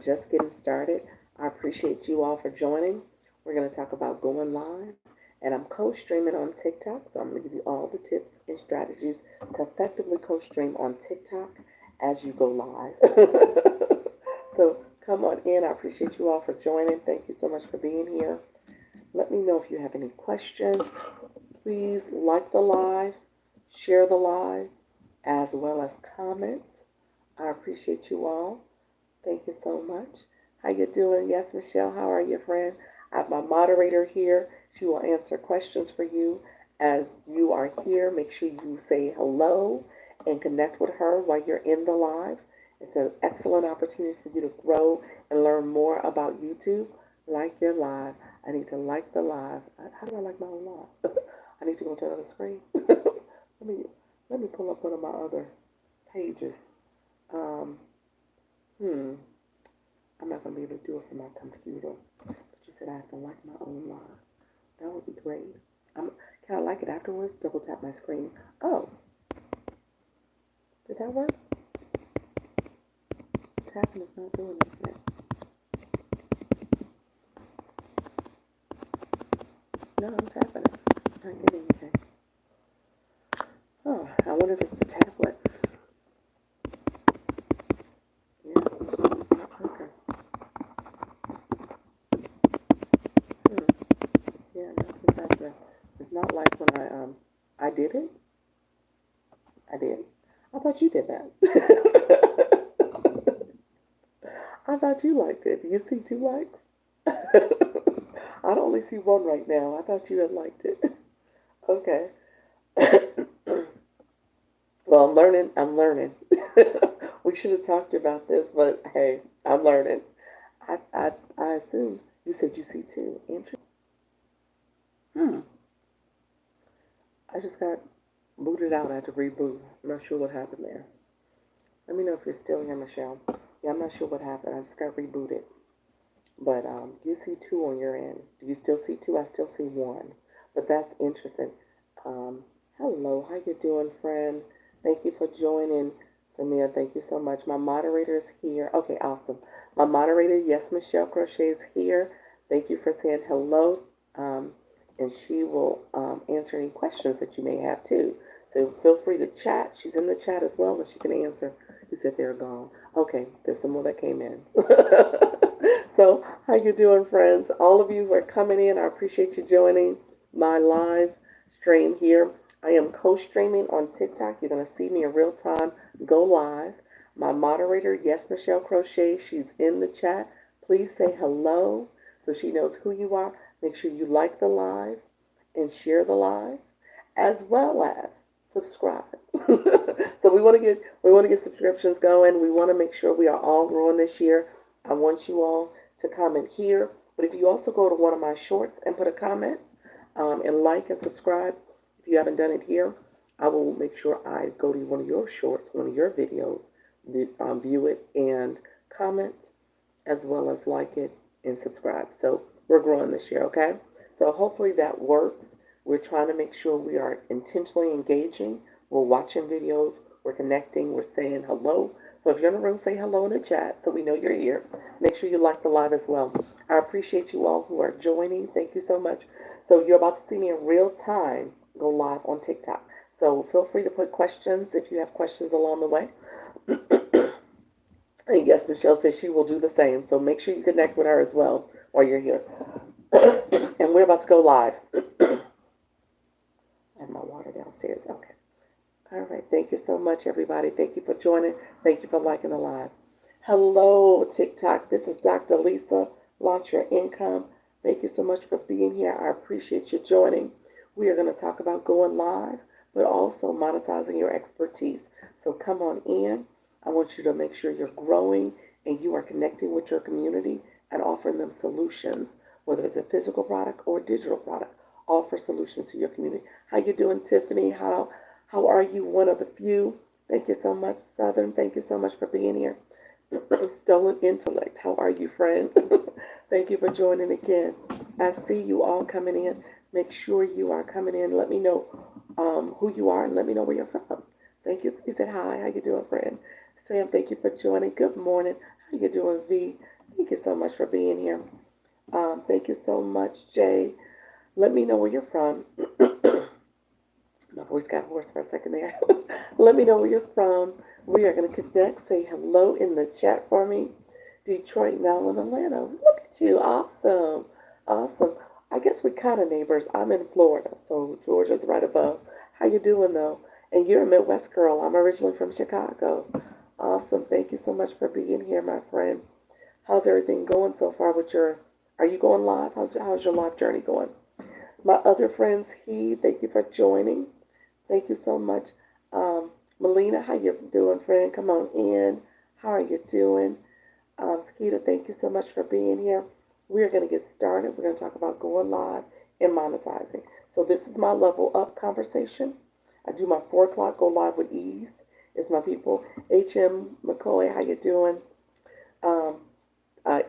just getting started. I appreciate you all for joining. We're going to talk about going live, and I'm co-streaming on TikTok, so I'm going to give you all the tips and strategies to effectively co-stream on TikTok as you go live. So come on in. I appreciate you all for joining. Thank you so much for being here. Let me know if you have any questions. Please like the live, share the live, as well as comments. I appreciate you all. Thank you so much. How you doing? Yes, Michelle, how are you, friend? I have my moderator here. She will answer questions for you as you are here. Make sure you say hello and connect with her while you're in the live. It's an excellent opportunity for you to grow and learn more about YouTube. Like your live. I need to like the live. How do I like my own live? I need to go to another screen. Let me pull up one of my other pages. Um, I'm not going to be able to do it from my computer. But you said I have to like my own live. That would be great. Can I like it afterwards? Double tap my screen. Oh, did that work? Tapping is not doing anything. No, I'm tapping it. I'm not getting anything. Oh, I wonder if it's the tablet. Yeah, it's not quicker. Yeah, that's what's happening. It's not like when I did it. I did. I thought you did that. I thought you liked it. Do you see 2 likes? I only see 1 right now. I thought you had liked it. Okay. Well, I'm learning. I'm learning. We should have talked about this, but hey, I'm learning. I assume you said you see 2. Interesting. Hmm. I just got booted out. I had to reboot. I'm not sure what happened there. Let me know if you're still here, Michelle. Yeah, I'm not sure what happened. I just got rebooted. But you see 2 on your end. Do you still see 2? I still see 1. But that's interesting. Hello, how you doing, friend? Thank you for joining. Samia, thank you so much. My moderator is here. Okay, awesome. My moderator, yes, Michelle Crochet is here. Thank you for saying hello. And she will answer any questions that you may have too. So feel free to chat. She's in the chat as well, and she can answer. You said they're gone. Okay, there's some more that came in. So how you doing, friends? All of you who are coming in, I appreciate you joining my live stream here. I am co-streaming on TikTok. You're going to see me in real time go live. My moderator, yes, Michelle Crochet, she's in the chat. Please say hello so she knows who you are. Make sure you like the live and share the live, as well as subscribe. So we want to get subscriptions going. We want to make sure we are all growing this year. I want you all to comment here. But if you also go to one of my shorts and put a comment and like and subscribe, if you haven't done it here, I will make sure I go to one of your shorts, one of your videos, view it and comment, as well as like it and subscribe. So we're growing this year, okay? So hopefully that works. We're trying to make sure we are intentionally engaging. We're watching videos. We're connecting. We're saying hello. So if you're in the room, say hello in the chat so we know you're here. Make sure you like the live as well. I appreciate you all who are joining. Thank you so much. So you're about to see me in real time go live on TikTok. So feel free to put questions if you have questions along the way. And yes, Michelle says she will do the same. So make sure you connect with her as well while you're here. And we're about to go live. I have my water downstairs. Okay. All right. Thank you so much, everybody. Thank you for joining. Thank you for liking the live. Hello, TikTok. This is Dr. Lisa. Launch Your Income. Thank you so much for being here. I appreciate you joining. We are going to talk about going live, but also monetizing your expertise. So come on in. I want you to make sure you're growing and you are connecting with your community and offering them solutions, whether it's a physical product or a digital product. Offer solutions to your community. How you doing, Tiffany? How are you? One of the few. Thank you so much, Southern. Thank you so much for being here. Stolen Intellect. How are you, friend? Thank you for joining again. I see you all coming in. Make sure you are coming in. Let me know who you are and let me know where you're from. Thank you. He said, hi. How you doing, friend? Sam, thank you for joining. Good morning. How you doing, V? Thank you so much for being here. Thank you so much, Jay. Let me know where you're from. My voice got hoarse for a second there. Let me know where you're from. We are going to connect. Say hello in the chat for me. Detroit, Maryland, Atlanta. Look at you. Awesome. Awesome. I guess we're kind of neighbors. I'm in Florida, so Georgia's right above. How you doing, though? And you're a Midwest girl. I'm originally from Chicago. Awesome. Thank you so much for being here, my friend. How's everything going so far with your, are you going live? How's your live journey going? My other friends, thank you for joining. Thank you so much. Melina, how you doing, friend? Come on in. How are you doing? Skeeta, thank you so much for being here. We are going to get started. We're going to talk about going live and monetizing. So this is my level up conversation. I do my 4 o'clock go live with ease. It's my people. HM McCoy, how you doing?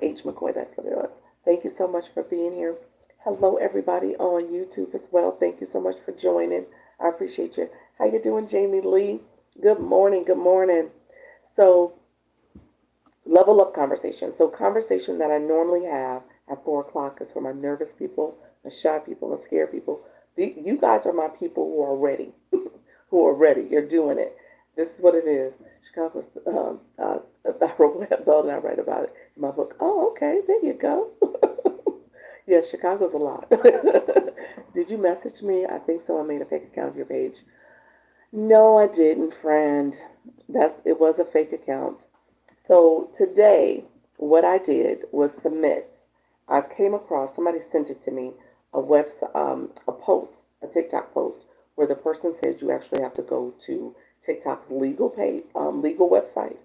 H McCoy, that's what it was. Thank you so much for being here. Hello, everybody on YouTube as well. Thank you so much for joining. I appreciate you. How you doing, Jamie Lee? Good morning. Good morning. So, level up conversation. So, conversation that I normally have at 4 o'clock is for my nervous people, the shy people, the scared people. You guys are my people who are ready. Who are ready. You're doing it. This is what it is. Chicago's, I write about it in my book. Oh, okay. There you go. Yeah, Chicago's a lot. Did you message me? I think someone made a fake account of your page. No, I didn't, friend. It was a fake account. So today, what I did was submit. I came across, somebody sent it to me, a post, a TikTok post, where the person said you actually have to go to TikTok's legal page, legal website,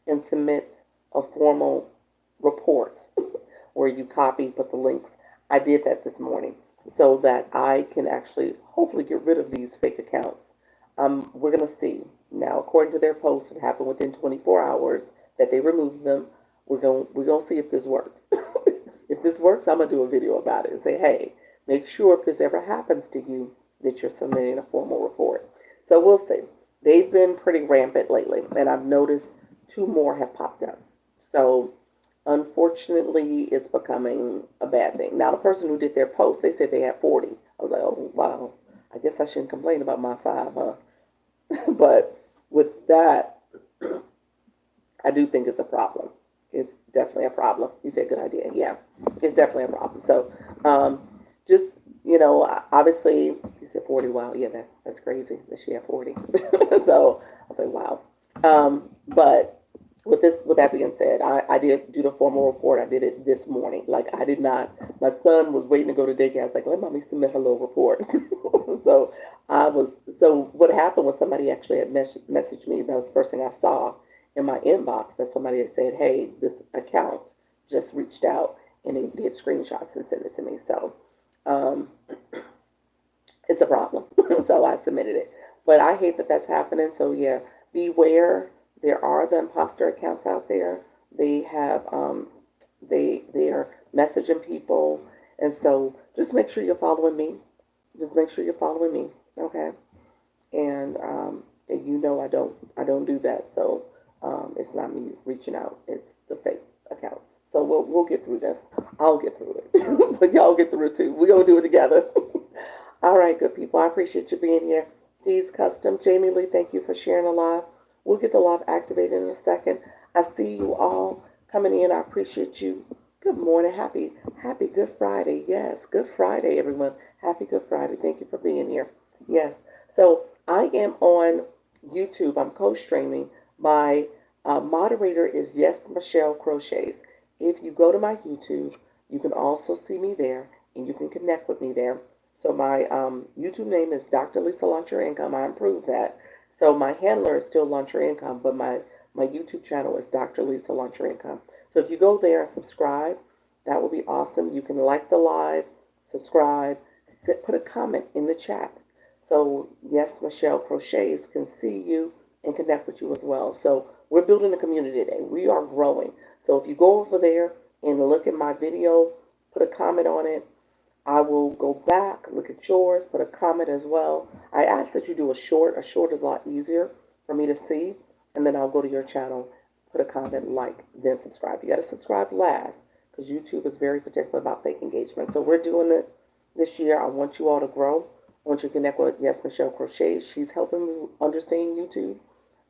and submit a formal report where you copy, put the links. I did that this morning so that I can actually hopefully get rid of these fake accounts. We're going to see. Now, according to their post, it happened within 24 hours that they removed them. We're gonna see if this works. If this works, I'm going to do a video about it and say, hey, make sure if this ever happens to you that you're submitting a formal report. So we'll see. They've been pretty rampant lately, and I've noticed 2 more have popped up. So unfortunately, it's becoming a bad thing. Now, the person who did their post, they said they had 40. I was like, oh, wow. I guess I shouldn't complain about my 5, huh? But with that, I do think it's a problem. It's definitely a problem. You said good idea. Yeah, it's definitely a problem. So just, obviously, you said 40. Wow, yeah, that's crazy that she had 40. So I was like, wow. But with that being said, I did do the formal report. I did it this morning. Like, I did not, my son was waiting to go to daycare. I was like, let mommy submit her little report. So what happened was somebody actually had messaged me. That was the first thing I saw in my inbox, that somebody had said, hey, this account just reached out, and they did screenshots and sent it to me. So it's a problem. So I submitted it. But I hate that that's happening. So yeah, beware. There are the imposter accounts out there. They have they are messaging people, and so just make sure you're following me. Just make sure you're following me, okay? And I don't do that. So it's not me reaching out. It's the fake accounts. So we'll get through this. I'll get through it, but y'all get through it too. We're gonna do it together. All right, good people. I appreciate you being here. D's Custom, Jamie Lee, thank you for sharing the live. We'll get the live activated in a second. I see you all coming in. I appreciate you. Good morning. Happy Good Friday. Yes, Good Friday, everyone. Happy Good Friday. Thank you for being here. Yes. So I am on YouTube. I'm co-streaming. My moderator is Yes Michelle Crochets. If you go to my YouTube, you can also see me there, and you can connect with me there. So my YouTube name is Dr. Lisa Launch Your Income. I improved that. So my handler is still Launch Your Income, but my YouTube channel is Dr. Lisa Launch Your Income. So if you go there, subscribe, that would be awesome. You can like the live, subscribe, put a comment in the chat. So Yes Michelle Crochets can see you and connect with you as well. So we're building a community today. We are growing. So if you go over there and look at my video, put a comment on it, I will go back, look at yours, put a comment as well. I ask that you do a short. A short is a lot easier for me to see. And then I'll go to your channel put a comment, like, then subscribe. You got to subscribe last because YouTube is very particular about fake engagement. So we're doing it this year. I want you all to grow. I want you to connect with Yes Michelle Crochet. She's helping me understand YouTube,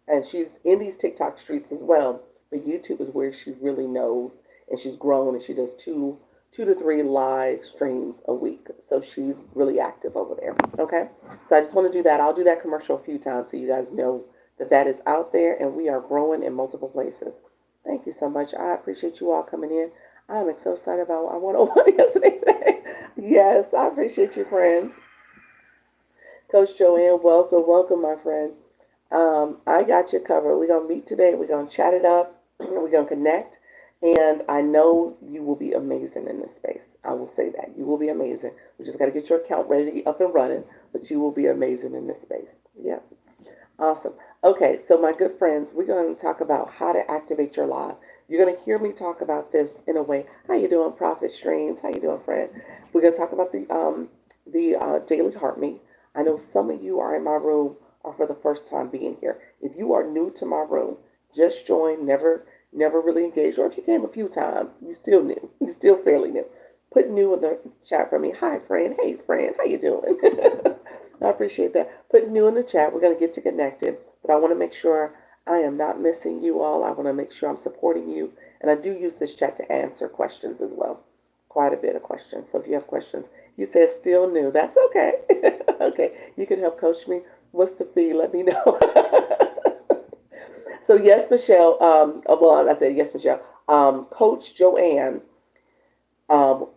and she's in these TikTok streets as well. But YouTube is where she really knows, and she's grown, and she does two to three live streams a week. So she's really active over there. Okay, so I just want to do that. I'll do that commercial a few times so you guys know that that is out there, and we are growing in multiple places. Thank you so much. I appreciate you all coming in. I'm so excited about our 101 yesterday today. Yes, I appreciate you, friend. Coach Joanne, welcome, welcome, my friend. I got you covered. We're going to meet today. We're going to chat it up. We're going to connect. And I know you will be amazing in this space. I will say that. You will be amazing. We just got to get your account ready to be up and running, but you will be amazing in this space. Yeah. Awesome. Okay, so my good friends, we're going to talk about how to activate your live. You're going to hear me talk about this in a way. How you doing, Prophet Streams? How you doing, friend? We're going to talk about the daily heartbeat. I know some of you are in my room or for the first time being here. If you are new to my room, just join, never really engaged, or if you came a few times, you still new. You still fairly new. Put new in the chat for me. Hi, friend. Hey, friend. How you doing? I appreciate that. Put new in the chat. We're going to get to connected, but I want to make sure I am not missing you all. I want to make sure I'm supporting you, and I do use this chat to answer questions as well. Quite a bit of questions. So if you have questions, you said still new. That's okay. Okay, you can help coach me. What's the fee? Let me know. So yes, Michelle. Well, I said yes, Michelle. Coach Joanne um,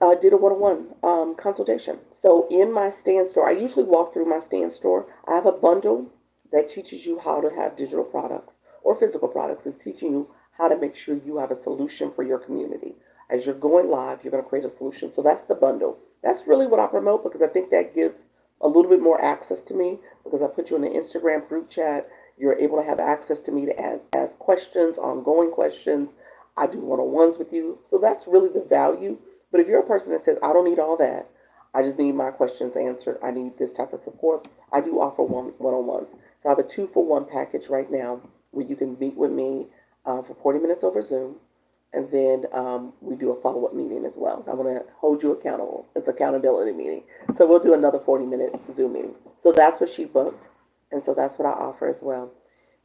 I did a one-on-one consultation. So in my stand store, I usually walk through my stand store. I have a bundle that teaches you how to have digital products or physical products. It's teaching you how to make sure you have a solution for your community. As you're going live, you're going to create a solution. So that's the bundle. That's really what I promote because I think that gives a little bit more access to me because I put you in the Instagram group chat. You're able to have access to me to ask questions, ongoing questions. I do one-on-ones with you. So that's really the value. But if you're a person that says, I don't need all that, I just need my questions answered, I need this type of support, I do offer one-on-ones. So I have a 2-for-1 package right now where you can meet with me for 40 minutes over Zoom. And then we do a follow-up meeting as well. I'm going to hold you accountable. It's an accountability meeting. So we'll do another 40-minute Zoom meeting. So that's what she booked. And so that's what I offer as well.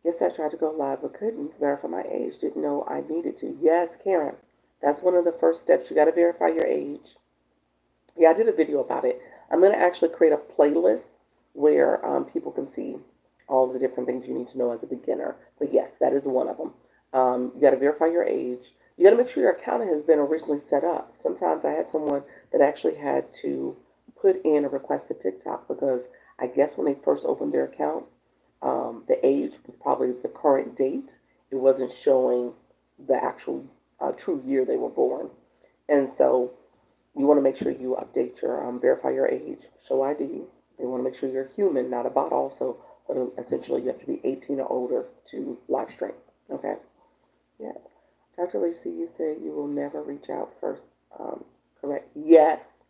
Yes, I tried to go live but couldn't verify my age. Didn't know I needed to. Yes, Karen. That's one of the first steps. You got to verify your age. Yeah, I did a video about it. I'm going to actually create a playlist where people can see all the different things you need to know as a beginner. But yes, that is one of them. You got to verify your age. You got to make sure your account has been originally set up. Sometimes I had someone that actually had to put in a request to TikTok because I guess when they first opened their account, the age was probably the current date. It wasn't showing the actual true year they were born. And so you want to make sure you update your, verify your age, show ID. They want to make sure you're human, not a bot also. But essentially you have to be 18 or older to live stream. Okay? Yeah. Dr. Lacey, you said you will never reach out first. Correct? Yes.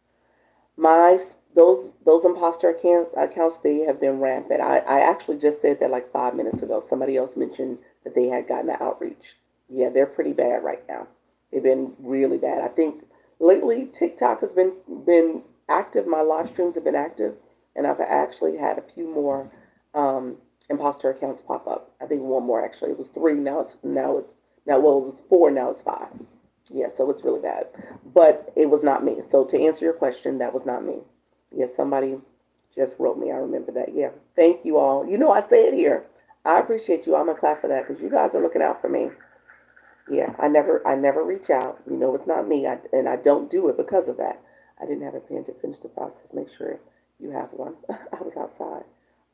My those imposter accounts, they have been rampant. I actually just said that like 5 minutes ago. Somebody else mentioned that they had gotten an outreach. Yeah, they're pretty bad right now. They've been really bad. I think lately TikTok has been active. My live streams have been active, and I've actually had a few more imposter accounts pop up. I think one more actually. It was three. Now well, it was four. Now it's five. Yeah, so it's really bad. But it was not me. So to answer your question, that was not me. Yeah, somebody just wrote me. I remember that. Yeah. Thank you all. You know, I say it here. I appreciate you. I'm gonna clap for that because you guys are looking out for me. Yeah, I never reach out. You know, it's not me. And I don't do it because of that. I didn't have a pen to finish the process. Make sure you have one. I was outside.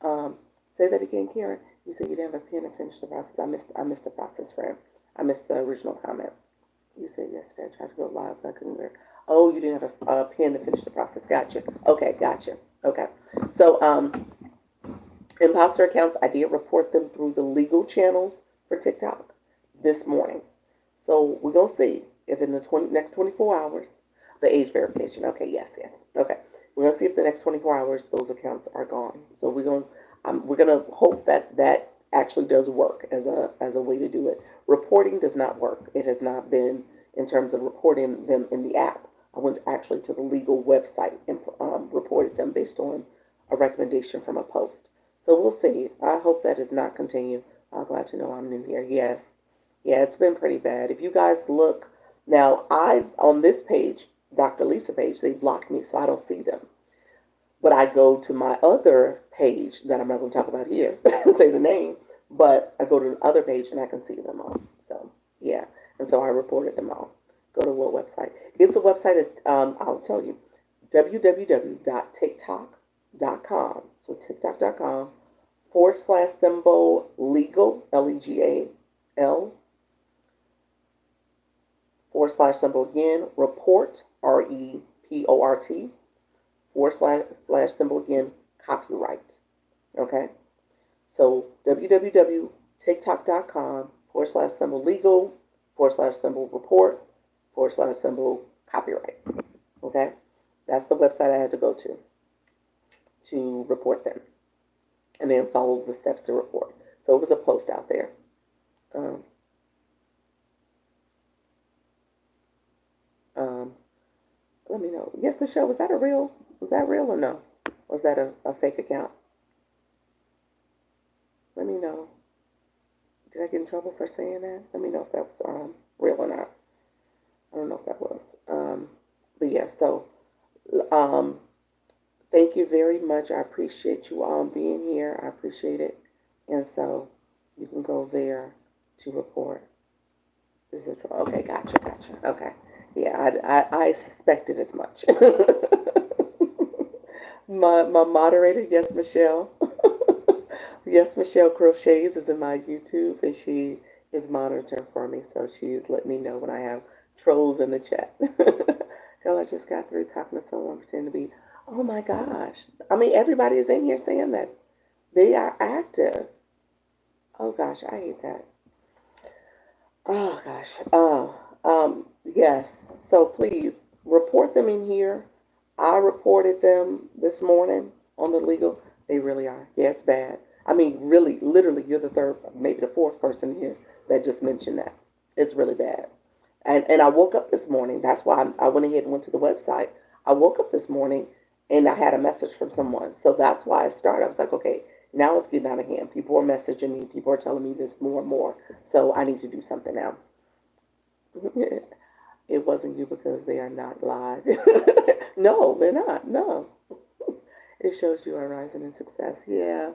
Um, Say that again, Karen. You said you didn't have a pen to finish the process. I missed the process, friend. I missed the original comment. You said yesterday I tried to go live, but I couldn't hear. Oh, you didn't have a pen to finish the process. Gotcha. Okay, gotcha. Okay. So, imposter accounts, I did report them through the legal channels for TikTok this morning. So we're gonna see if in the next 24 hours, the age verification. Okay, yes, yes. Okay, we're gonna see if the next 24 hours those accounts are gone. So we're gonna hope that that actually does work as a way to do it. Reporting does not work. It has not been in terms of reporting them in the app. I went actually to the legal website and reported them based on a recommendation from a post. So we'll see. I hope that does not continue. I'm glad to know I'm new here. Yes. Yeah, it's been pretty bad. If you guys look now, I on this page, Dr. Lisa page, they blocked me so I don't see them. But I go to my other page that I'm not going to talk about here, say the name, but I go to the other page and I can see them all. So, yeah. And so I reported them all. Go to what website? It's a website, I'll tell you, www.tiktok.com. So, tiktok.com / symbol legal, legal, / symbol again, report, report, / symbol again, copyright. Okay? So www.tiktok.com / symbol legal, / symbol report, / symbol copyright. Okay? That's the website I had to go to report them. And then follow the steps to report. So it was a post out there. Um, um, Let me know. Yes, Michelle, was that real or no? Or was that a fake account? Let me know. Did I get in trouble for saying that? Let me know if that was real or not. I don't know if that was. But yeah, so um, thank you very much. I appreciate you all being here. I appreciate it. And so you can go there to report. This is a troll. Okay, gotcha. Okay. Yeah, I suspected as much. My moderator, yes, Michelle. Yes, Michelle Crochets is in my YouTube, and she is monitoring for me, so she's letting me know when I have trolls in the chat. Girl, I just got through talking to someone pretending to be. Oh my gosh! I mean, everybody is in here saying that they are active. Oh gosh, I hate that. Oh gosh. Yes. So please report them in here. I reported them this morning on the legal. They really are. Yeah, it's bad. I mean, really, literally, you're the third, maybe the fourth person here that just mentioned that. It's really bad. And I woke up this morning. That's why I went ahead and went to the website. I woke up this morning and I had a message from someone. So that's why I started. I was like, okay, now it's getting out of hand. People are messaging me. People are telling me this more and more. So I need to do something now. It wasn't you because they are not live. No, they're not. No. It shows you are rising in success. Yeah.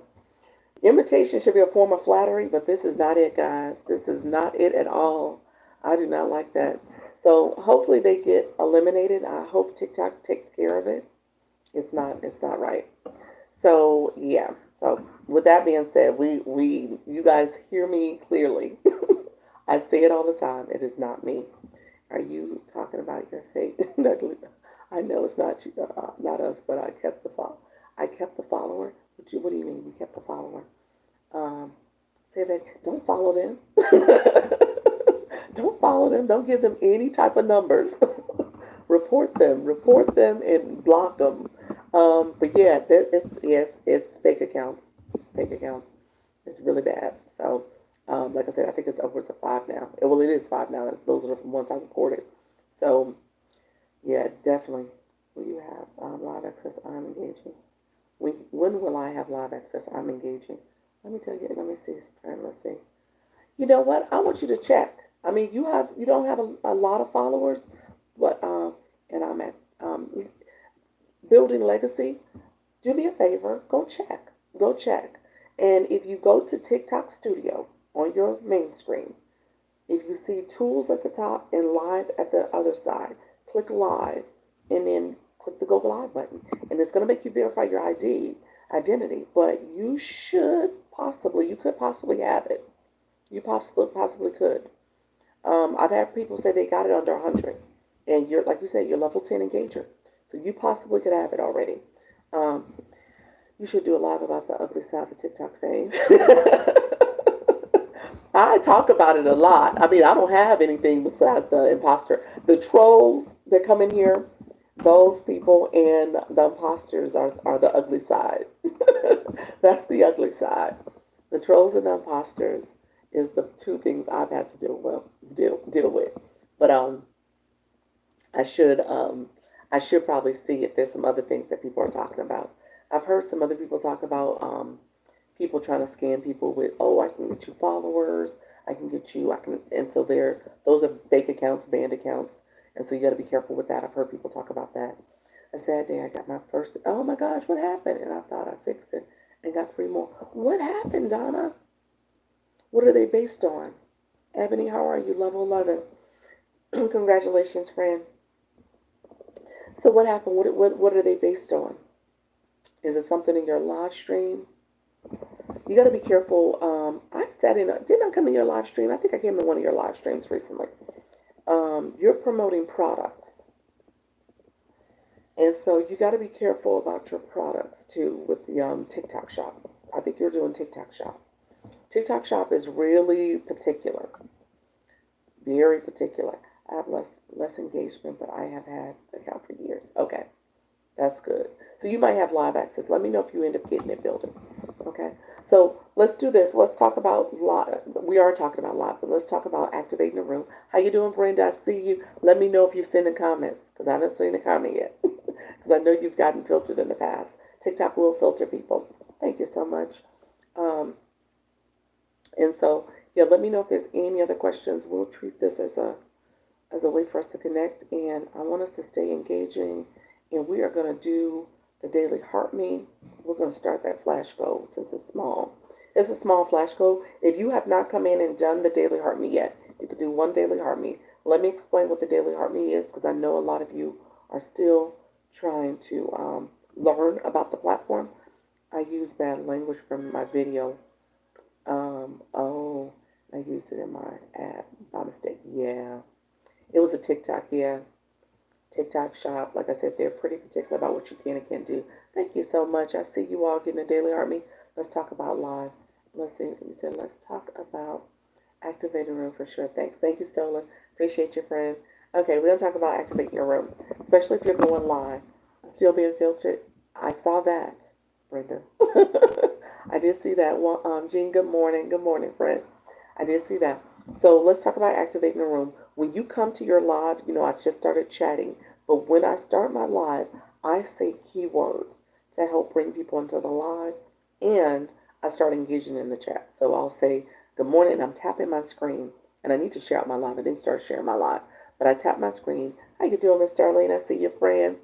Imitation should be a form of flattery, but this is not it, guys. This is not it at all. I do not like that. So hopefully they get eliminated. I hope TikTok takes care of it. It's not right. So yeah. So with that being said, we you guys hear me clearly. I say it all the time. It is not me. Are you talking about your fate? I know it's not us, but I kept the follower. What do you mean you kept the follower? Um, Say that. Don't follow them. Don't follow them. Don't give them any type of numbers. Report them. Report them and block them. But yeah, it's fake accounts. Fake accounts. It's really bad. So, like I said, I think it's upwards of 5 now. Well, it is 5 now. Those are the ones I reported. So, yeah, definitely. Will you have live access? I'm engaging. When will I have live access? I'm engaging. Let me tell you. Let me see. Let's see. You know what? I want you to check. I mean, you don't have a lot of followers, but and I'm at building legacy. Do me a favor. Go check. Go check. And if you go to TikTok Studio on your main screen, if you see tools at the top and live at the other side, click live and then click the go live button. And it's going to make you verify your identity, but you could possibly have it. You possibly could. I've had people say they got it under 100, and you're like you said, you're level 10 engager, so you possibly could have it already. Um, you should do a live about the ugly side of TikTok fame. I talk about it a lot. I mean, I don't have anything besides the imposter. The trolls that come in here, those people and the imposters are the ugly side. That's the ugly side. The trolls and the imposters is the two things I've had to deal with. But I should I should probably see if there's some other things that people are talking about. I've heard some other people talk about people trying to scam people with, oh, I can get you followers, I can get you, I can, and so those are fake accounts, banned accounts, and so you got to be careful with that. I've heard people talk about that. A sad day, I got my first, oh my gosh, what happened? And I thought I fixed it and got three more. What happened, Donna? What are they based on? Ebony, how are you? Level 11. Congratulations, friend. So what happened? What are they based on? Is it something in your live stream? You got to be careful. I sat in. Didn't I come in your live stream? I think I came in one of your live streams recently. You're promoting products, and so you got to be careful about your products too with the TikTok shop. I think you're doing TikTok shop. TikTok shop is really particular, very particular. I have less engagement, but I have had an account for years. Okay, that's good. So you might have live access. Let me know if you end up getting it building. Okay. So let's do this. Let's talk about live. We are talking about live, but let's talk about activating the room. How you doing, Brenda? I see you. Let me know if you've sent the comments because I haven't seen a comment yet. Because I know you've gotten filtered in the past. TikTok will filter people. Thank you so much. Um, and so yeah, let me know if there's any other questions. We'll treat this as a way for us to connect, and I want us to stay engaging. And we are going to do the daily heart me. We're going to start that flash goal since it's small. It's a small flash goal. If you have not come in and done the daily heart me yet, you can do one daily heart me. Let me explain what the daily heart me is because I know a lot of you are still trying to learn about the platform. I use bad language from my video. Oh, I used it in my ad by mistake. Yeah, it was a TikTok. Yeah, TikTok shop. Like I said, they're pretty particular about what you can and can't do. Thank you so much. I see you all getting a daily army. Let's talk about live. Let's see. You said let's talk about activating room for sure. Thanks. Thank you, Stolen. Appreciate you, friend. Okay, we're gonna talk about activating your room, especially if you're going live. Still being filtered. I saw that, Brenda. I did see that. Well, Jean, good morning. Good morning, friend. I did see that. So let's talk about activating the room. When you come to your live, I just started chatting, but when I start my live, I say keywords to help bring people into the live, and I start engaging in the chat. So I'll say, good morning, I'm tapping my screen, and I need to share out my live. I didn't start sharing my live, but I tap my screen. How you doing, Miss Darlene? I see your friend.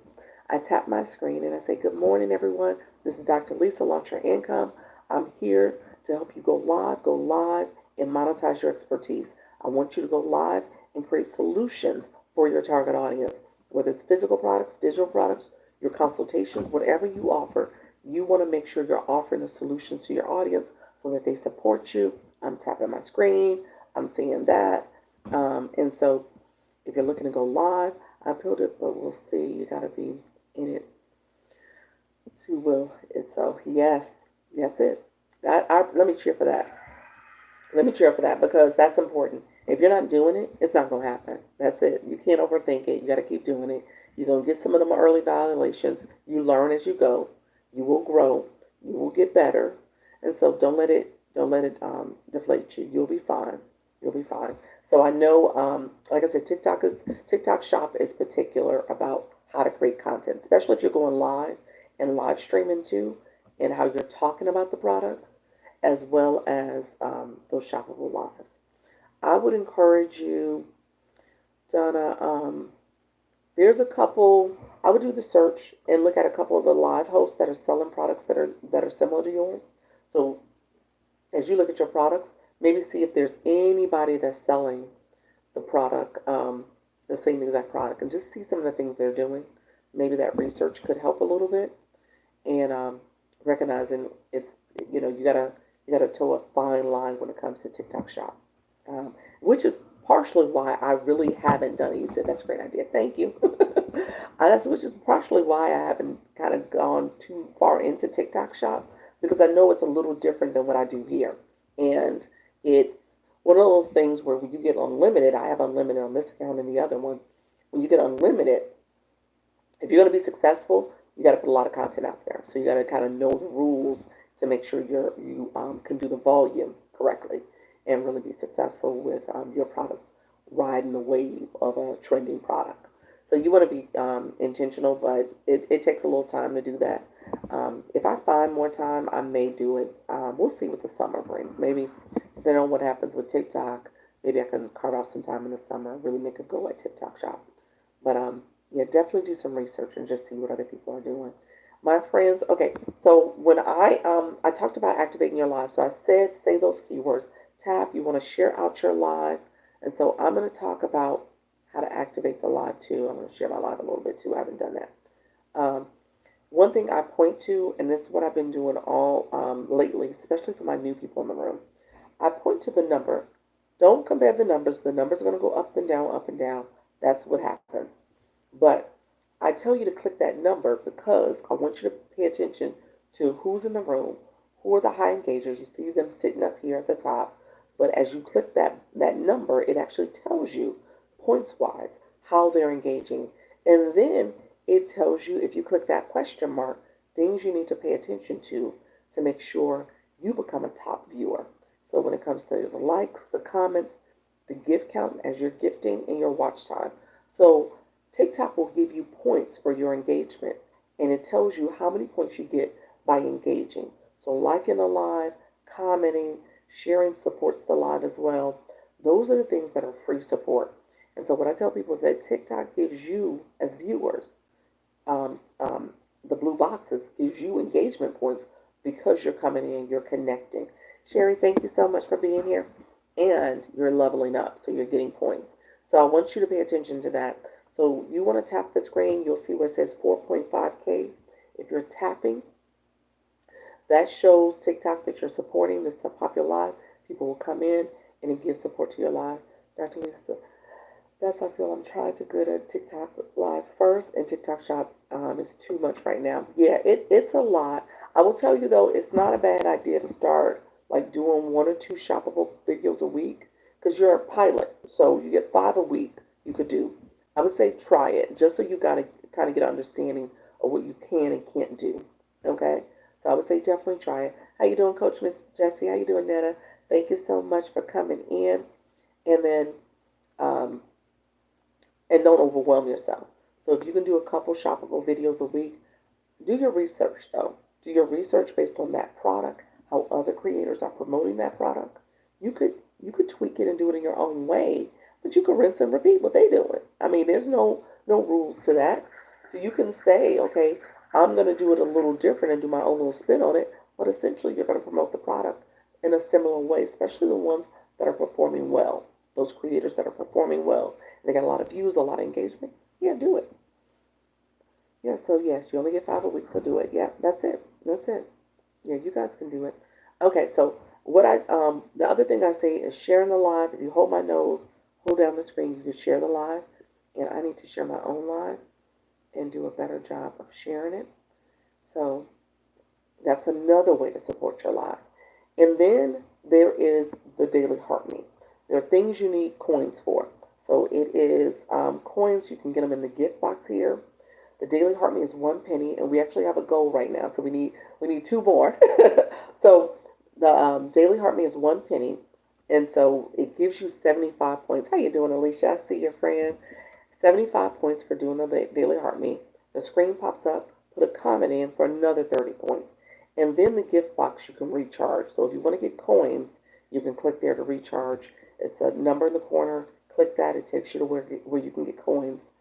I tap my screen, and I say, good morning, everyone. This is Dr. Lisa, Launch Your Income. I'm here to help you go live, and monetize your expertise. I want you to go live and create solutions for your target audience, whether it's physical products, digital products, your consultations, whatever you offer. You want to make sure you're offering the solutions to your audience so that they support you. I'm tapping my screen. I'm seeing that. And so if you're looking to go live, I built it, but we'll see. You got to be in it to will it. So yes, it. Let me cheer for that. Let me cheer for that because that's important. If you're not doing it, it's not going to happen. That's it. You can't overthink it. You got to keep doing it. You're going to get some of them early violations. You learn as you go. You will grow. You will get better. And so don't let it deflate you. You'll be fine. You'll be fine. So I know, like I said, TikTok Shop is particular about how to create content, especially if you're going live and live streaming too, and how you're talking about the products as well as those shoppable lives. I would encourage you, Donna. There's a couple. I would do the search and look at a couple of the live hosts that are selling products that are similar to yours. So as you look at your products, maybe see if there's anybody that's selling the product, the same exact product, and just see some of the things they're doing. Maybe that research could help a little bit, and recognizing it's you gotta toe a fine line when it comes to TikTok Shop, which is partially why I really haven't done it. You said that's a great idea. Thank you. That's which is partially why I haven't kind of gone too far into TikTok Shop because I know it's a little different than what I do here, and it's one of those things where when you get unlimited, I have unlimited on this account and the other one. When you get unlimited, if you're going to be successful, you got to put a lot of content out there. So you got to kind of know the rules to make sure you can do the volume correctly and really be successful with your products riding the wave of a trending product. So you want to be intentional, but it takes a little time to do that. If I find more time, I may do it. We'll see what the summer brings. Maybe depending on what happens with TikTok, maybe I can carve out some time in the summer, really make a go at TikTok shop. But yeah, definitely do some research and just see what other people are doing. My friends, okay. So when I talked about activating your live, so I said say those keywords. Tap. You want to share out your live, and so I'm going to talk about how to activate the live too. I'm going to share my live a little bit too. I haven't done that. Um, One thing I point to, and this is what I've been doing all lately, especially for my new people in the room, I point to the number. Don't compare the numbers. The numbers are going to go up and down, up and down. That's what happens. But I tell you to click that number because I want you to pay attention to who's in the room, who are the high engagers. You see them sitting up here at the top. But as you click that number, it actually tells you points wise how they're engaging. And then it tells you, if you click that question mark, things you need to pay attention to make sure you become a top viewer. So when it comes to the likes, the comments, the gift count as you're gifting, and your watch time. So TikTok will give you points for your engagement, and it tells you how many points you get by engaging. So liking a live, commenting, sharing supports the live as well. Those are the things that are free support. And so what I tell people is that TikTok gives you, as viewers, um, um, the blue boxes gives you engagement points because you're coming in, you're connecting. Sherry, thank you so much for being here. And you're leveling up, so you're getting points. So I want you to pay attention to that. So you want to tap the screen, you'll see where it says 4.5K. If you're tapping, that shows TikTok that you're supporting this popular live. People will come in and it gives support to your live. Dr. Lisa, that's how I feel. I'm trying to go to TikTok live first, and TikTok shop is too much right now. Yeah, it's a lot. I will tell you though, it's not a bad idea to start like doing one or two shoppable videos a week because you're a pilot. So you get 5 a week you could do. I would say try it just so you got to kind of get an understanding of what you can and can't do. Okay? So I would say definitely try it. How you doing, Coach Miss Jessie? How you doing, Netta? Thank you so much for coming in. And then um, and don't overwhelm yourself. So if you can do a couple shoppable videos a week, do your research though. Do your research based on that product, how other creators are promoting that product. You could tweak it and do it in your own way, but you can rinse and repeat what they doing. I mean, there's no rules to that. So you can say, okay, I'm gonna do it a little different and do my own little spin on it, but essentially you're gonna promote the product in a similar way, especially the ones that are performing well. Those creators that are performing well. They got a lot of views, a lot of engagement. Yeah, do it. Yeah, so yes, you only get 5 a week, so do it. Yeah, that's it. That's it. Yeah, you guys can do it. Okay, so the other thing I say is sharing the live. If you hold my nose, hold down the screen, you can share the live. And I need to share my own live and do a better job of sharing it. So that's another way to support your live. And then there is the daily heart meet. There are things you need coins for. So it is coins. You can get them in the gift box here. The daily heart meet is 1 penny, and we actually have a goal right now. So we need two more. So the daily heart meet is 1 penny, and so it gives you 75 points. How you doing, Alicia? I see your friend. 75 points for doing the daily heart meet. The screen pops up. Put a comment in for another 30 points. And then the gift box you can recharge. So if you want to get coins, you can click there to recharge. It's a number in the corner. Click that. It takes you to where you can get coins.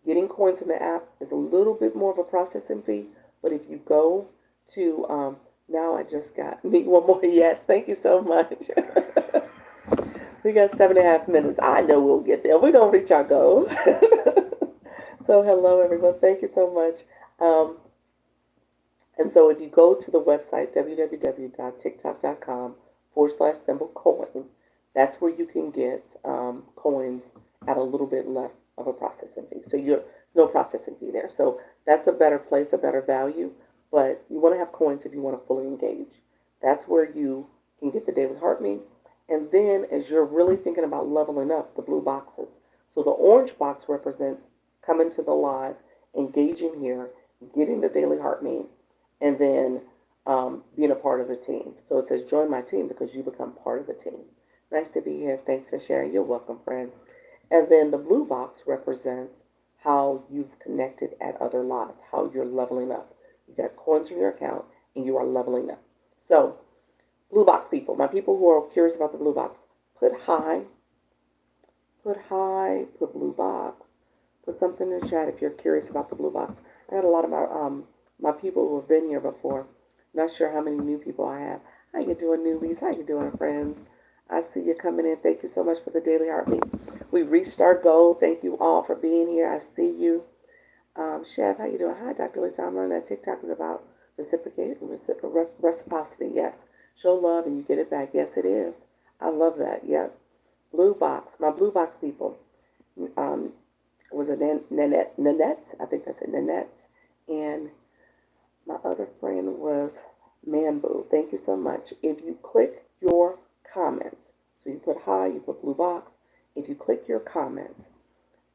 Getting coins in the app is a little bit more of a processing fee. But if you go to, now I just got me one more. Yes, thank you so much. We got 7.5 minutes. I know we'll get there. We're going to reach our goal. So hello, everyone. Thank you so much. Um, and so if you go to the website, www.tiktok.com/symbol coin, that's where you can get coins at a little bit less of a processing fee. So there's no processing fee there. So that's a better place, a better value. But you want to have coins if you want to fully engage. That's where you can get the daily heart meet. And then as you're really thinking about leveling up, the blue boxes. So the orange box represents coming to the live, engaging here, getting the daily heart meet, and then being a part of the team. So it says join my team because you become part of the team. Nice to be here. Thanks for sharing. You're welcome, friend. And then the blue box represents how you've connected at other lives, how you're leveling up. You got coins in your account and you are leveling up. So, blue box people, my people who are curious about the blue box, put blue box, put something in the chat if you're curious about the blue box. I had a lot of my people who have been here before. Not sure how many new people I have. How you doing, newbies? How you doing, friends? I see you coming in. Thank you so much for the daily heartbeat. We reached our goal. Thank you all for being here. I see you. Chef, how you doing? Hi, Dr. Lisa. I'm learning that TikTok is about reciprocity. Yes. Show love and you get it back. Yes, it is. I love that. Yep. Blue box. My blue box people. Um, was it Nanette? I think that's it. Nanette. And my other friend was Manboo. Thank you so much. If you click your comments, so you put hi, you put blue box. If you click your comment,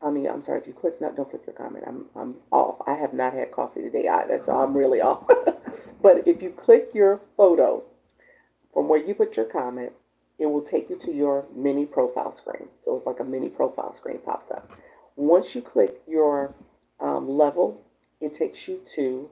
I'm sorry, if you click, not, don't click your comment. I'm off. I have not had coffee today either, so I'm really off. But if you click your photo from where you put your comment, it will take you to your mini profile screen. So it's like a mini profile screen pops up. Once you click your level, it takes you to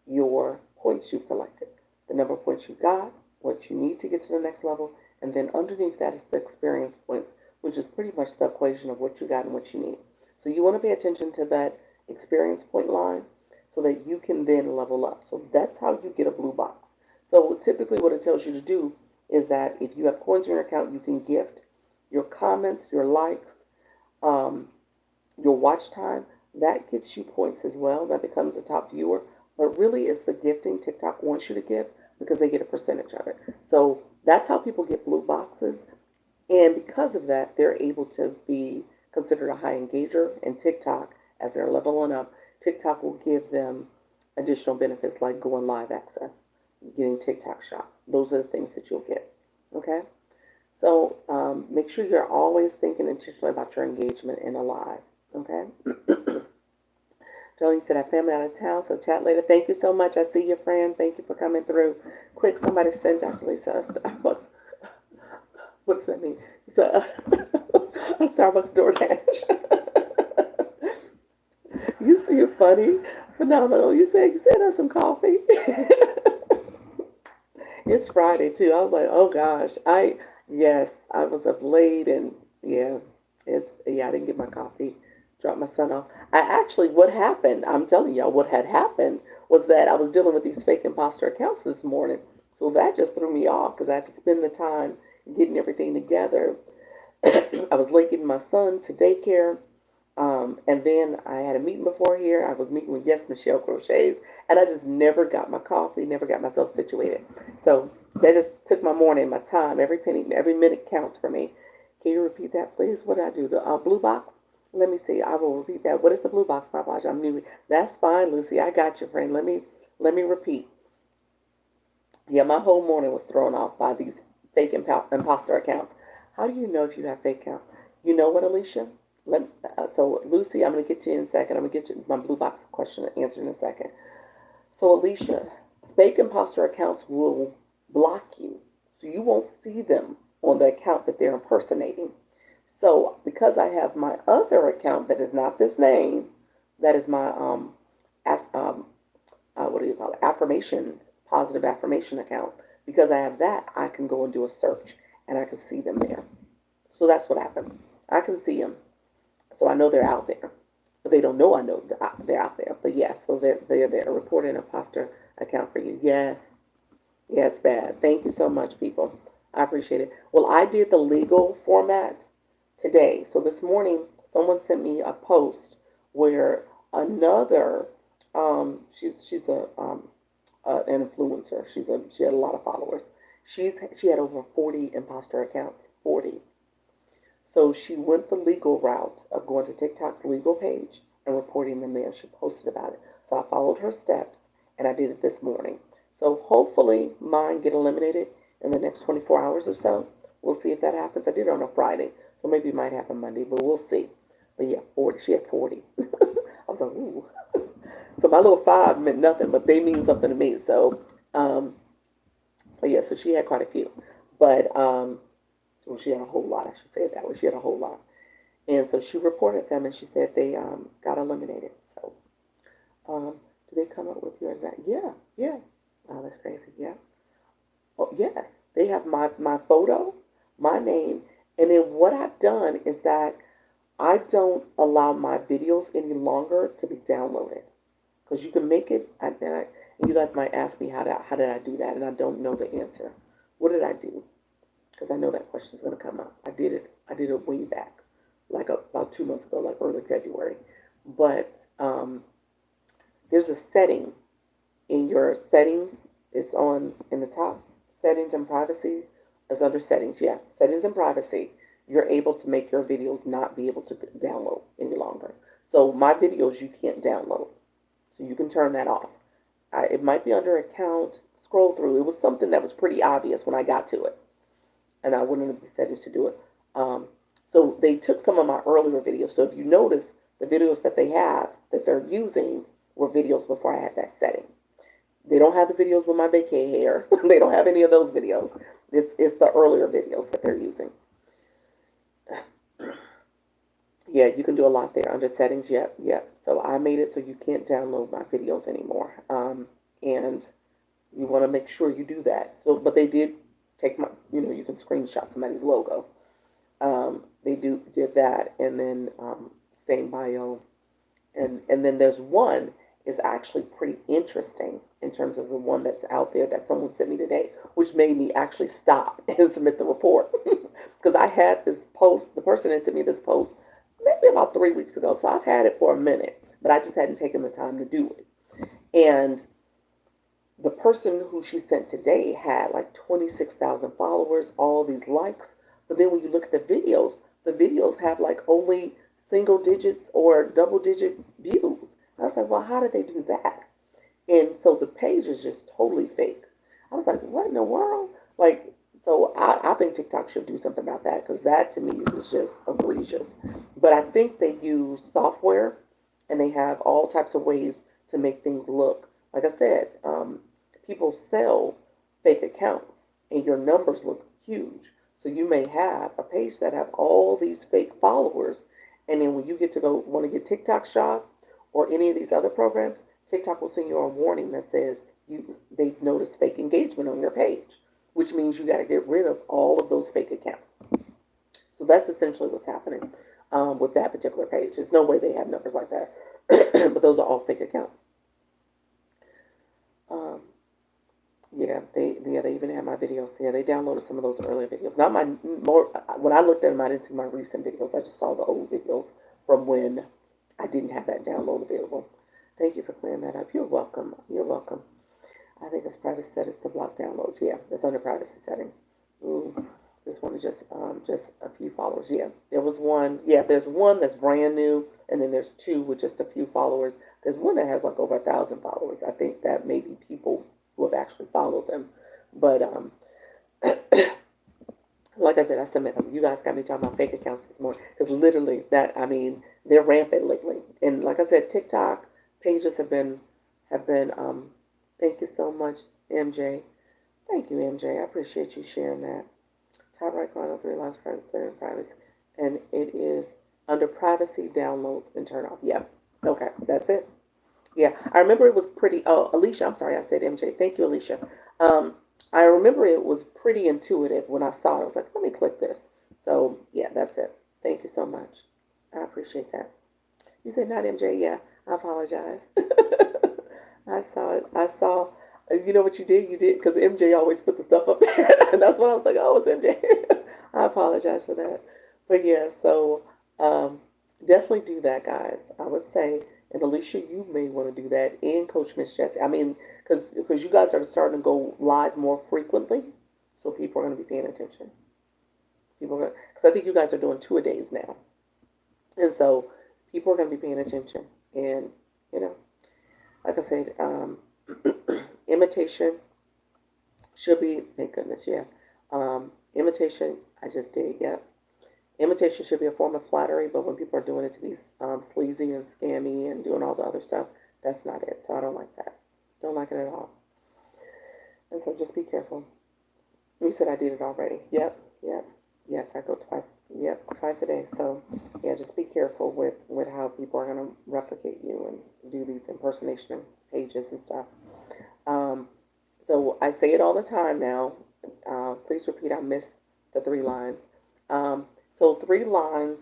your points you've collected, the number of points you got, what you need to get to the next level, and then underneath that is the experience points, which is pretty much the equation of what you got and what you need. So you want to pay attention to that experience point line so that you can then level up. So that's how you get a blue box. So typically what it tells you to do is that if you have coins in your account, you can gift your comments, your likes, your watch time. That gets you points as well. That becomes a top viewer. But really, it's the gifting TikTok wants you to give because they get a percentage of it. So that's how people get blue boxes. And because of that, they're able to be considered a high engager. And TikTok, as they're leveling up, TikTok will give them additional benefits like going live access, getting TikTok shop. Those are the things that you'll get. Okay? So make sure you're always thinking intentionally about your engagement in a live. Okay? Jolene said, I have family out of town, so chat later. Thank you so much. I see your friend. Thank you for coming through. Quick, somebody send Dr. Lisa a Starbucks. What does that mean? It's a Starbucks DoorDash. You see it funny, phenomenal. You said, send us some coffee. It's Friday, too. I was like, oh, gosh. Yes, I was up late, and, yeah, I didn't get my coffee. Dropped my son off. What happened, I'm telling y'all, what had happened was that I was dealing with these fake imposter accounts this morning. So that just threw me off because I had to spend the time getting everything together. I was late getting my son to daycare. And then I had a meeting before here. I was meeting with Yes Michelle Crochets, and I just never got my coffee, never got myself situated. So that just took my morning, my time. Every penny, every minute counts for me. Can you repeat that, please? What did I do? The blue box? Let me see. I will repeat that. What is the blue box? My apologies. I'm new. That's fine, Lucy. I got you, friend. Let me repeat. Yeah, my whole morning was thrown off by these fake imposter accounts. How do you know if you have fake accounts? You know what, Alicia? So, Lucy, I'm going to get you in a second. I'm going to get you my blue box question answered in a second. So, Alicia, fake imposter accounts will block you. So you won't see them on the account that they're impersonating. So, because I have my other account that is not this name, that is my what do you call it? Affirmations, positive affirmation account. Because I have that, I can go and do a search, and I can see them there. So that's what happened. I can see them, so I know they're out there. But they don't know I know they're out there. But yes, so they're there. Report an imposter account for you. Yes, yeah, it's bad. Thank you so much, people. I appreciate it. Well, I did the legal format today. So this morning, someone sent me a post where another, she's an influencer. She had a lot of followers. She had over 40 imposter accounts. 40. So she went the legal route of going to TikTok's legal page and reporting them there. She posted about it. So I followed her steps and I did it this morning. So hopefully mine get eliminated in the next 24 hours or so. We'll see if that happens. I did it on a Friday, so maybe it might happen Monday, but we'll see. But yeah, 40. She had 40. I was like, ooh. So my little 5 meant nothing, but they mean something to me. So But yeah, so she had quite a few. But well, she had a whole lot. I should say it that way. She had a whole lot. And so she reported them, and she said they got eliminated. So do they come up with yours? That yeah, yeah. Wow, that's crazy. Yeah. Oh yes, they have my photo, my name, and then what I've done is that I don't allow my videos any longer to be downloaded because you can make it. And you guys might ask me how did I do that, and I don't know the answer. What did I do? Because I know that question is going to come up. I did it. I did it way back, like about 2 months ago, like early February. But there's a setting in your settings. It's on in the top settings and privacy. It's under settings. Yeah, settings and privacy. You're able to make your videos not be able to download any longer. So my videos you can't download. So you can turn that off. It might be under account. Scroll through. It was something that was pretty obvious when I got to it, and I went into the settings to do it. So they took some of my earlier videos. So if you notice, the videos that they have that they're using were videos before I had that setting. They don't have the videos with my vacay hair. They don't have any of those videos. This is the earlier videos that they're using. Yeah, you can do a lot there under settings. Yep, yep. So I made it so you can't download my videos anymore. And you want to make sure you do that. So, but they did take my, you can screenshot somebody's logo. They did that, and then same bio, and then there's one is actually pretty interesting in terms of the one that's out there that someone sent me today, which made me actually stop and submit the report because I had this post. The person that sent me this post maybe about 3 weeks ago, so I've had it for a minute, but I just hadn't taken the time to do it. And the person who she sent today had like 26,000 followers, all these likes. But then when you look at the videos have like only single digits or double digit views. I was like, well, how did they do that? And so the page is just totally fake. I was like, what in the world? Like, so I think TikTok should do something about that because that to me is just egregious. But I think they use software and they have all types of ways to make things look. Like I said, people sell fake accounts and your numbers look huge. So you may have a page that have all these fake followers, and then when you get to go want to get TikTok Shop or any of these other programs, TikTok will send you a warning that says they've noticed fake engagement on your page, which means you got to get rid of all of those fake accounts. So that's essentially what's happening with that particular page. There's no way they have numbers like that, but those are all fake accounts. Um, Yeah, they even have my videos. Yeah, they downloaded some of those earlier videos. Not my more when I looked at them, I didn't see my recent videos. I just saw the old videos from when I didn't have that download available. Thank you for clearing that up. You're welcome. You're welcome. I think it's privacy settings to block downloads. Yeah, it's under privacy settings. Ooh, this one is just a few followers. Yeah, there was one. Yeah, there's one that's brand new, and then there's two with just a few followers. There's one that has like over 1,000 followers. I think that may be people who have actually followed them. But like I said, I submit them. You guys got me talking about fake accounts this morning because literally they're rampant lately. And like I said, TikTok pages have been. Thank you so much, MJ. Thank you, MJ. I appreciate you sharing that. Top right corner, three lines, privacy, and it is under privacy downloads and turn off. Yep. Okay, that's it. Yeah, I remember it was pretty. Oh, Alicia, I'm sorry, I said MJ. Thank you, Alicia. Um, I remember it was pretty intuitive when I saw it. I was like, let me click this. So yeah, that's it. Thank you so much. I appreciate that. You said not MJ. Yeah, I apologize. I saw it. I saw. You know what you did? You did because MJ always put the stuff up there, and that's what I was like. Oh, it's MJ. I apologize for that. But yeah, so definitely do that, guys. I would say, and Alicia, you may want to do that, and Coach Miss Jessie. I mean, because you guys are starting to go live more frequently, so people are going to be paying attention. People, because I think you guys are doing 2-a-days now, and so people are going to be paying attention. And you know, like I said, imitation should be. Thank goodness, yeah. Imitation, I just did, yeah. Imitation should be a form of flattery, but when people are doing it to be sleazy and scammy and doing all the other stuff, that's not it. So I don't like that. Don't like it at all. And so just be careful. You said I did it already. Yep, yep. Yes, I go twice. Yep, twice a day. So, yeah, just be careful with how people are going to replicate you and do these impersonation pages and stuff. Um, so I say it all the time now. Please repeat. I missed the three lines. So three lines.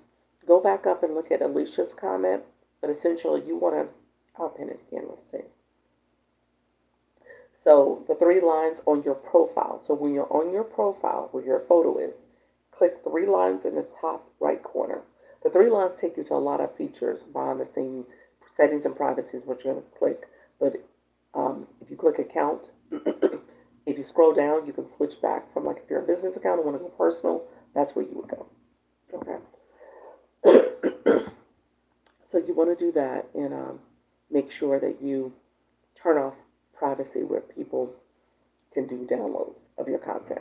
Go back up and look at Alicia's comment. But essentially, you want to. I'll pin it again. Let's see. So the three lines on your profile. So when you're on your profile where your photo is, click three lines in the top right corner. The three lines take you to a lot of features behind the scene. Settings and privacy is what you're going to click. But if you click account, if you scroll down, you can switch back from, like, if you're a business account and want to go personal, that's where you would go. Okay. So you want to do that and make sure that you turn off privacy where people can do downloads of your content.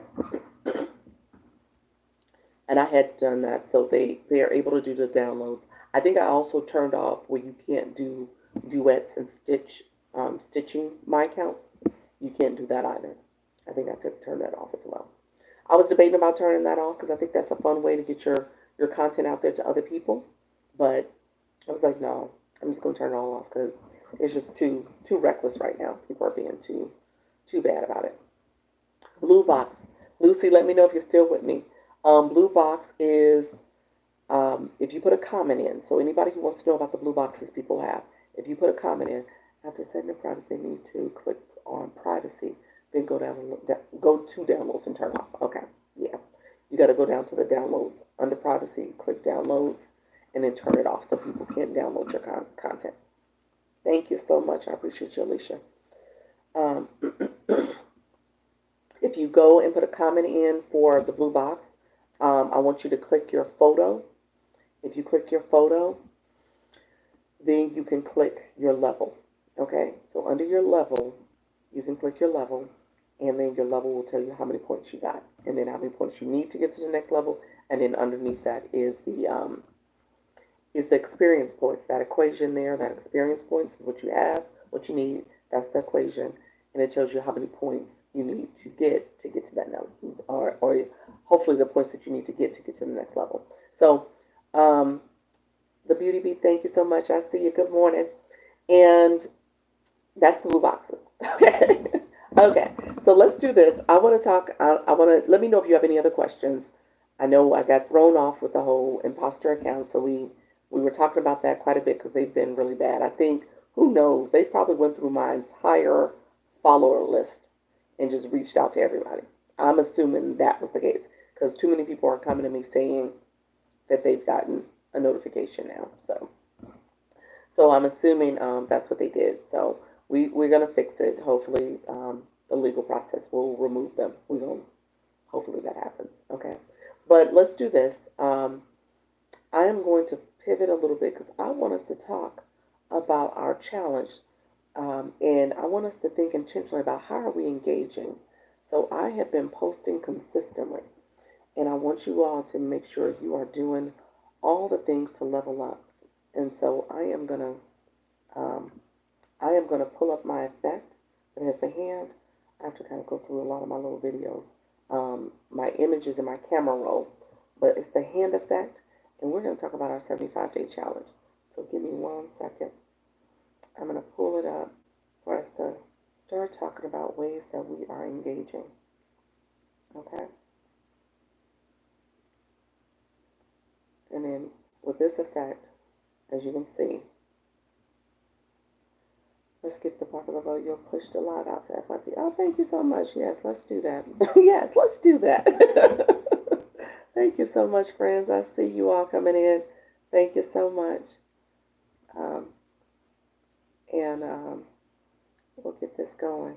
And I had done that, so they are able to do the downloads. I think I also turned off where you can't do duets and stitching my accounts. You can't do that either. I think I turned that off as well. I was debating about turning that off because I think that's a fun way to get your content out there to other people. But I was like, no, I'm just gonna turn it all off because it's just too reckless right now. People are being too bad about it. Blue box. Lucy, let me know if you're still with me. Blue box is if you put a comment in. So anybody who wants to know about the blue boxes people have, if you put a comment in, after setting the privacy, they need to click on privacy, then go to downloads and turn off. Okay, yeah, you got to go down to the downloads under privacy, click downloads, and then turn it off so people can't download your content. Thank you so much. I appreciate you, Alicia. Um, if you go and put a comment in for the blue box, I want you to click your photo. If you click your photo, then you can click your level. Okay, so under your level, you can click your level, and then your level will tell you how many points you got, and then how many points you need to get to the next level, and then underneath that is the experience points. That equation there, that experience points is what you have, what you need. That's the equation, and it tells you how many points you need to get to that level, or hopefully the points that you need to get to the next level. So, the Beauty Bee, thank you so much. I see you. Good morning, and that's the blue boxes. Okay. Okay. So let's do this. I want to talk. I want to let me know if you have any other questions. I know I got thrown off with the whole imposter account, so we were talking about that quite a bit because they've been really bad. I think, who knows, they probably went through my entire follower list and just reached out to everybody. I'm assuming that was the case because too many people are coming to me saying that they've gotten a notification now. So I'm assuming that's what they did. So we're going to fix it. Hopefully the legal process will remove them. Hopefully that happens. Okay. But let's do this. I am going to pivot a little bit because I want us to talk about our challenge. And I want us to think intentionally about how are we engaging. So I have been posting consistently. And I want you all to make sure you are doing all the things to level up. And so I am gonna pull up my effect that has the hand. I have to kind of go through a lot of my little videos. My images in my camera roll, but it's the hand effect, and we're going to talk about our 75-day challenge. So give me 1 second. I'm going to pull it up for us to start talking about ways that we are engaging. Okay? And then with this effect, as you can see, let's get the popular vote. You'll push the log out to FYP. Oh, thank you so much. Yes, let's do that. Yes, let's do that. Thank you so much, friends. I see you all coming in. Thank you so much. And we'll get this going.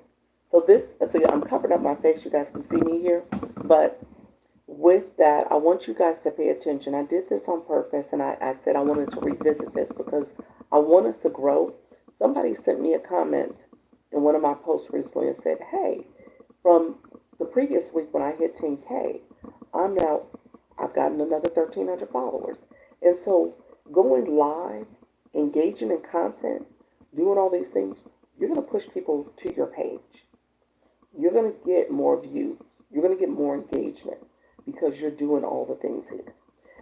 So I'm covering up my face. You guys can see me here. But with that, I want you guys to pay attention. I did this on purpose, and I said I wanted to revisit this because I want us to grow. Somebody sent me a comment in one of my posts recently and said, hey, from the previous week when I hit 10K, I've gotten another 1,300 followers. And so going live, engaging in content, doing all these things, you're going to push people to your page. You're going to get more views. You're going to get more engagement because you're doing all the things here.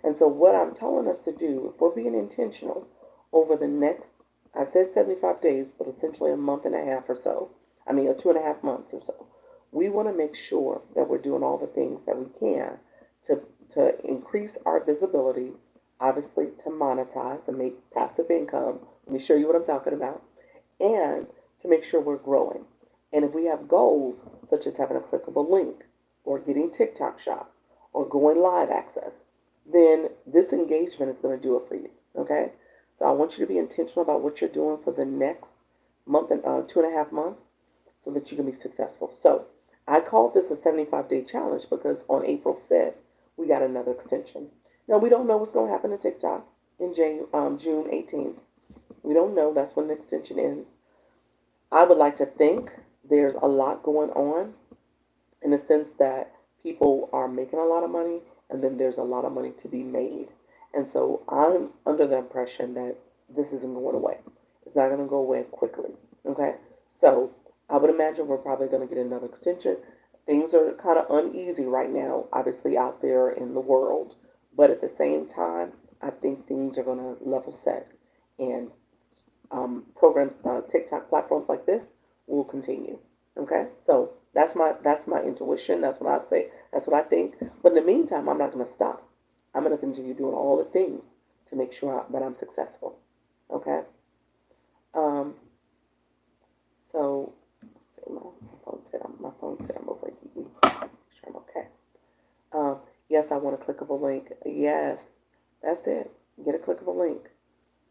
And so, what I'm telling us to do, if we're being intentional over the next, I said 75 days, but essentially a month and a half or so, I mean, 2.5 months or so, we want to make sure that we're doing all the things that we can to, to increase our visibility, obviously to monetize and make passive income. Let me show you what I'm talking about, and to make sure we're growing. And if we have goals, such as having a clickable link, or getting TikTok shop, or going live access, then this engagement is going to do it for you. Okay? So I want you to be intentional about what you're doing for the next month and 2.5 months so that you can be successful. So I called this a 75-day challenge because on April 5th, we got another extension. Now, we don't know what's going to happen to TikTok in June 18th. We don't know. That's when the extension ends. I would like to think there's a lot going on in the sense that people are making a lot of money and then there's a lot of money to be made. And so I'm under the impression that this isn't going away. It's not going to go away quickly. Okay? So I would imagine we're probably going to get another extension. Things are kind of uneasy right now, obviously, out there in the world. But at the same time, I think things are going to level set. And programs, TikTok platforms like this will continue. Okay? So that's my intuition. That's what I say. That's what I think. But in the meantime, I'm not going to stop. I'm going to continue doing all the things to make sure that I'm successful. Okay? Um, so, let's see, my phone said I'm overheating. Make sure I'm okay. Yes, I want a clickable link. Yes, that's it. Get a clickable link.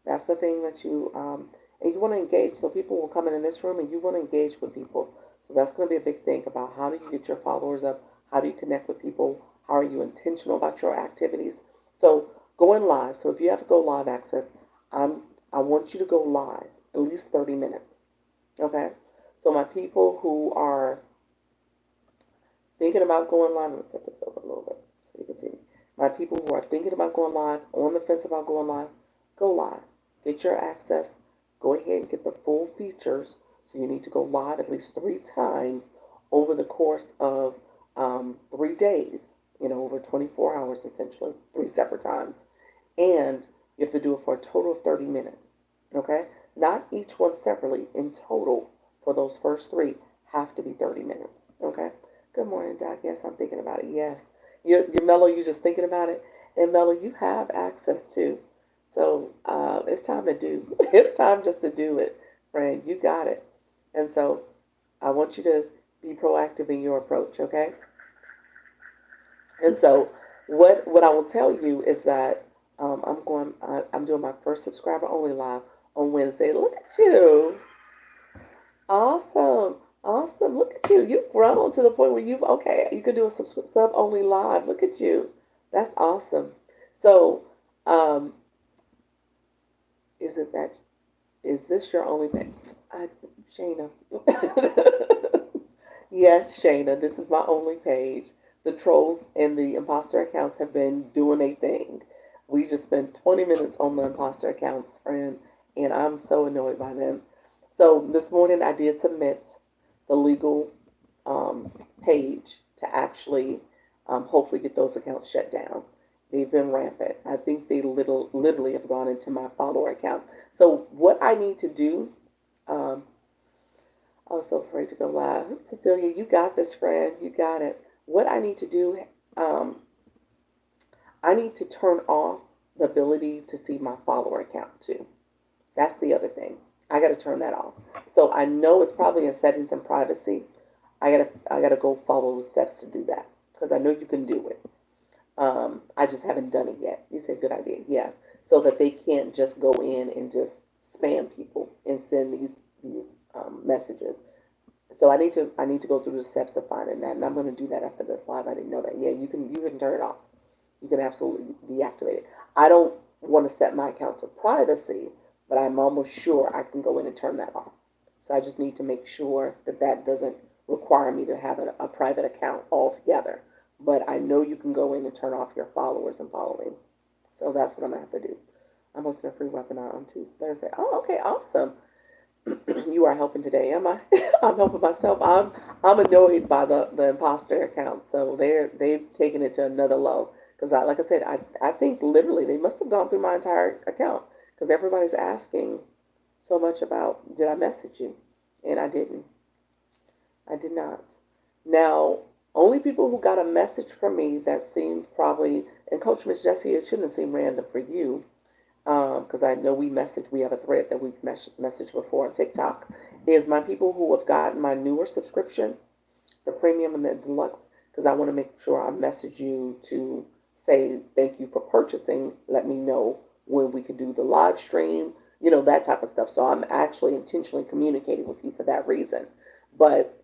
That's the thing that and you want to engage. So people will come in this room and you want to engage with people. So that's going to be a big thing about how do you get your followers up? How do you connect with people? How are you intentional about your activities? So going live. So if you have to go live access, I want you to go live at least 30 minutes. Okay? So my people who are thinking about going live, let me set this over a little bit so you can see me. My people who are thinking about going live, on the fence about going live, go live. Get your access. Go ahead and get the full features. So you need to go live at least 3 times over the course of 3 days, over 24 hours essentially, 3 separate times. And you have to do it for a total of 30 minutes. Okay? Not each one separately. In total, for those first 3, have to be 30 minutes. Okay? Good morning, Doc. Yes, I'm thinking about it. Yes. You're Mellow, you're just thinking about it. And Mellow, you have access to. So it's time to do. It's time just to do it, friend. You got it. And so I want you to be proactive in your approach, okay? And so what I will tell you is that I'm doing my first subscriber only live on Wednesday. Look at you. Awesome. Awesome. Look at you. You've grown to the point where you could do a sub only live. Look at you. That's awesome. So, is it that, is this your only thing? Shayna. Yes, Shayna, this is my only page. The trolls and the imposter accounts have been doing a thing. We just spent 20 minutes on the imposter accounts, friend, and I'm so annoyed by them. So this morning I did submit the legal page to actually hopefully get those accounts shut down. They've been rampant. I think they literally have gone into my follower account. So what I need to do, I was so afraid to go live. Cecilia, you got this, friend. You got it. What I need to do, I need to turn off the ability to see my follower account too. That's the other thing. I got to turn that off. So I know it's probably in settings and privacy. I gotta go follow the steps to do that because I know you can do it. I just haven't done it yet. You said good idea, yeah. So that they can't just go in and just spam people and send these messages. So I need to go through the steps of finding that, and I'm going to do that after this live. I didn't know that. Yeah, you can turn it off. You can absolutely deactivate it. I don't want to set my account to privacy, but I'm almost sure I can go in and turn that off. So I just need to make sure that that doesn't require me to have a private account altogether. But I know you can go in and turn off your followers and following. So that's what I'm going to have to do. I'm hosting a free webinar on Tuesday, Thursday. Oh, okay, awesome. You are helping today, am I? I'm helping myself. I'm annoyed by the imposter account, so they've taken it to another low. Because like I said, I think literally they must have gone through my entire account because everybody's asking so much about did I message you, and I didn't. I did not. Now, only people who got a message from me that seemed probably, and Coach Miss Jessie, it shouldn't seem random for you, because I know we have a thread that we've messaged before on TikTok, is my people who have gotten my newer subscription, the premium and the deluxe, because I want to make sure I message you to say thank you for purchasing. Let me know when we could do the live stream, that type of stuff. So I'm actually intentionally communicating with you for that reason. But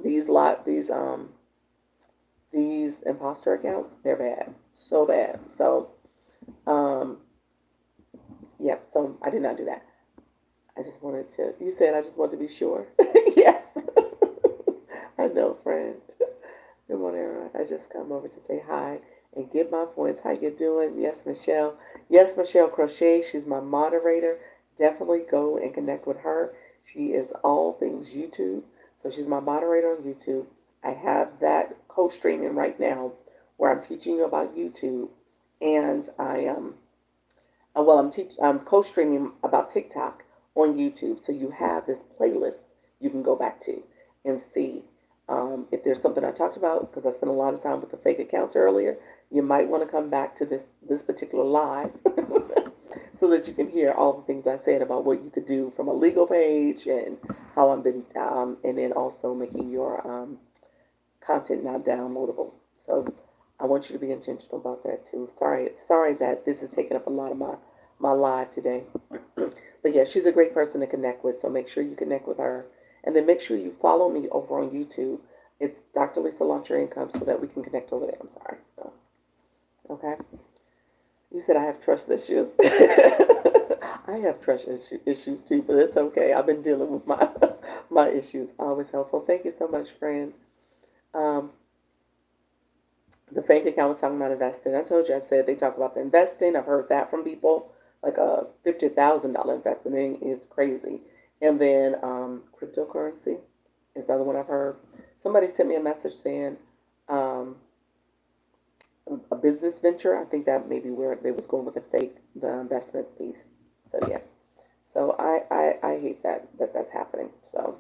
these imposter accounts, they're bad, so bad. So um, yeah, so I did not do that. I just wanted to. You said I just want to be sure. Yes, I know, friend. Good morning, everyone. I just come over to say hi and get my points. How you doing? Yes, Michelle. Yes, Michelle Crochet. She's my moderator. Definitely go and connect with her. She is all things YouTube. So she's my moderator on YouTube. I have that co-streaming right now where I'm teaching you about YouTube, and I'm co-streaming about TikTok on YouTube. So you have this playlist you can go back to and see if there's something I talked about, because I spent a lot of time with the fake accounts earlier. You might want to come back to this particular live so that you can hear all the things I said about what you could do from a legal page and how I've been, and then also making your content not downloadable. So I want you to be intentional about that too. Sorry that this is taking up a lot of my live today. But yeah, she's a great person to connect with. So make sure you connect with her, and then make sure you follow me over on YouTube. It's Dr. Lisa Launch Your Income so that we can connect over there. I'm sorry. So, okay. You said I have trust issues. I have trust issues too, but it's okay. I've been dealing with my my issues. Always helpful. Thank you so much, friend. Um, the fake account was talking about investing. I told you, I said they talk about the investing. I've heard that from people. Like a $50,000 investment is crazy. And then cryptocurrency is the other one I've heard. Somebody sent me a message saying um, a business venture. I think that may be where they was going with the investment piece. So yeah. So I hate that that's happening. So,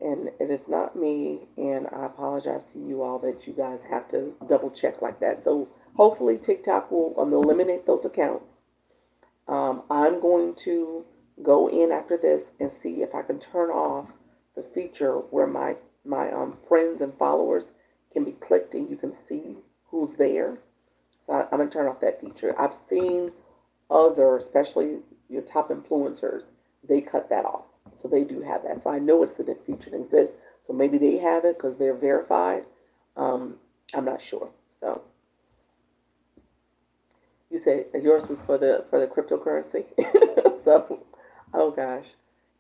and it is not me, and I apologize to you all that you guys have to double check like that. So hopefully TikTok will eliminate those accounts. I'm going to go in after this and see if I can turn off the feature where my friends and followers can be clicked and you can see who's there. So I'm gonna turn off that feature. I've seen other, especially your top influencers, they cut that off. So they do have that. So I know it's a feature that exists. So maybe they have it because they're verified. I'm not sure. So you said yours was for the cryptocurrency. So, oh gosh,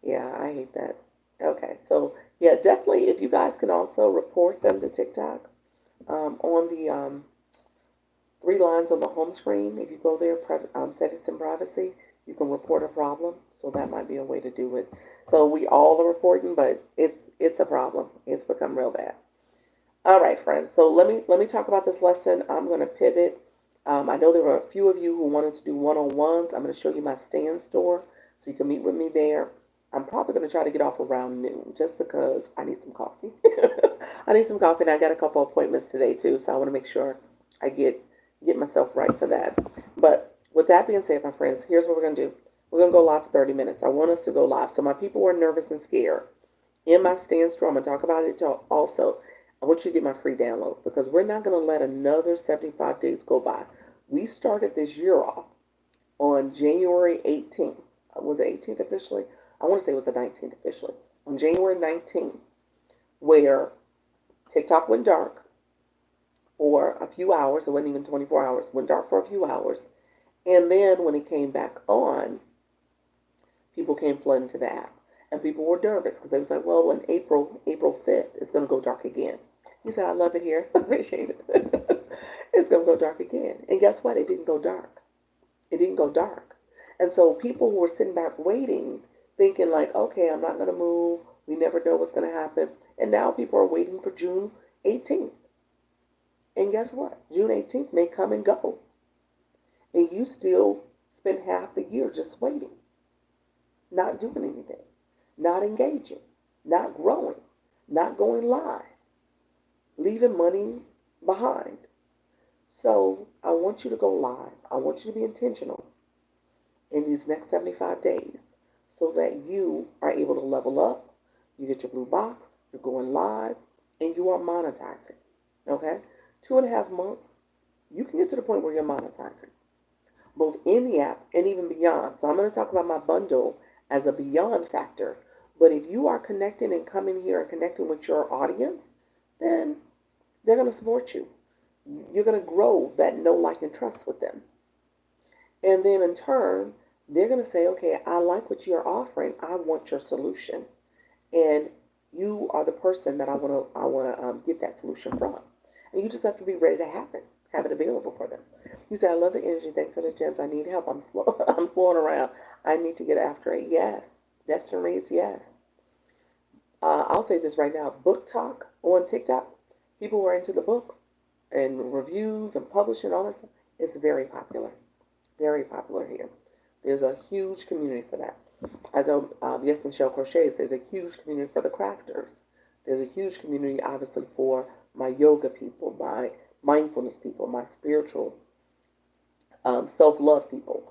yeah, I hate that. Okay, so yeah, definitely. If you guys can also report them to TikTok on the three lines on the home screen. If you go there, settings and privacy, you can report a problem. So that might be a way to do it. So we all are reporting, but it's a problem. It's become real bad. All right, friends. So let me talk about this lesson. I'm going to pivot. I know there were a few of you who wanted to do one-on-ones. I'm going to show you my stand store so you can meet with me there. I'm probably going to try to get off around noon just because I need some coffee. I need some coffee, and I got a couple appointments today too, so I want to make sure I get myself right for that. But with that being said, my friends, here's what we're going to do. We're going to go live for 30 minutes. I want us to go live. So my people were nervous and scared. In my stand store, I'm going to talk about it also. I want you to get my free download because we're not going to let another 75 days go by. We started this year off on January 18th. Was it 18th officially? I want to say it was the 19th officially. On January 19th, where TikTok went dark for a few hours. It wasn't even 24 hours. Went dark for a few hours. And then when it came back on, people came flooding to the app. And people were nervous because they was like, well, when April 5th, it's going to go dark again. He said, I love it here. Appreciate it. It's going to go dark again. And guess what? It didn't go dark. It didn't go dark. And so people who were sitting back waiting thinking like, okay, I'm not going to move. We never know what's going to happen. And now people are waiting for June 18th. And guess what? June 18th may come and go. And you still spend half the year just waiting, not doing anything, not engaging, not growing, not going live, leaving money behind. So I want you to go live. I want you to be intentional in these next 75 days so that you are able to level up. You get your blue box, you're going live, and you are monetizing. Okay? 2.5 months, you can get to the point where you're monetizing, both in the app and even beyond. So I'm going to talk about my bundle as a beyond factor. But if you are connecting and coming here and connecting with your audience, then they're going to support you. You're going to grow that know, like, and trust with them. And then in turn, they're going to say, okay, I like what you're offering. I want your solution. And you are the person that I want to get that solution from. And you just have to be ready to have it available for them. You say, I love the energy. Thanks for the gems. I need help. I'm slow. I'm flowing around. I need to get after it. Yes. Destiny reads yes. I'll say this right now. Book talk on TikTok. People who are into the books and reviews and publishing, all that stuff. It's very popular. Very popular here. There's a huge community for that. I know, yes, Michelle Crochet, there's a huge community for the crafters. There's a huge community, obviously, for my yoga people, my mindfulness people, my spiritual self-love people.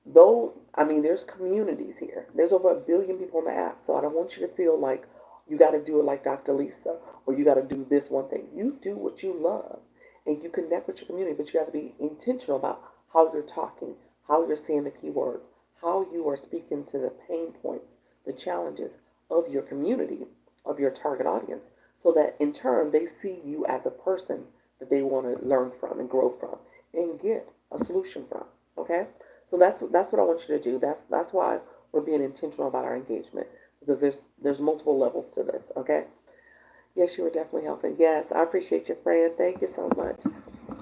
Though, I mean, there's communities here. There's over 1 billion people on the app, so I don't want you to feel like you got to do it like Dr. Lisa or you got to do this one thing. You do what you love, and you connect with your community, but you have to be intentional about how you're talking, how you're saying the keywords, how you are speaking to the pain points, the challenges of your community, of your target audience, so that in turn they see you as a person that they want to learn from and grow from and get a solution from. Okay, so that's what I want you to do. That's why we're being intentional about our engagement, because there's multiple levels to this. Okay. Yes, you were definitely helping. Yes, I appreciate your friend. Thank you so much.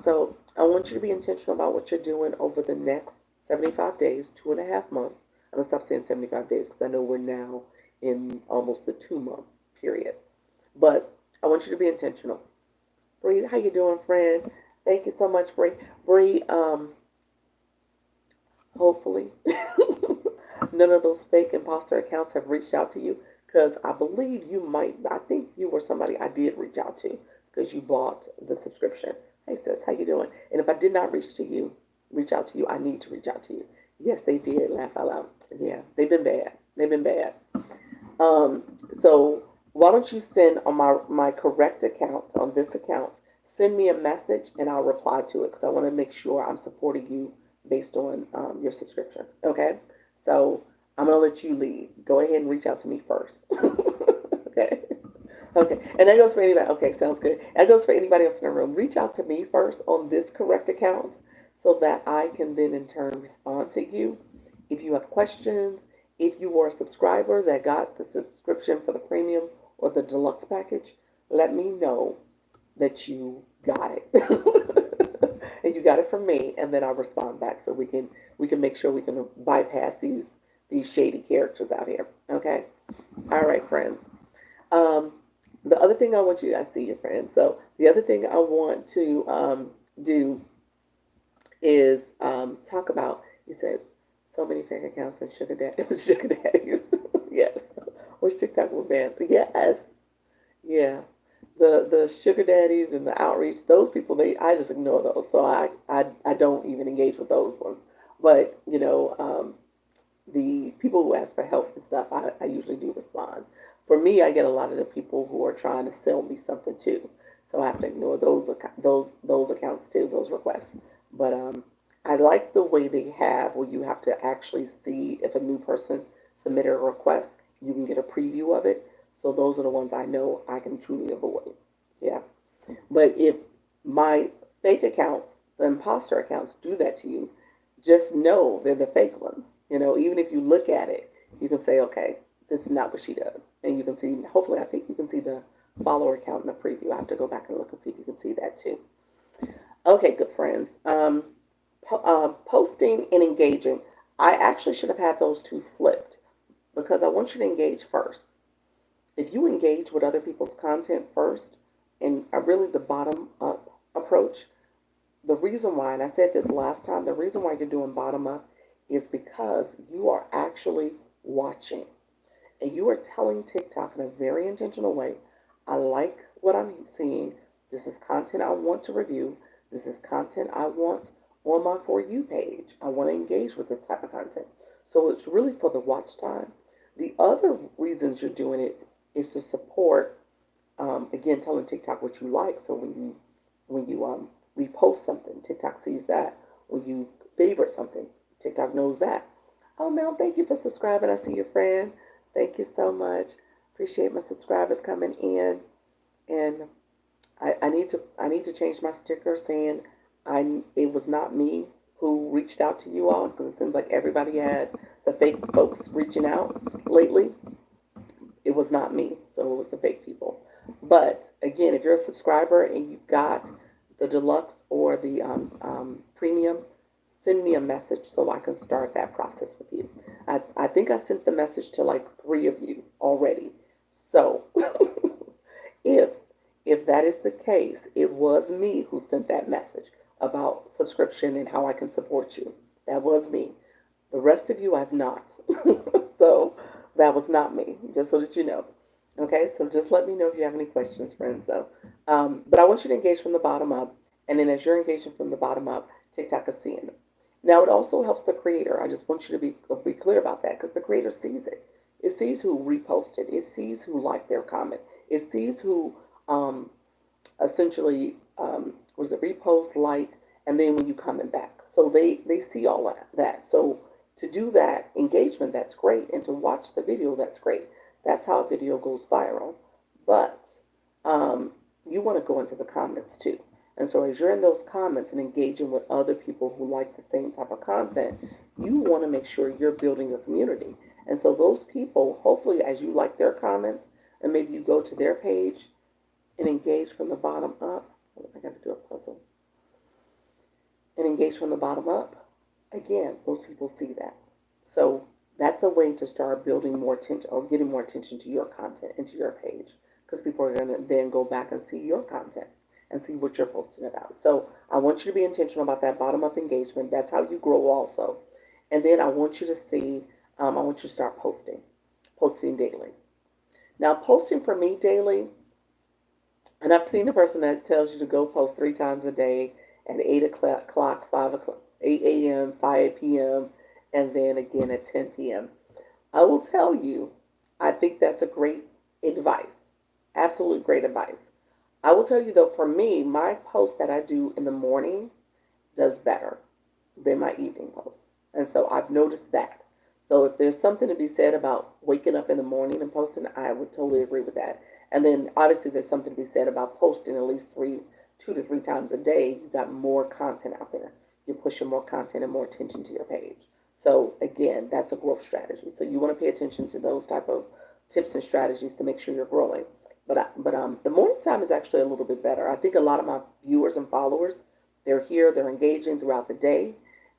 So I want you to be intentional about what you're doing over the next 75 days, 2.5 months. I'm going to stop saying 75 days because I know we're now in almost the 2-month period. But I want you to be intentional. Bree, how you doing, friend? Thank you so much, Bree. Bree, hopefully none of those fake imposter accounts have reached out to you, because I believe I think you were somebody I did reach out to because you bought the subscription. Hey sis, how you doing? And if I did not reach out to you, I need to reach out to you. Yes, they did. Laugh out loud. Yeah, they've been bad. They've been bad. So why don't you send on my correct account, on this account, send me a message and I'll reply to it because I want to make sure I'm supporting you based on your subscription. Okay? So I'm going to let you lead. Go ahead and reach out to me first. Okay? Okay. And that goes for anybody. Okay, sounds good. That goes for anybody else in the room. Reach out to me first on this correct account so that I can then in turn respond to you. If you have questions, if you were a subscriber that got the subscription for the premium or the deluxe package, let me know that you got it. And you got it from me, and then I'll respond back so we can make sure we can bypass these shady characters out here. Okay? All right, friends. The other thing I want you, I see your friends. So the other thing I want to do is talk about. You said so many fake accounts and sugar daddies. Sugar daddies. Yes. Wish TikTok were banned. Yes. Yeah. The sugar daddies and the outreach, those people, I just ignore those. So I don't even engage with those ones. But the people who ask for help and stuff, I usually do respond. For me, I get a lot of the people who are trying to sell me something too, so I have to ignore those accounts too, those requests. But I like the way they have where you have to actually see if a new person submitted a request. You can get a preview of it. So those are the ones I know I can truly avoid. Yeah. But if my fake accounts, the imposter accounts, do that to you, just know they're the fake ones. Even if you look at it, you can say, okay, this is not what she does. And you can see, hopefully, I think you can see the follower count in the preview. I have to go back and look and see if you can see that too. Okay, good friends. Posting and engaging. I actually should have had those two flipped, because I want you to engage first. If you engage with other people's content first, and really the bottom up approach, the reason why, and I said this last time, the reason why you're doing bottom up is because you are actually watching and you are telling TikTok in a very intentional way, I like what I'm seeing. This is content I want to review. This is content I want on my For You page. I want to engage with this type of content. So it's really for the watch time. The other reasons you're doing it is to support, again, telling TikTok what you like. So when you repost something, TikTok sees that. When you favorite something, TikTok knows that. Oh, Mel, thank you for subscribing. I see your friend. Thank you so much. Appreciate my subscribers coming in. And I need to change my sticker saying it was not me who reached out to you all, because it seems like everybody had the fake folks reaching out lately. It was not me, so it was the fake people. But again, if you're a subscriber and you got the deluxe or the premium, send me a message so I can start that process with you. I think I sent the message to like 3 of you already. So if if that is the case, it was me who sent that message about subscription and how I can support you. That was me. The rest of you I've not. So that was not me, just so that you know. Okay, so just let me know if you have any questions, friends, though. But I want you to engage from the bottom up. And then as you're engaging from the bottom up, TikTok is seeing it. Now, it also helps the creator. I just want you to be clear about that, because the creator sees it. It sees who reposted. It sees who liked their comment. It sees who essentially was a repost, like, and then when you coming back. So they see all that. So to do that engagement, that's great. And to watch the video, that's great. That's how a video goes viral. But you want to go into the comments too. And so as you're in those comments and engaging with other people who like the same type of content, you want to make sure you're building your community. And so those people, hopefully as you like their comments, and maybe you go to their page and engage from the bottom up. I got to do a puzzle. And engage from the bottom up. Again, those people see that. So that's a way to start building more attention or getting more attention to your content and to your page, because people are going to then go back and see your content and see what you're posting about. So I want you to be intentional about that bottom up engagement. That's how you grow also. And then I want you to see, I want you to start posting daily. Now, posting for me daily, and I've seen a person that tells you to go post 3 times a day at 8 o'clock, 5 o'clock, 8 a.m., 5 p.m., and then again at 10 p.m. I will tell you, I think that's a great advice. Absolute great advice. I will tell you though, for me, my post that I do in the morning does better than my evening posts. And so I've noticed that. So if there's something to be said about waking up in the morning and posting, I would totally agree with that. And then obviously there's something to be said about posting at least 2 to 3 times a day. You've got more content out there. You're pushing more content and more attention to your page. So again, that's a growth strategy. So you want to pay attention to those type of tips and strategies to make sure you're growing. But the morning time is actually a little bit better. I think a lot of my viewers and followers, they're here, they're engaging throughout the day,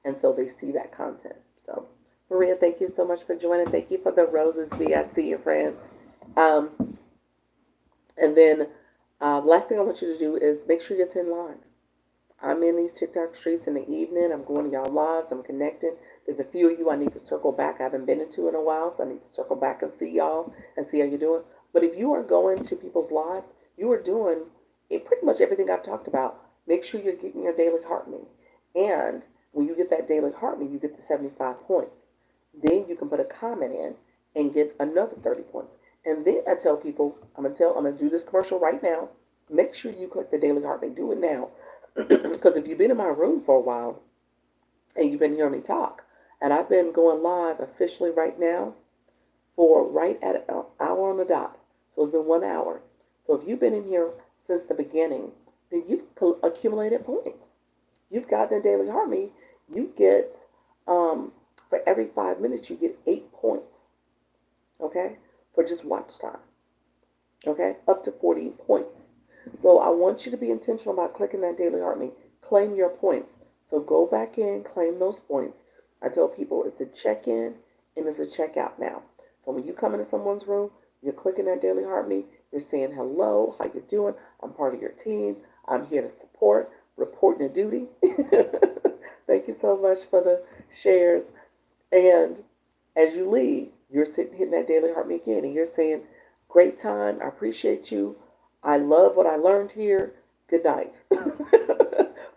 and so they see that content. So Maria, thank you so much for joining. Thank you for the roses, V. I see your friend. And then last thing I want you to do is make sure you attend lives. I'm in these TikTok streets in the evening. I'm going to y'all lives. I'm connecting. There's a few of you I need to circle back. I haven't been into in a while, so I need to circle back and see y'all and see how you're doing. But if you are going to people's lives, you are doing pretty much everything I've talked about. Make sure you're getting your daily heart rate. And when you get that daily heart rate, you get the 75 points. Then you can put a comment in and get another 30 points. And then I tell people, I'm gonna do this commercial right now. Make sure you click the daily heart rate. Do it now. Because if you've been in my room for a while and you've been hearing me talk, and I've been going live officially right now for right at an hour on the dot. So it's been 1 hour. So if you've been in here since the beginning, then you've accumulated points. You've gotten a daily heart rate. You get, for every 5 minutes, you get 8 points. Okay? For just watch time. Okay? Up to 40 points. So I want you to be intentional about clicking that daily heart rate. Claim your points. So go back in, claim those points. I tell people it's a check-in and it's a check-out now. So when you come into someone's room, you're clicking that daily heartbeat. You're saying hello, how you doing? I'm part of your team. I'm here to support, reporting to duty. Thank you so much for the shares. And as you leave, you're sitting hitting that daily heartbeat again, and you're saying, "Great time. I appreciate you. I love what I learned here. Good night."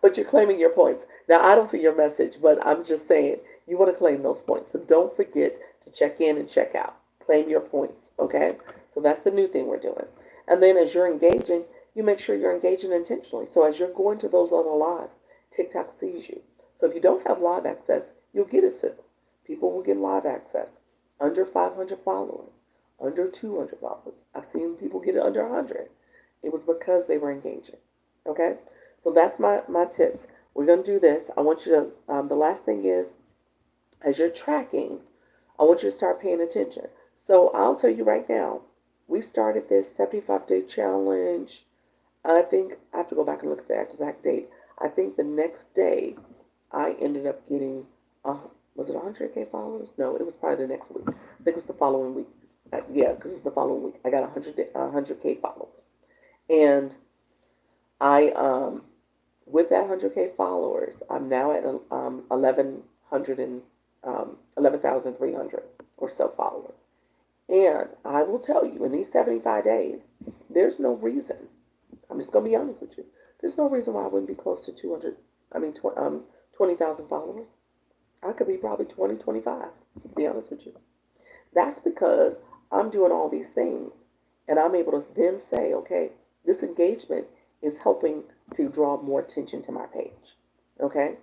But you're claiming your points. Now, I don't see your message, but I'm just saying you want to claim those points. So don't forget to check in and check out. Claim your points, okay? So that's the new thing we're doing. And then as you're engaging, you make sure you're engaging intentionally. So as you're going to those other lives, TikTok sees you. So if you don't have live access, you'll get it soon. People will get live access. Under 500 followers, under 200 followers. I've seen people get it under 100. It was because they were engaging, okay? So that's my tips. We're going to do this. I want you to, the last thing is, as you're tracking, I want you to start paying attention. So I'll tell you right now, we started this 75-day challenge. I think I have to go back and look at the exact date. I think the next day I ended up getting, was it 100K followers? No, it was probably the next week. I think it was the following week. Yeah, because it was the following week. I got 100K followers. And I, with that 100K followers, I'm now at 11,300 or so followers. And I will tell you, in these 75 days, there's no reason, I'm just going to be honest with you, there's no reason why I wouldn't be close to 20,000 followers. I could be probably 20, 25, to be honest with you. That's because I'm doing all these things. And I'm able to then say, okay, this engagement is helping to draw more attention to my page. Okay?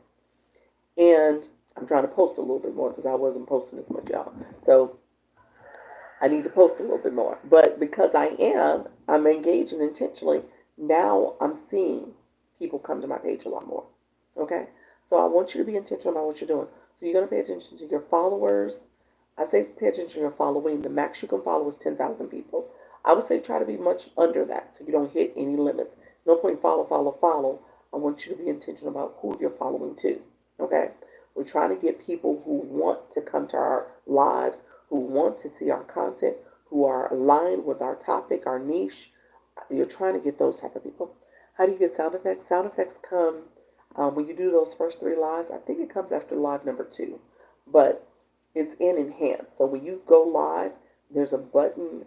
And I'm trying to post a little bit more because I wasn't posting as much, y'all. So I need to post a little bit more. But because I'm engaging intentionally. Now I'm seeing people come to my page a lot more. Okay? So I want you to be intentional about what you're doing. So you're going to pay attention to your followers. I say pay attention to your following. The max you can follow is 10,000 people. I would say try to be much under that so you don't hit any limits. There's no point follow. I want you to be intentional about who you're following too. Okay? We're trying to get people who want to come to our lives, who want to see our content, who are aligned with our topic, our niche. You're trying to get those type of people. How do you get sound effects? Sound effects come when you do those first 3 lives. I think it comes after live number 2, but it's in enhance. So when you go live, there's a button.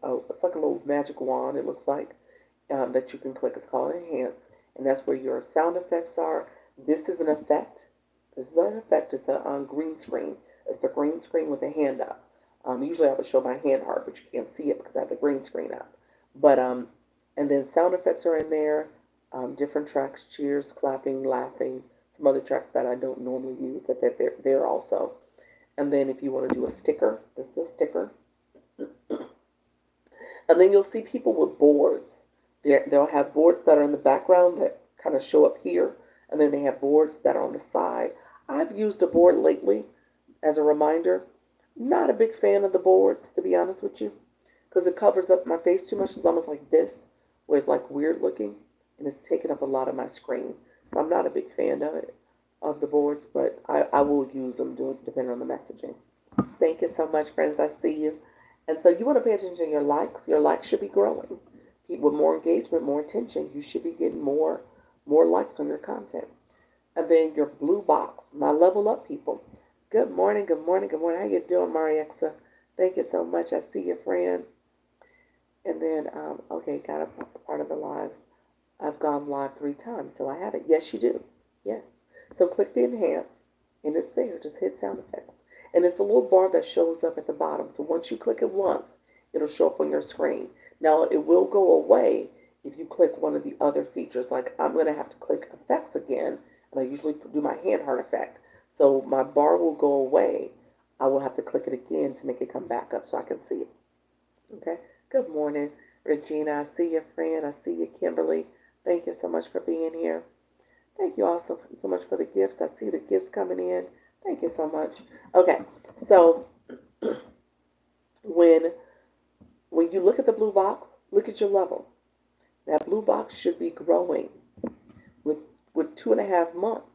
It's like a little magic wand. It looks like that you can click. It's called enhance, and that's where your sound effects are. This is an effect. This is an effect. It's a green screen. It's the green screen with the hand up. Usually I would show my hand heart, but you can't see it because I have the green screen up. But and then sound effects are in there. Different tracks, cheers, clapping, laughing, some other tracks that I don't normally use that they're there also. And then if you want to do a sticker, this is a sticker. And then you'll see people with boards. They'll have boards that are in the background that kind of show up here. And then they have boards that are on the side. I've used a board lately as a reminder. Not a big fan of the boards, to be honest with you, because it covers up my face too much. It's almost like this, where it's like weird looking, and it's taking up a lot of my screen. So I'm not a big fan of it, of the boards, but I will use them depending on the messaging. Thank you so much, friends. I see you. And so you want to pay attention to your likes. Your likes should be growing. With more engagement, more attention, you should be getting more likes on your content. And then your blue box, my level up people. Good morning, good morning, good morning. How you doing, Mariexa? Thank you so much. I see you, friend. And then, okay, got a part of the lives. I've gone live 3 times, so I have it. Yes, you do. Yes. So click the enhance, and it's there. Just hit sound effects. And it's a little bar that shows up at the bottom. So once you click it once, it'll show up on your screen. Now, it will go away if you click one of the other features. Like, I'm going to have to click effects again, and I usually do my hand heart effect. So my bar will go away. I will have to click it again to make it come back up so I can see it. Okay. Good morning, Regina. I see you, friend. I see you, Kimberly. Thank you so much for being here. Thank you also so much for the gifts. I see the gifts coming in. Thank you so much. Okay. So when you look at the blue box, look at your level. That blue box should be growing with 2.5 months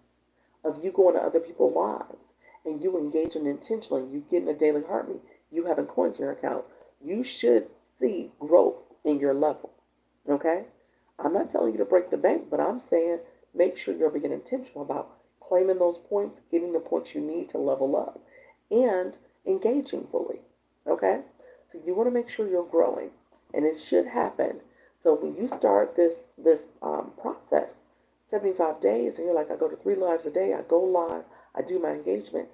of you going to other people's lives and you engaging intentionally, you getting a daily heartbeat, you having coins points in your account, you should see growth in your level. Okay? I'm not telling you to break the bank, but I'm saying make sure you're being intentional about claiming those points, getting the points you need to level up, and engaging fully. Okay? So you want to make sure you're growing, and it should happen. So when you start this process, 75 days, and you're like, I go to 3 lives a day, I go live, I do my engagement,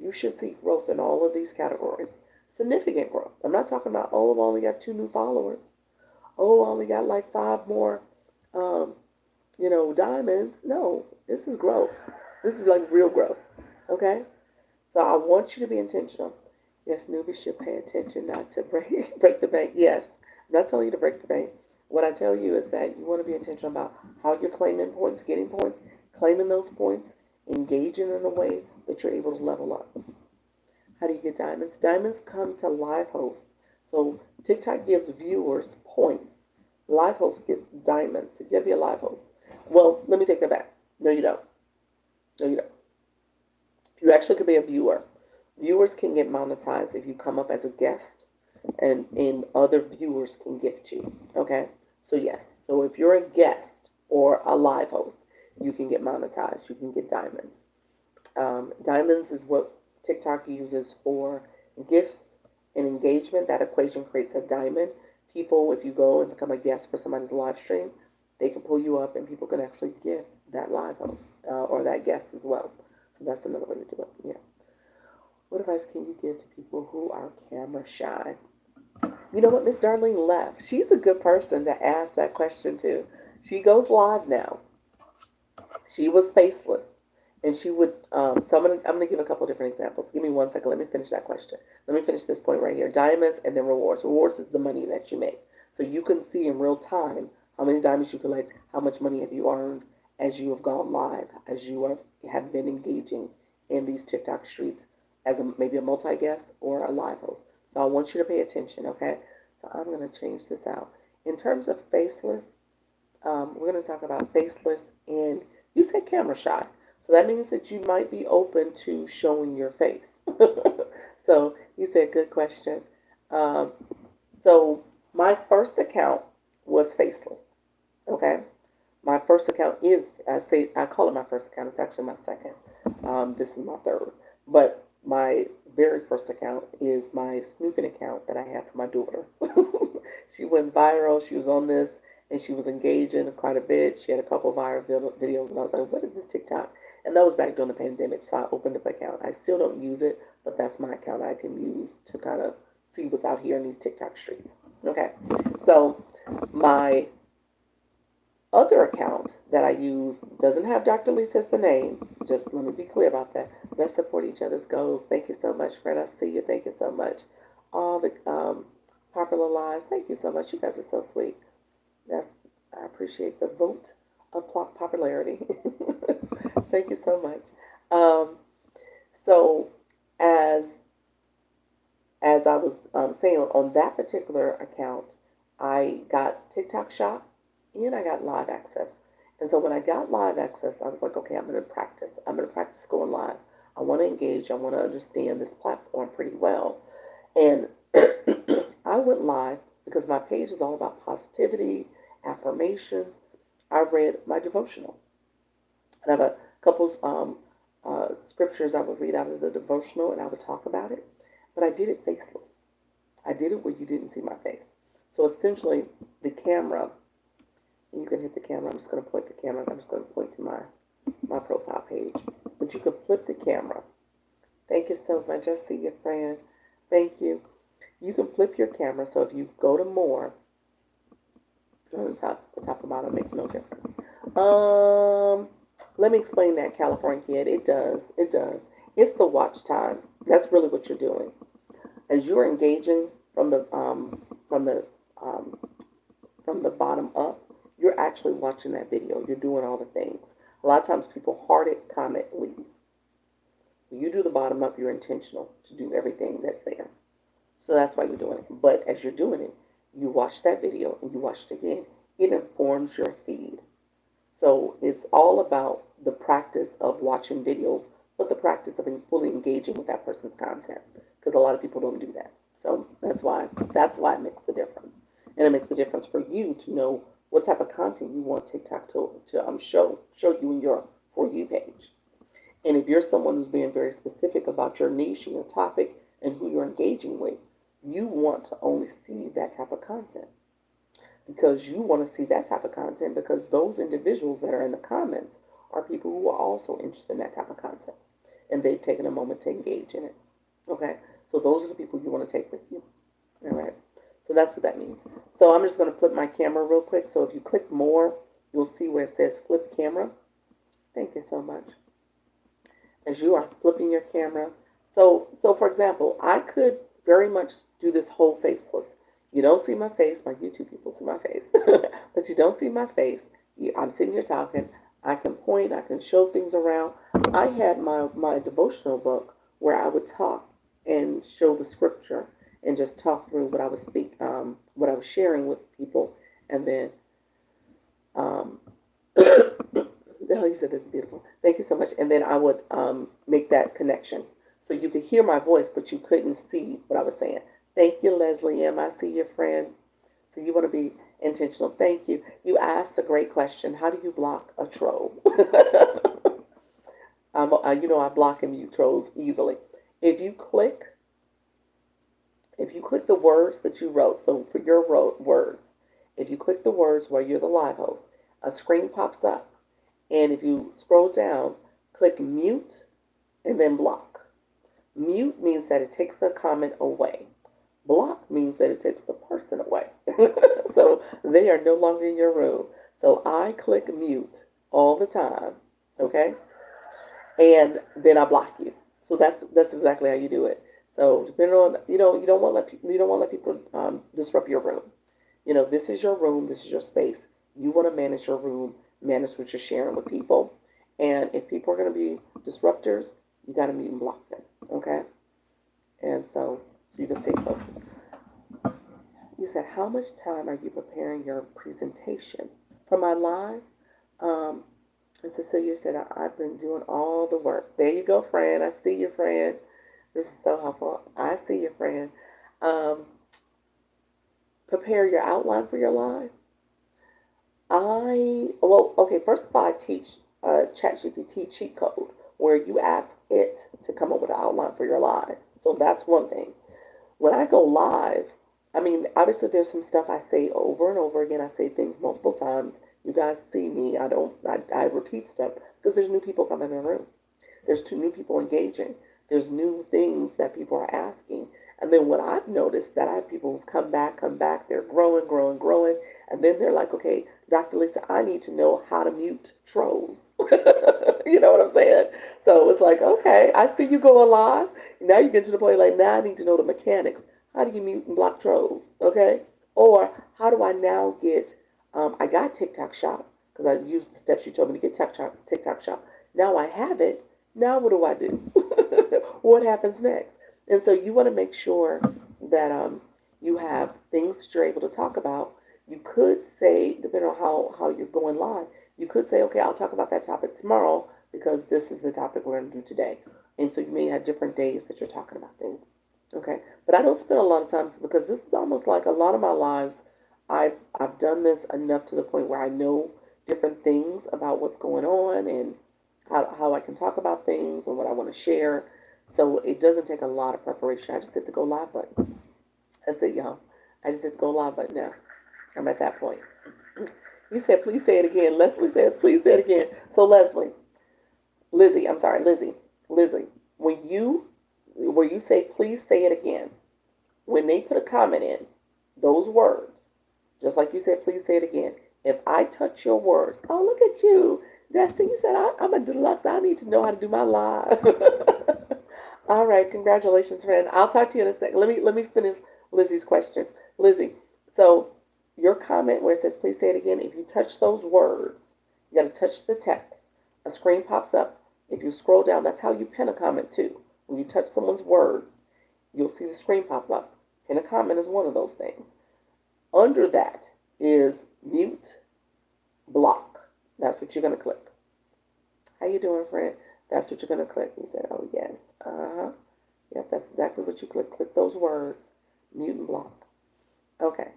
you should see growth in all of these categories. Significant growth. I'm not talking about, oh, I've only got 2 new followers. Oh, I only got like 5 more, um, diamonds. No, this is growth. This is like real growth. Okay? So I want you to be intentional. Yes, newbies should pay attention not to break the bank. Yes, I'm not telling you to break the bank. What I tell you is that you want to be intentional about how you're claiming points, getting points, claiming those points, engaging in a way that you're able to level up. How do you get diamonds? Diamonds come to live hosts. So TikTok gives viewers points. Live host gets diamonds. So you gotta be a live host. Well, let me take that back. No, you don't. No, you don't. You actually could be a viewer. Viewers can get monetized if you come up as a guest, and other viewers can gift you. Okay? So yes. So if you're a guest or a live host, you can get monetized. You can get diamonds. Diamonds is what TikTok uses for gifts and engagement. That equation creates a diamond. People, if you go and become a guest for somebody's live stream, they can pull you up and people can actually gift that live host or that guest as well. So that's another way to do it. Yeah. What advice can you give to people who are camera shy? You know what? Miss Darlene left. She's a good person to ask that question to. She goes live now. She was faceless, and she would. So I'm gonna give a couple different examples. Give me 1 second. Let me finish that question. Let me finish this point right here. Diamonds and then rewards. Rewards is the money that you make, so you can see in real time how many diamonds you collect, how much money have you earned as you have gone live, as you have been engaging in these TikTok streets as maybe a multi-guest or a live host. So I want you to pay attention. Okay. So I'm gonna change this out. In terms of faceless, we're going to talk about faceless, and you said camera shy. So that means that you might be open to showing your face. So you said good question. Um, so my first account was faceless. Okay. My first account is, I call it my first account. It's actually my second. This is my third. But my very first account is my snooping account that I have for my daughter. She went viral. She was on this and she was engaging quite a bit. She had a couple of viral videos, and I was like, what is this TikTok? And that was back during the pandemic, so I opened up an account. I still don't use it, but that's my account I can use to kind of see what's out here in these TikTok streets. Okay, so my other account that I use doesn't have Dr. Lisa as the name. Just let me be clear about that. Let's support each other's goals. Thank you so much, Fred. I see you. Thank you so much. All the popular lives. Thank you so much. You guys are so sweet. I appreciate the vote of popularity. Thank you so much. So as as I was saying, on that particular account, I got TikTok Shop and I got live access. And so when I got live access, I was like, okay, I'm going to practice. I'm going to practice going live. I want to engage. I want to understand this platform pretty well. And I went live because my page is all about positivity, affirmations. I read my devotional. And I have a couple scriptures I would read out of the devotional and I would talk about it. But I did it faceless. I did it where you didn't see my face. So essentially, the camera, and you can hit the camera. I'm just going to point the camera. I'm just going to point to my profile page. But you can flip the camera. Thank you so much. I see your friend. Thank you. You can flip your camera. So if you go to more, on the top and bottom makes no difference. Let me explain that, California kid. It does. It does. It's the watch time. That's really what you're doing. As you're engaging from the bottom up, you're actually watching that video. You're doing all the things. A lot of times people heart it, comment, leave. When you do the bottom up, you're intentional to do everything that's there. So that's why you're doing it. But as you're doing it, you watch that video and you watch it again. It informs your feed. So it's all about the practice of watching videos, but the practice of fully engaging with that person's content. Because a lot of people don't do that. So That's why it makes the difference. And it makes the difference for you to know what type of content you want TikTok to show you in your For You page. And if you're someone who's being very specific about your niche and your topic and who you're engaging with, you want to only see that type of content, because you want to see that type of content because those individuals that are in the comments are people who are also interested in that type of content and they've taken a moment to engage in it. Okay? So those are the people you want to take with you. All right? So that's what that means. So I'm just going to flip my camera real quick. So if you click more, you'll see where it says flip camera. Thank you so much. As you are flipping your camera. So for example, I could very much do this whole faceless. You don't see my face. My YouTube people see my face. But you don't see my face. I'm sitting here talking. I can point. I can show things around. I had my devotional book where I would talk and show the scripture and just talk through what I was what I was sharing with people, and then oh, you said this is beautiful. Thank you so much. And then I would make that connection. So you could hear my voice, but you couldn't see what I was saying. Thank you, Leslie M. I see your friend. So you want to be intentional. Thank you. You asked a great question. How do you block a troll? I block and mute trolls easily. If you click the words that you wrote, so for your words, if you click the words where you're the live host, a screen pops up. And if you scroll down, click mute and then block. Mute means that it takes the comment away. Block means that it takes the person away. So they are no longer in your room. So I click mute all the time, okay? And then I block you. So that's exactly how you do it. So depending on, you don't want to let people disrupt your room. This is your room. This is your space. You want to manage your room, manage what you're sharing with people. And if people are going to be disruptors, you got to mute and block them, okay? And so you can stay focused. You said, how much time are you preparing your presentation? For my live, and Cecilia said, I've been doing all the work. There you go, friend. I see your friend. This is so helpful. I see your friend. Prepare your outline for your live. First of all, I teach ChatGPT cheat code where you ask it to come up with an outline for your live. So that's one thing. When I go live, obviously there's some stuff I say over and over again. I say things multiple times. You guys see me. I repeat stuff because there's new people coming in the room. There's two new people engaging. There's new things that people are asking. And then what I've noticed that I have people who've come back. They're growing. And then they're like, okay, Dr. Lisa, I need to know how to mute trolls. You know what I'm saying? So it's like, okay, I see you going live. Now you get to the point like, now I need to know the mechanics. How do you mute and block trolls? Okay? Or how do I now get, I got TikTok Shop because I used the steps you told me to get TikTok Shop. Now I have it. Now what do I do? What happens next? And so you want to make sure that you have things that you're able to talk about. You could say, depending on how you're going live, you could say, okay, I'll talk about that topic tomorrow because this is the topic we're going to do today. And so you may have different days that you're talking about things. Okay? But I don't spend a lot of time because this is almost like a lot of my lives. I've done this enough to the point where I know different things about what's going on and how I can talk about things and what I want to share. So it doesn't take a lot of preparation. I just hit the go live button. That's it, y'all. I just hit the go live button now. I'm at that point. You said, please say it again. Leslie said, please say it again. So Lizzie, when you say, please say it again, when they put a comment in, those words, just like you said, please say it again. If I touch your words, oh, look at you. Destiny, you said, I'm a deluxe. I need to know how to do my live. All right. Congratulations, friend. I'll talk to you in a second. Let me finish Lizzie's question. Lizzie, so your comment where it says, please say it again, if you touch those words, you got to touch the text. A screen pops up. If you scroll down, that's how you pin a comment too. When you touch someone's words, you'll see the screen pop up. Pin a comment is one of those things. Under that is mute, block. That's what you're going to click. How you doing, friend? That's what you're going to click. He said, oh, yes. Yep, that's exactly what you click. Click those words, mute and block. Okay.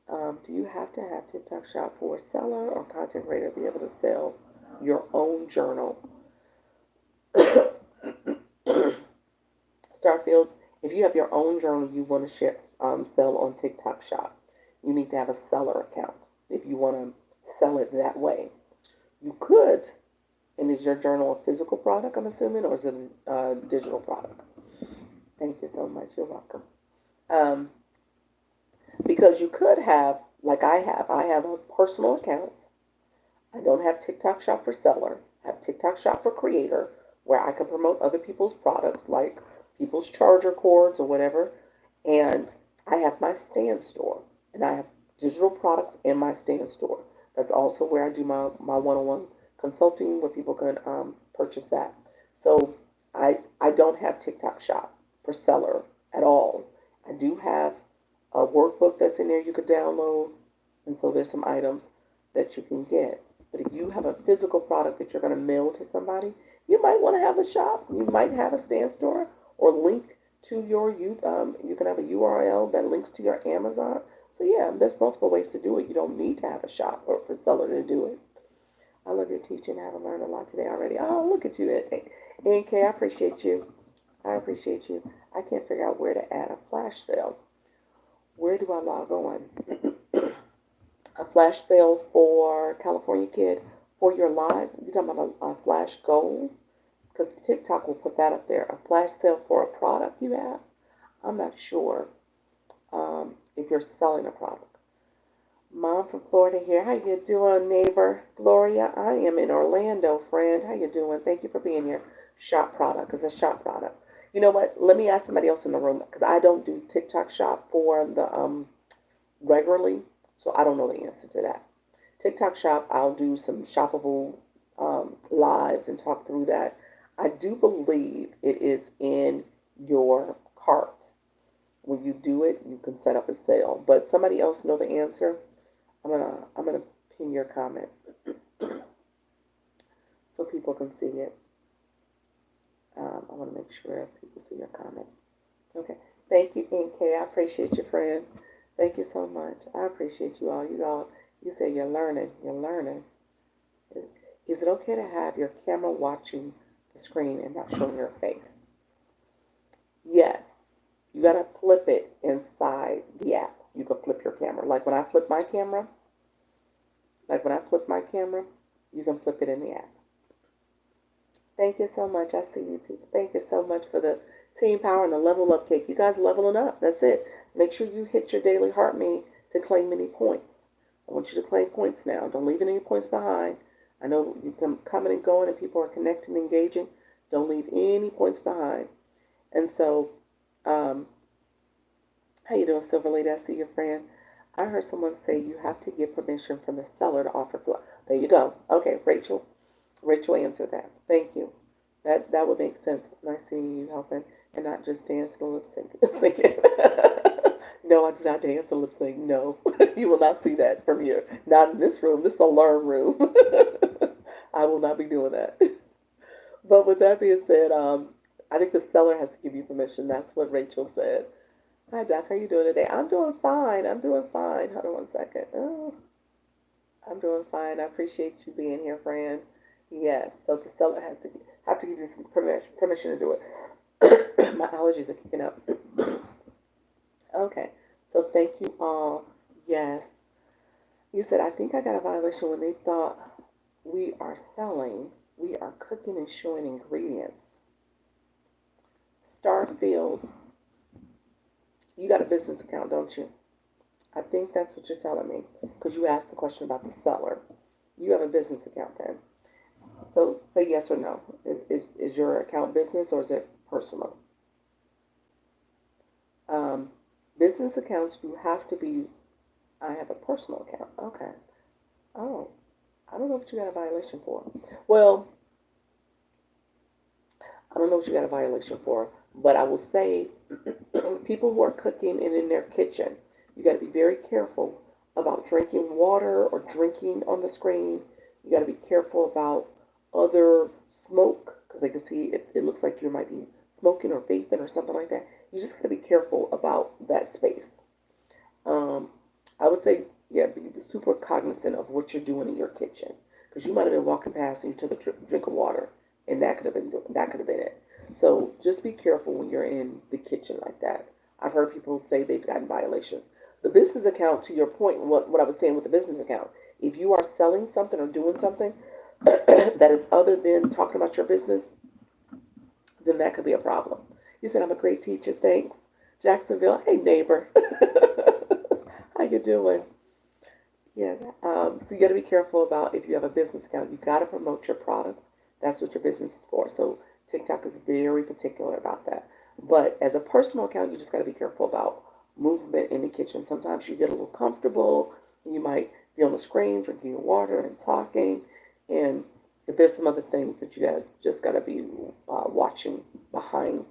Do you have to have TikTok Shop for a seller or content creator to be able to sell your own journal? Starfield, if you have your own journal you want to share, sell on TikTok Shop, you need to have a seller account if you want to sell it that way. You could, and is your journal a physical product, I'm assuming, or is it a digital product? Thank you so much. You're welcome. Um, because you could have, like I have a personal account. I don't have TikTok Shop for seller. I have TikTok Shop for creator, where I can promote other people's products, like people's charger cords or whatever. And I have my stand store, and I have digital products in my stand store. That's also where I do my one-on-one consulting, where people can purchase that. So I don't have TikTok Shop for seller at all. I do have a workbook that's in there you could download, and so there's some items that you can get. But if you have a physical product that you're going to mail to somebody, you might want to have a shop. You might have a stand store or link to your you can have a URL that links to your Amazon. So yeah, there's multiple ways to do it. You don't need to have a shop or for seller to do it. I love your teaching. I have learned a lot today already. Oh, look at you, NK. I appreciate you. I appreciate you. I can't figure out where to add a flash sale. Where do I log on? A flash sale for California Kid for your live. You're talking about a flash goal? Because TikTok will put that up there. A flash sale for a product you have. I'm not sure if you're selling a product. Mom from Florida here. How you doing, neighbor Gloria? I am in Orlando, friend. How you doing? Thank you for being here. Shop product is a shop product. You know what? Let me ask somebody else in the room because I don't do TikTok shop for the regularly, so I don't know the answer to that. TikTok shop, I'll do some shoppable lives and talk through that. I do believe it is in your cart. When you do it, you can set up a sale. But somebody else know the answer. I'm gonna pin your comment so people can see it. I want to make sure people see your comment. Okay. Thank you, NK. I appreciate you, friend. Thank you so much. I appreciate you all. You say you're learning. You're learning. Is it okay to have your camera watching the screen and not showing your face? Yes. You gotta flip it inside the app. You can flip your camera. Like when I flip my camera, you can flip it in the app. Thank you so much. I see you people. Thank you so much for the team power and the level up cake. You guys leveling up. That's it. Make sure you hit your daily heart me to claim any points. I want you to claim points now. Don't leave any points behind. I know you can coming and going and people are connecting and engaging. Don't leave any points behind. And so, how you doing, Silver Lady? I see your friend. I heard someone say you have to get permission from the seller to offer flow. There you go. Okay, Rachel. Rachel answered that. Thank you. That would make sense. It's nice seeing you helping and not just dancing and lip syncing. No, I do not dance and lip sync. No, you will not see that from here. Not in this room. This is a learn room. I will not be doing that. But with that being said, I think the seller has to give you permission. That's what Rachel said. Hi, Doc. How you doing today? I'm doing fine. I'm doing fine. Hold on one second. Oh, I'm doing fine. I appreciate you being here, friend. Yes. So the seller has to have to give you permission to do it. My allergies are kicking up. Okay. So thank you all. Yes. You said I think I got a violation when they thought we are selling. We are cooking and showing ingredients. Starfields. You got a business account, don't you? I think that's what you're telling me because you asked the question about the seller. You have a business account then. So say yes or no. Is your account business or is it personal? Um, Business accounts, you have to be. I have a personal account. Okay. Oh, I don't know what you got a violation for. Well, I don't know what you got a violation for, but I will say people who are cooking and in their kitchen, you got to be very careful about drinking water or drinking on the screen. You got to be careful about other smoke because they can see it looks like you might be smoking or vaping or something like that. You just got to be careful about that space. would say, yeah, be super cognizant of what you're doing in your kitchen, because you might have been walking past and you took a drink of water, and that could have been it. So just be careful when you're in the kitchen like that. I've heard people say they've gotten violations. The business account, to your point, what I was saying with the business account, if you are selling something or doing something that is other than talking about your business, then that could be a problem. You said, I'm a great teacher, thanks. Jacksonville, hey neighbor. How you doing? Yeah. So you got to be careful about if you have a business account. You got to promote your products. That's what your business is for. So TikTok is very particular about that. But as a personal account, you just got to be careful about movement in the kitchen. Sometimes you get a little comfortable. You might be on the screen drinking your water and talking, and there's some other things that you just got to be watching behind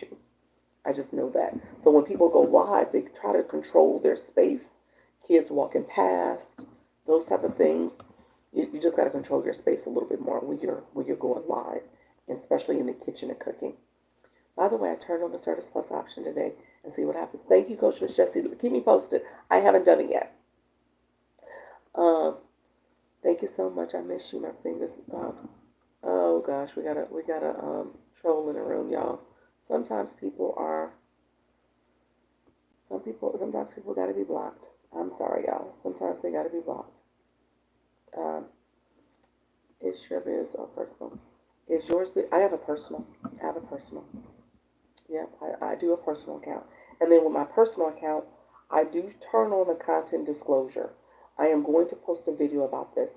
you. I just know that. So when people go live, they try to control their space. Kids walking past, those type of things. You just got to control your space a little bit more when you're going live, and especially in the kitchen and cooking. By the way, I turned on the Service Plus option today and see what happens. Thank you, Coach Miss Jessie. Keep me posted. I haven't done it yet. Um, Thank you so much. I miss you. My fingers. Oh gosh, we got a troll in the room, y'all. Sometimes people are. Sometimes people got to be blocked. I'm sorry, y'all. Sometimes they got to be blocked. Um, it's your biz or personal. Is yours? I have a personal. I have a personal. Yeah, I do a personal account. And then with my personal account, I do turn on the content disclosure. I am going to post a video about this.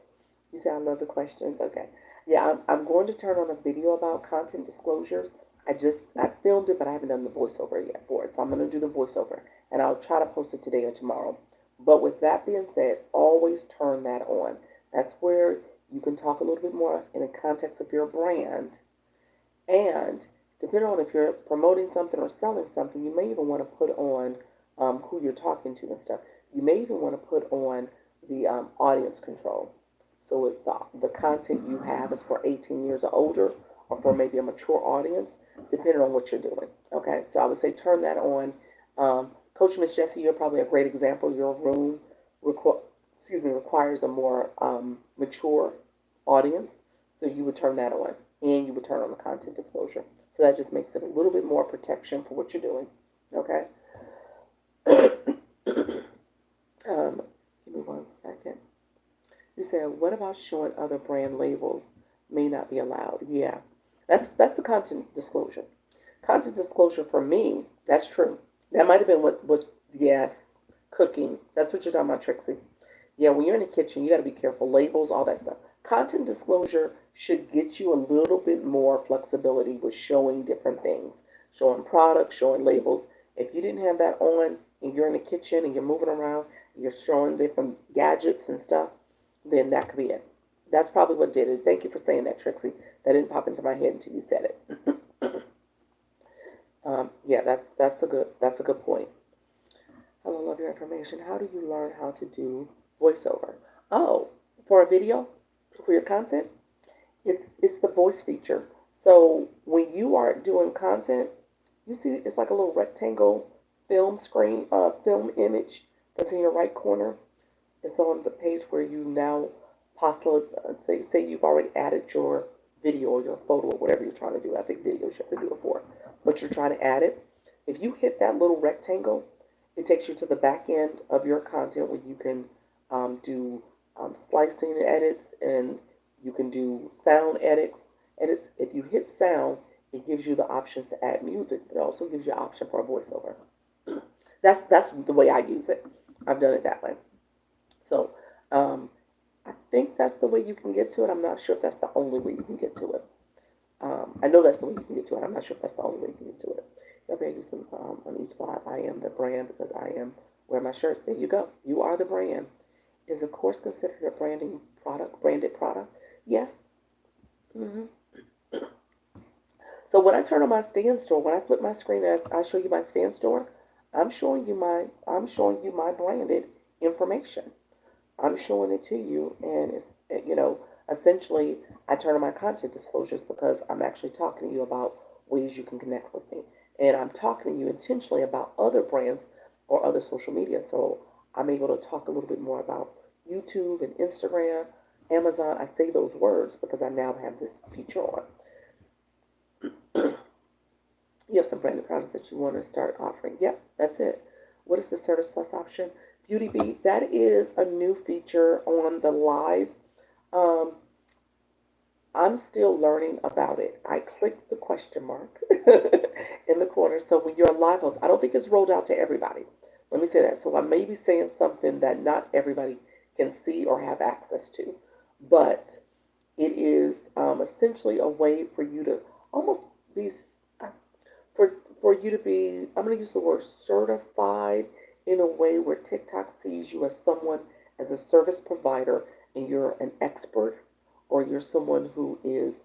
You say I love the questions. Okay. Yeah, I'm going to turn on a video about content disclosures. I filmed it, but I haven't done the voiceover yet for it. So I'm going to do the voiceover, and I'll try to post it today or tomorrow. But with that being said, always turn that on. That's where you can talk a little bit more in the context of your brand, and depending on if you're promoting something or selling something, you may even want to put on who you're talking to and stuff. You may even want to put on the audience control. So if the content you have is for 18 years or older, or for maybe a mature audience, depending on what you're doing. Okay, so I would say turn that on. Coach Miss Jessie, you're probably a great example. Your room requires a more mature audience, so you would turn that on, and you would turn on the content disclosure. So that just makes it a little bit more protection for what you're doing. Okay. Give me 1 second. You said, what about showing other brand labels may not be allowed? Yeah, that's the content disclosure. Content disclosure for me, that's true. That might have been what yes, cooking. That's what you're talking about, Trixie. Yeah, when you're in the kitchen, you got to be careful. Labels, all that stuff. Content disclosure should get you a little bit more flexibility with showing different things, showing products, showing labels. If you didn't have that on and you're in the kitchen and you're moving around, you're showing different gadgets and stuff, then that could be it. That's probably what did it. Thank you for saying that, Trixie. That didn't pop into my head until you said it. Yeah, that's a good point. I love your information. How do you learn how to do voiceover? Oh, for a video, for your content, it's the voice feature. So when you are doing content, you see it's like a little rectangle film screen, film image that's in your right corner. It's on the page where you now possibly say you've already added your video or your photo or whatever you're trying to do. I think videos you have to do it for, but you're trying to add it. If you hit that little rectangle, it takes you to the back end of your content where you can do slicing edits, and you can do sound edits. Edits. If you hit sound, it gives you the options to add music. It also gives you an option for a voiceover. That's the way I use it. I've done it that way. So I think that's the way you can get to it. I'm not sure if that's the only way you can get to it. I know that's the way you can get to it. I'm not sure if that's the only way you can get to it. Okay, you said on each live, I am the brand because I am wear my shirts. There you go. You are the brand. Is a course considered a branded product? Yes. hmm So when I turn on my stand store, when I flip my screen and I show you my stand store, I'm showing you my branded information. I'm showing it to you, and essentially, I turn on my content disclosures because I'm actually talking to you about ways you can connect with me, and I'm talking to you intentionally about other brands or other social media. So I'm able to talk a little bit more about YouTube and Instagram, Amazon. I say those words because I now have this feature on. You have some branded products that you want to start offering. Yep, that's it. What is the Service Plus option? Beauty Bee, that is a new feature on the live. Um, I'm still learning about it. I clicked the question mark in the corner. So when you're a live host, I don't think it's rolled out to everybody. Let me say that. So I may be saying something that not everybody can see or have access to. But it is essentially a way for you to almost be for you to be, I'm going to use the word certified in a way where TikTok sees you as someone, as a service provider, and you're an expert, or you're someone who is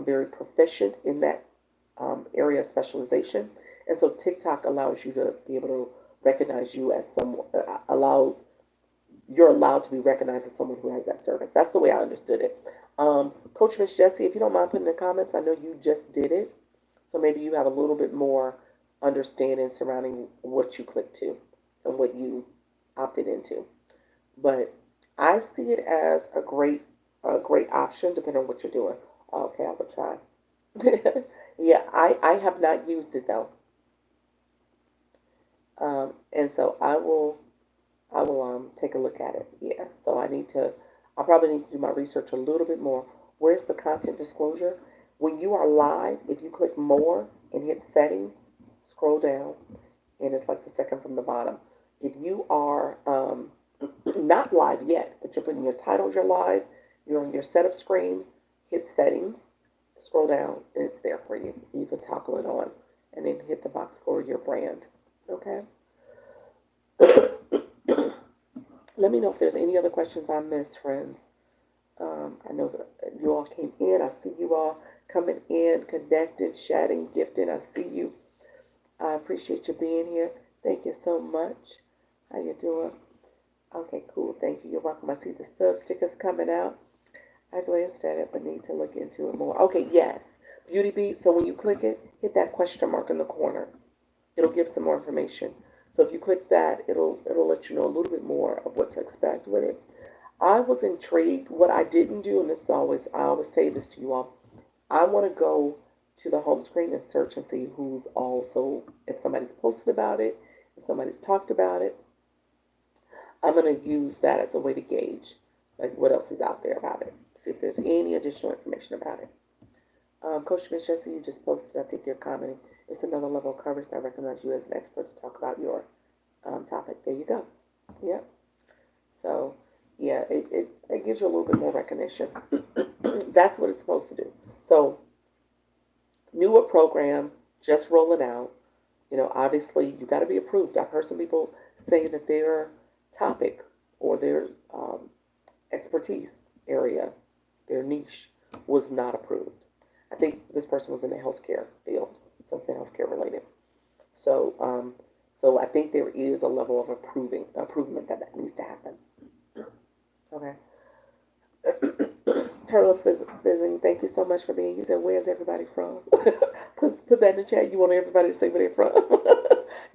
very proficient in that area of specialization. And so TikTok allows you to be able to recognize you as someone, you're allowed to be recognized as someone who has that service. That's the way I understood it. Coach Miss Jessie, if you don't mind putting in the comments, I know you just did it. So maybe you have a little bit more understanding surrounding what you clicked to and what you opted into. But I see it as a great option depending on what you're doing. Okay, I will try. Yeah, I have not used it though. And so I will take a look at it. Yeah. So I probably need to do my research a little bit more. Where's the content disclosure? When you are live, if you click more and hit settings, scroll down, and it's like the second from the bottom. If you are not live yet, but you're putting your title, you're live, you're on your setup screen, hit settings, scroll down, and it's there for you. You can toggle it on, and then hit the box for your brand. Okay? Let me know if there's any other questions I missed, friends. I know that you all came in. I see you all coming in, connected, chatting, gifting. I see you. I appreciate you being here. Thank you so much. How you doing? Okay, cool. Thank you. You're welcome. I see the sub stickers coming out. I glanced at it, but need to look into it more. Okay, yes. Beauty Beat. So when you click it, hit that question mark in the corner. It'll give some more information. So if you click that, it'll let you know a little bit more of what to expect with it. I was intrigued. What I didn't do, and I always say this to you all. I want to go to the home screen and search and see who's also, if somebody's posted about it, if somebody's talked about it. I'm going to use that as a way to gauge like what else is out there about it. See if there's any additional information about it. Coach Miss Jessie, you just posted, I think you're commenting. It's another level of coverage that recognizes you as an expert to talk about your topic. There you go. Yep. So, yeah, it gives you a little bit more recognition. That's what it's supposed to do. So, newer program, just rolling out. Obviously, you got to be approved. I've heard some people say that their topic or their expertise area, their niche, was not approved. I think this person was in the healthcare field, something healthcare related. So I think there is a level of improvement that needs to happen. Okay. Turtle visiting. Thank you so much for being. You said, "Where's everybody from?" put that in the chat. You want everybody to say where they're from.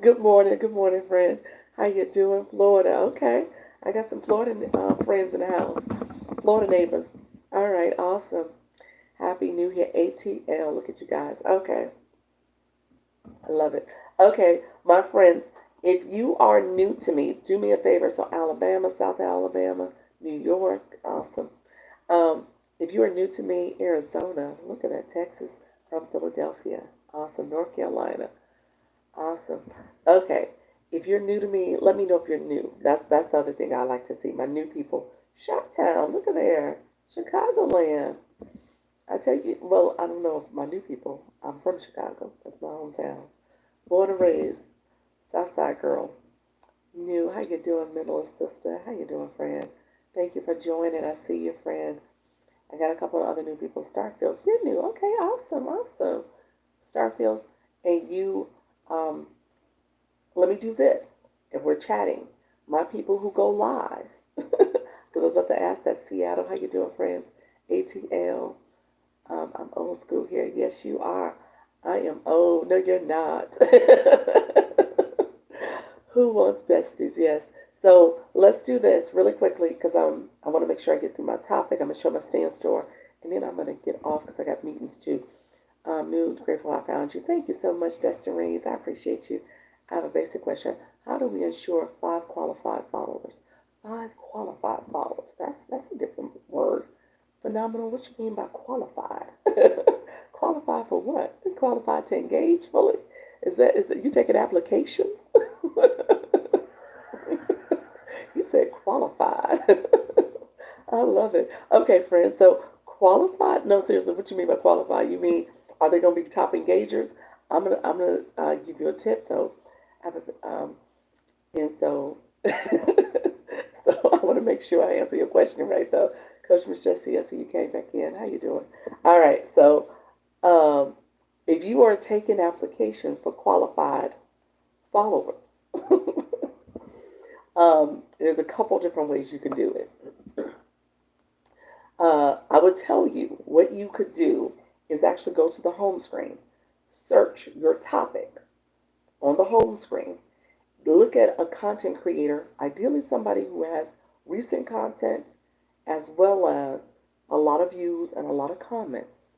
Good morning, friend. How you doing, Florida? Okay, I got some Florida friends in the house. Florida neighbors. All right, awesome. Happy New Year, ATL. Look at you guys. Okay. I love it. Okay, my friends, if you are new to me, do me a favor. So Alabama, South Alabama, New York, awesome. If you are new to me, Arizona, look at that, Texas, from Philadelphia, awesome. North Carolina, awesome. Okay, if you're new to me, let me know if you're new. That's the other thing I like to see. My new people, Shoptown, look at there, Chicagoland. I tell you, well, I don't know if my new people. I'm from Chicago. That's my hometown. Born and raised, Southside girl. New, how you doing, middle sister? How you doing, friend? Thank you for joining. I see you, friend. I got a couple of other new people. Starfields, you're new. Okay, awesome. Starfields, and you, let me do this. If we're chatting, my people who go live, because I was about to ask that Seattle, how you doing, friends? ATL. I'm old school here. Yes, you are. I am old. No, you're not. Who wants besties? Yes. So let's do this really quickly because I want to make sure I get through my topic. I'm going to show my stand store, and then I'm going to get off because I got meetings too. Nude, grateful I found you. Thank you so much, Destin Reeves. I appreciate you. I have a basic question. How do we ensure 5 qualified followers? 5 qualified followers. That's a different word. Phenomenal. What you mean by qualified? Qualified for what? Qualified to engage fully? Is that you taking applications? You said qualified. I love it. Okay, friends. So qualified? No, seriously. What you mean by qualified? You mean are they going to be top engagers? I'm gonna give you a tip though. I have and so so I want to make sure I answer your question right though. Coach Miss Jessie, I see you came back in. How you doing? All right. So um, if you are taking applications for qualified followers, there's a couple different ways you can do it. I would tell you what you could do is actually go to the home screen, search your topic on the home screen, look at a content creator, ideally somebody who has recent content as well as a lot of views and a lot of comments.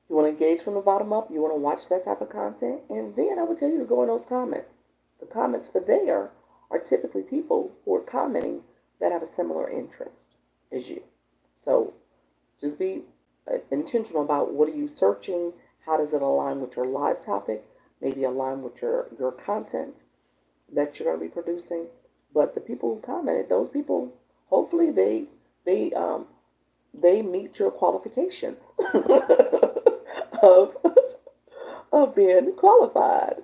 You want to engage from the bottom up, you want to watch that type of content, and then I would tell you to go in those comments. The comments for there are typically people who are commenting that have a similar interest as you. So just be intentional about what are you searching, how does it align with your live topic, maybe align with your content that you're going to be producing. But the people who commented, those people, hopefully they they meet your qualifications of of being qualified.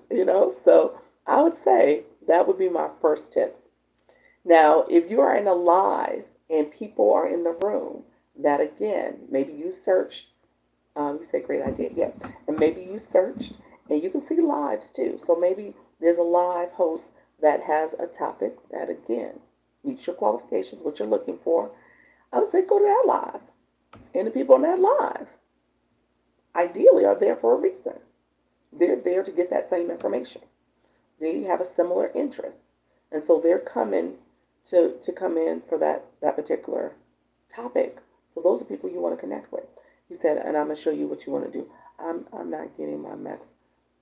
So I would say that would be my first tip. Now, if you are in a live and people are in the room, that again, maybe you searched, you say great idea, yeah, and maybe you searched, and you can see lives too. So maybe there's a live host that has a topic that again meets your qualifications, what you're looking for. I would say go to that live, and the people in that live ideally are there for a reason. They're there to get that same information. They have a similar interest, and so they're coming to come in for that particular topic. So those are people you want to connect with. He said, and I'm gonna show you what you want to do. I'm not getting my max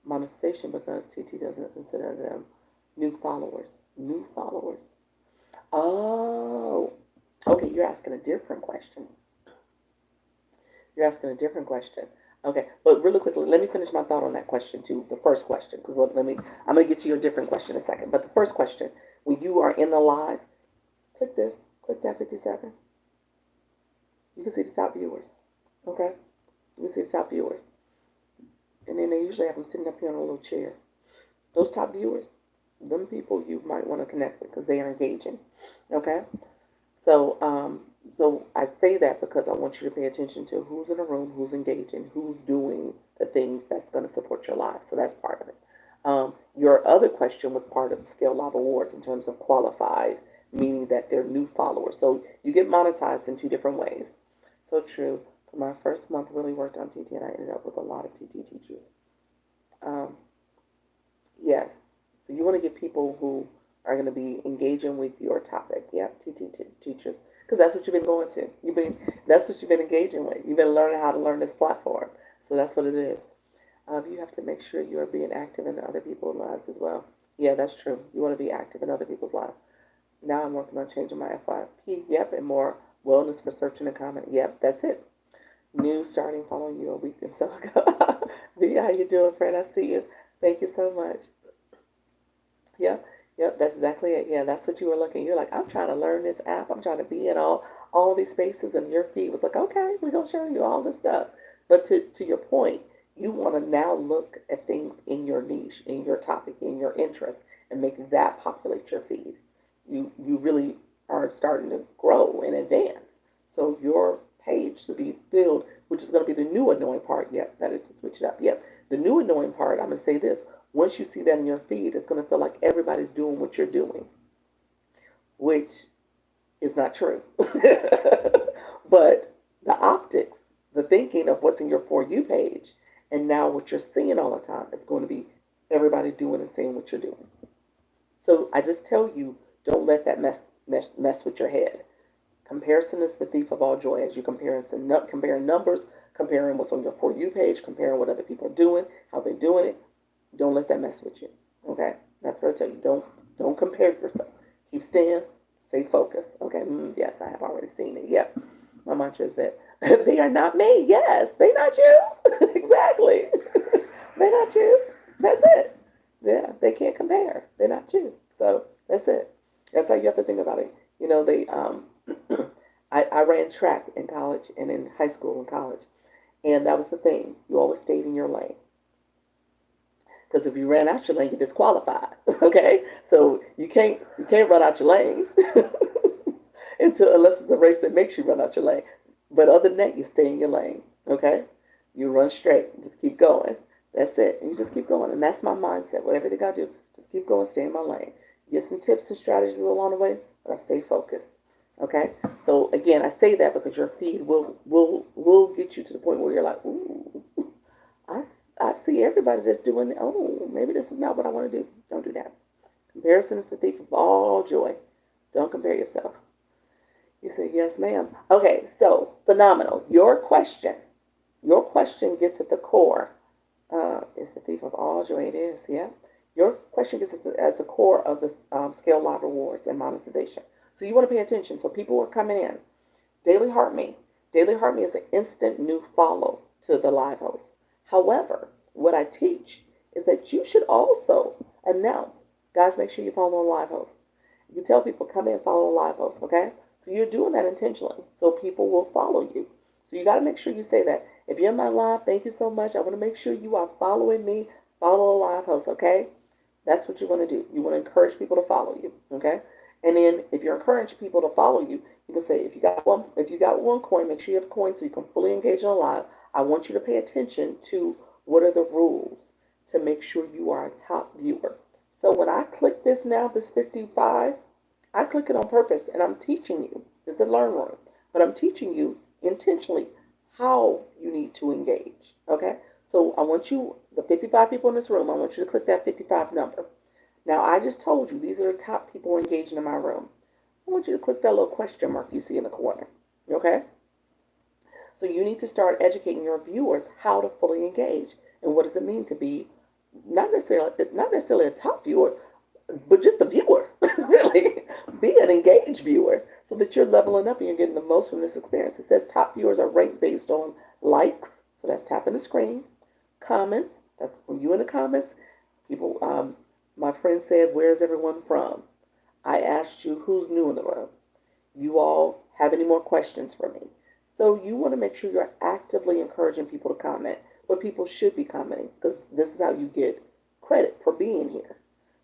monetization because TT doesn't consider them new followers. New followers. Oh, okay. You're asking a different question. You're asking a different question. Okay, but really quickly, let me finish my thought on that question too. The first question, because let me. I'm gonna get to your different question in a second. But the first question, when you are in the live, click this, click that 57. You can see the top viewers. Okay, you can see the top viewers, and then they usually have them sitting up here on a little chair. Those top viewers, them people you might want to connect with because they are engaging. Okay, so I say that because I want you to pay attention to who's in the room, who's engaging, who's doing the things that's going to support your life. So that's part of it. Your other question was part of the Scale Live Awards in terms of qualified, meaning that they're new followers. So you get monetized in two different ways. So true. For my first month, really worked on TT, and I ended up with a lot of TT teachers. Um, yes. So you want to get people who are going to be engaging with your topic. Yeah, teachers, because that's what you've been going to. That's what you've been engaging with. You've been learning how to learn this platform. So that's what it is. You have to make sure you are being active in other people's lives as well. Yeah, that's true. You want to be active in other people's lives. Now I'm working on changing my FYP. Yep, and more wellness for searching and comment. Yep, that's it. New starting following you a week and so ago. V, how you doing, friend? I see you. Thank you so much. Yep, yep, that's exactly it. Yeah, that's what you were looking. You're like, I'm trying to learn this app. I'm trying to be in all these spaces, and your feed was like, okay, we're gonna show you all this stuff. But to your point, you want to now look at things in your niche, in your topic, in your interest, and make that populate your feed. You really are starting to grow and advance. So your page should be filled, which is going to be the new annoying part. Yep, better to switch it up. Yep, the new annoying part. I'm gonna say this. Once you see that in your feed, it's going to feel like everybody's doing what you're doing, which is not true. But the optics, the thinking of what's in your For You page, and now what you're seeing all the time is going to be everybody doing and saying what you're doing. So I just tell you Don't let that mess with your head. Comparison is the thief of all joy. As you comparing numbers, comparing what's on your For You page, comparing what other people are doing, how they're doing it. Don't let that mess with you. Okay? That's what I tell you. Don't compare yourself. Keep stay focused. Okay? Yes, I have already seen it. Yep. My mantra is that they are not me. Yes, they not you. Exactly. They not you. That's it. Yeah, they can't compare. They're not you. So that's it. That's how you have to think about it. You know, I ran track in college and in high school and college. And that was the thing. You always stayed in your lane. Because if you ran out your lane, you're disqualified. Okay? So you can't run out your lane unless it's a race that makes you run out your lane. But other than that, you stay in your lane. Okay? You run straight. Just keep going. That's it. And you just keep going. And that's my mindset. Whatever they gotta do, just keep going, stay in my lane. Get some tips and strategies along the way, but I stay focused. Okay? So again, I say that because your feed will get you to the point where you're like, ooh, I, I see everybody that's doing it. Oh, maybe this is not what I want to do. Don't do that. Comparison is the thief of all joy. Don't compare yourself. You say, yes, ma'am. Okay, so phenomenal. Your question gets at the core. It's the thief of all joy. It is, yeah. Your question gets at the core of the scale live rewards and monetization. So you want to pay attention. So people are coming in. Daily Heart Me. Daily Heart Me is an instant new follow to the live host. However, what I teach is that you should also announce, guys, make sure you follow the live host. You tell people, come in, follow the live host, okay? So you're doing that intentionally, so people will follow you. So you got to make sure you say that. If you're in my live, thank you so much. I want to make sure you are following me, follow the live host, okay? That's what you want to do. You want to encourage people to follow you, okay? And then if you're encouraging people to follow you, you can say, if you got one coin, make sure you have coins so you can fully engage in a live. I want you to pay attention to what are the rules to make sure you are a top viewer. So when I click this now, this 55, I click it on purpose and I'm teaching you. It's a learn room, but I'm teaching you intentionally how you need to engage. Okay? So I want you, the 55 people in this room, I want you to click that 55 number. Now I just told you these are the top people engaging in my room. I want you to click that little question mark you see in the corner. Okay? So you need to start educating your viewers how to fully engage and what does it mean to be not necessarily a top viewer, but just a viewer. Really, be an engaged viewer so that you're leveling up and you're getting the most from this experience. It says top viewers are ranked based on likes, so that's tapping the screen, comments, that's when you in the comments. People, my friend said, "Where's everyone from?" I asked you who's new in the room. You all have any more questions for me? So you want to make sure you're actively encouraging people to comment, but people should be commenting because this is how you get credit for being here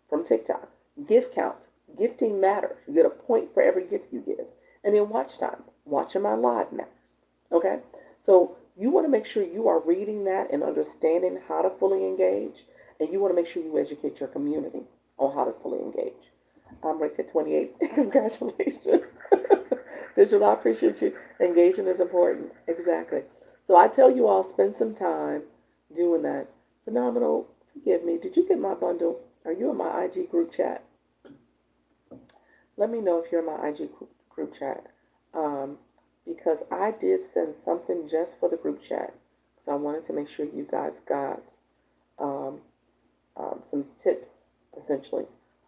from TikTok. Gift count. Gifting matters. You get a point for every gift you give. And then watch time. Watching my live matters. Okay? So you want to make sure you are reading that and understanding how to fully engage. And you want to make sure you educate your community on how to fully engage. I'm ranked at 28. Congratulations. Digital, I appreciate you. Engaging is important. Exactly. So I tell you all, spend some time doing that. Phenomenal. Forgive me. Did you get my bundle? Are you in my IG group chat? Let me know if you're in my IG group chat. Because I did send something just for the group chat. So I wanted to make sure you guys got some tips, essentially,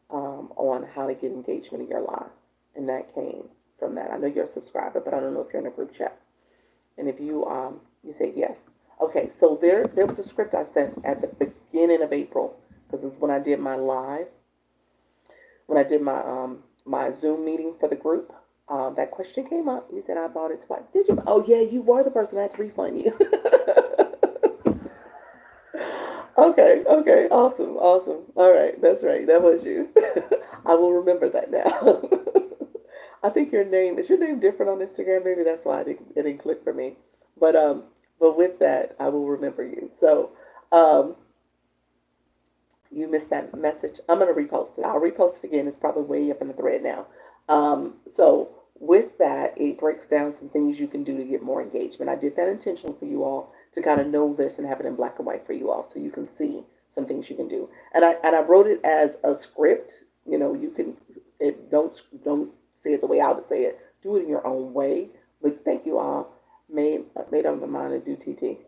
on how to get engagement in your live. And that came from that. I know you're a subscriber, but I don't know if you're in a group chat. And if you you say yes. Okay, so there was a script I sent at the beginning of April, because it's when I did my live, when I did my Zoom meeting for the group. That question came up. You said I bought it twice. Did you? Oh yeah, you were the person I had to refund you. Okay, awesome. All right, that's right. That was you. I will remember that now. I think is your name different on Instagram? Maybe that's why it didn't click for me. But with that, I will remember you. So, you missed that message. I'm gonna repost it. I'll repost it again. It's probably way up in the thread now. So with that, it breaks down some things you can do to get more engagement. I did that intentionally for you all to kind of know this and have it in black and white for you all, so you can see some things you can do. And I wrote it as a script. You know, you can. Don't say it the way I would say it. Do it in your own way. But thank you all. Made up my mind to do TT.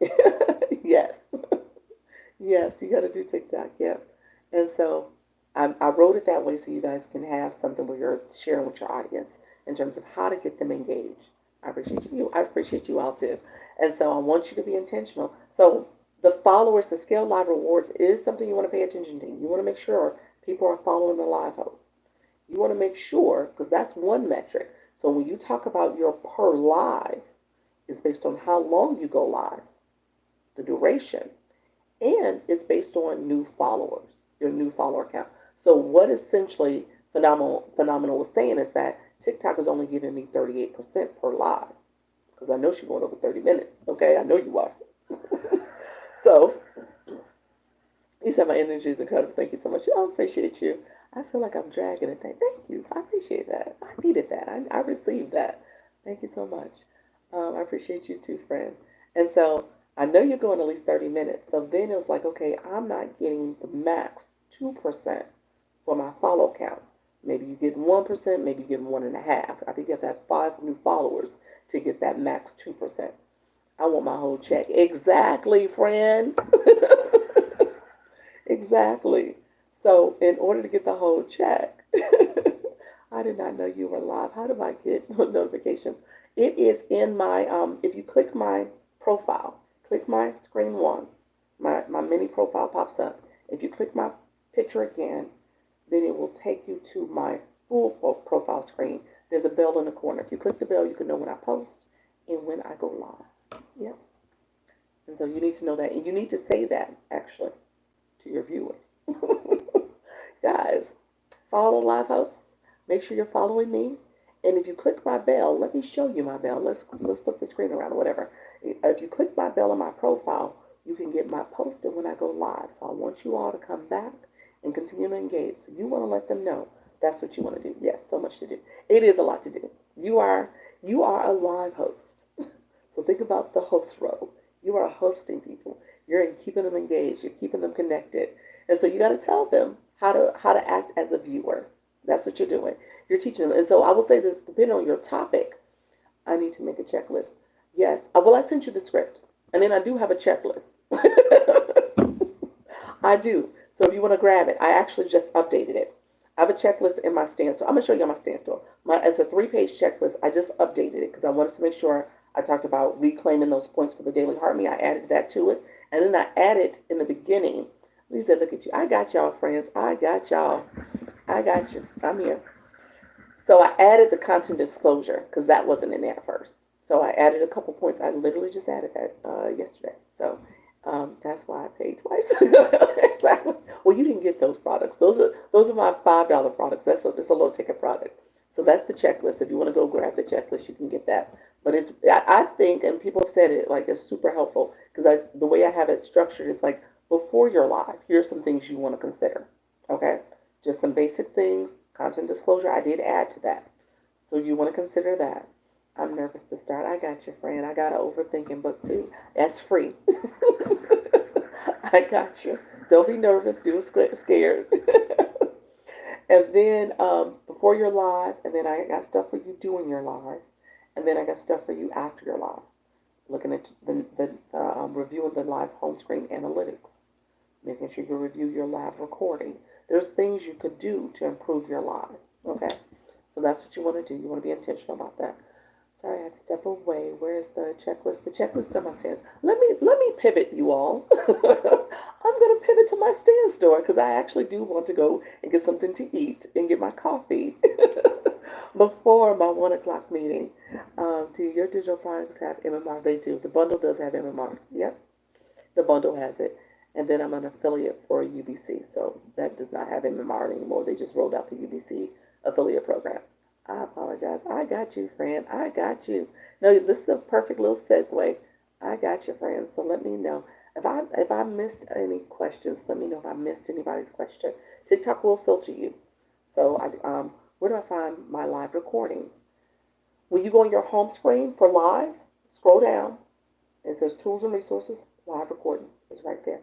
Yes. Yes, you got to do TikTok. Yeah. And so I wrote it that way so you guys can have something where you're sharing with your audience in terms of how to get them engaged. I appreciate you. I appreciate you all too. And so I want you to be intentional. So the followers, the scale live rewards is something you want to pay attention to. You want to make sure people are following the live host. You want to make sure, because that's one metric. So when you talk about your per live, it's based on how long you go live, the duration, and it's based on new followers, your new follower count. So what essentially phenomenal was saying is that TikTok is only giving me 38% per live because I know she's going over 30 minutes. Okay, I know you are. So you said my energy is incredible. Thank you so much. I appreciate you. I feel like I'm dragging it. Thank you. I appreciate that. I needed that. I received that. Thank you so much. I appreciate you too, friend. And so I know you're going at least 30 minutes. So then it was like, okay, I'm not getting the max 2% for my follow count. Maybe you get 1%, maybe you get 1.5. I think you have to have 5 new followers to get that max 2%. I want my whole check. Exactly, friend. Exactly. So in order to get the whole check, I did not know you were live. How do I get notifications? It is in my, if you click my profile, click my screen once, my mini profile pops up. If you click my picture again, then it will take you to my full profile screen. There's a bell in the corner. If you click the bell, you can know when I post and when I go live. Yep. And so you need to know that. And you need to say that, actually, to your viewers. Guys, follow live hosts. Make sure you're following me. And if you click my bell, let me show you my bell. Let's flip the screen around or whatever. If you click my bell on my profile, you can get my posted when I go live. So I want you all to come back and continue to engage. So you want to let them know that's what you want to do. Yes, so much to do. It is a lot to do. You are a live host. So think about the host role. You are hosting people. You're keeping them engaged. You're keeping them connected. And so you got to tell them how to act as a viewer. That's what you're doing. You're teaching them. And so I will say this, depending on your topic, I need to make a checklist. Yes. Well, I sent you the script. And then I do have a checklist. I do. So if you want to grab it, I actually just updated it. I have a checklist in my stand store. I'm going to show you on my stand store. It's a 3-page checklist. I just updated it because I wanted to make sure I talked about reclaiming those points for the Daily Heart Me. I added that to it. And then I added in the beginning, Lisa, look at you. I got y'all, friends. I got y'all. I got you. I'm here. So I added the content disclosure because that wasn't in there at first. So I added a couple points. I literally just added that yesterday. So that's why I paid twice. Exactly. Well, you didn't get those products. Those are my $5 products. That's a low ticket product. So that's the checklist. If you want to go grab the checklist, you can get that. But I think, and people have said it, like it's super helpful because the way I have it structured is like before you're live, here's some things you want to consider. Okay, just some basic things. Content disclosure, I did add to that. So you want to consider that. I'm nervous to start. I got you, friend. I got an overthinking book too. That's free. I got you. Don't be nervous. Do it scared. And then before you're live, and then I got stuff for you doing your live, and then I got stuff for you after your live. Looking at the reviewing the live home screen analytics, making sure you review your live recording. There's things you could do to improve your live. Okay, so that's what you want to do. You want to be intentional about that. Sorry, I had to step away. Where is the checklist? The checklist on my stands. Let me pivot, you all. I'm gonna pivot to my stand store because I actually do want to go and get something to eat and get my coffee before my 1 o'clock meeting. Do your digital products have MMR? They do. The bundle does have MMR. Yep, the bundle has it. And then I'm an affiliate for UBC, so that does not have MMR anymore. They just rolled out the UBC affiliate program. I apologize. I got you, friend. I got you. No, this is a perfect little segue. I got you, friend. So let me know. If I missed any questions, let me know if I missed anybody's question. TikTok will filter you. So where do I find my live recordings? When you go on your home screen for live, scroll down. It says tools and resources, live recording. It's right there.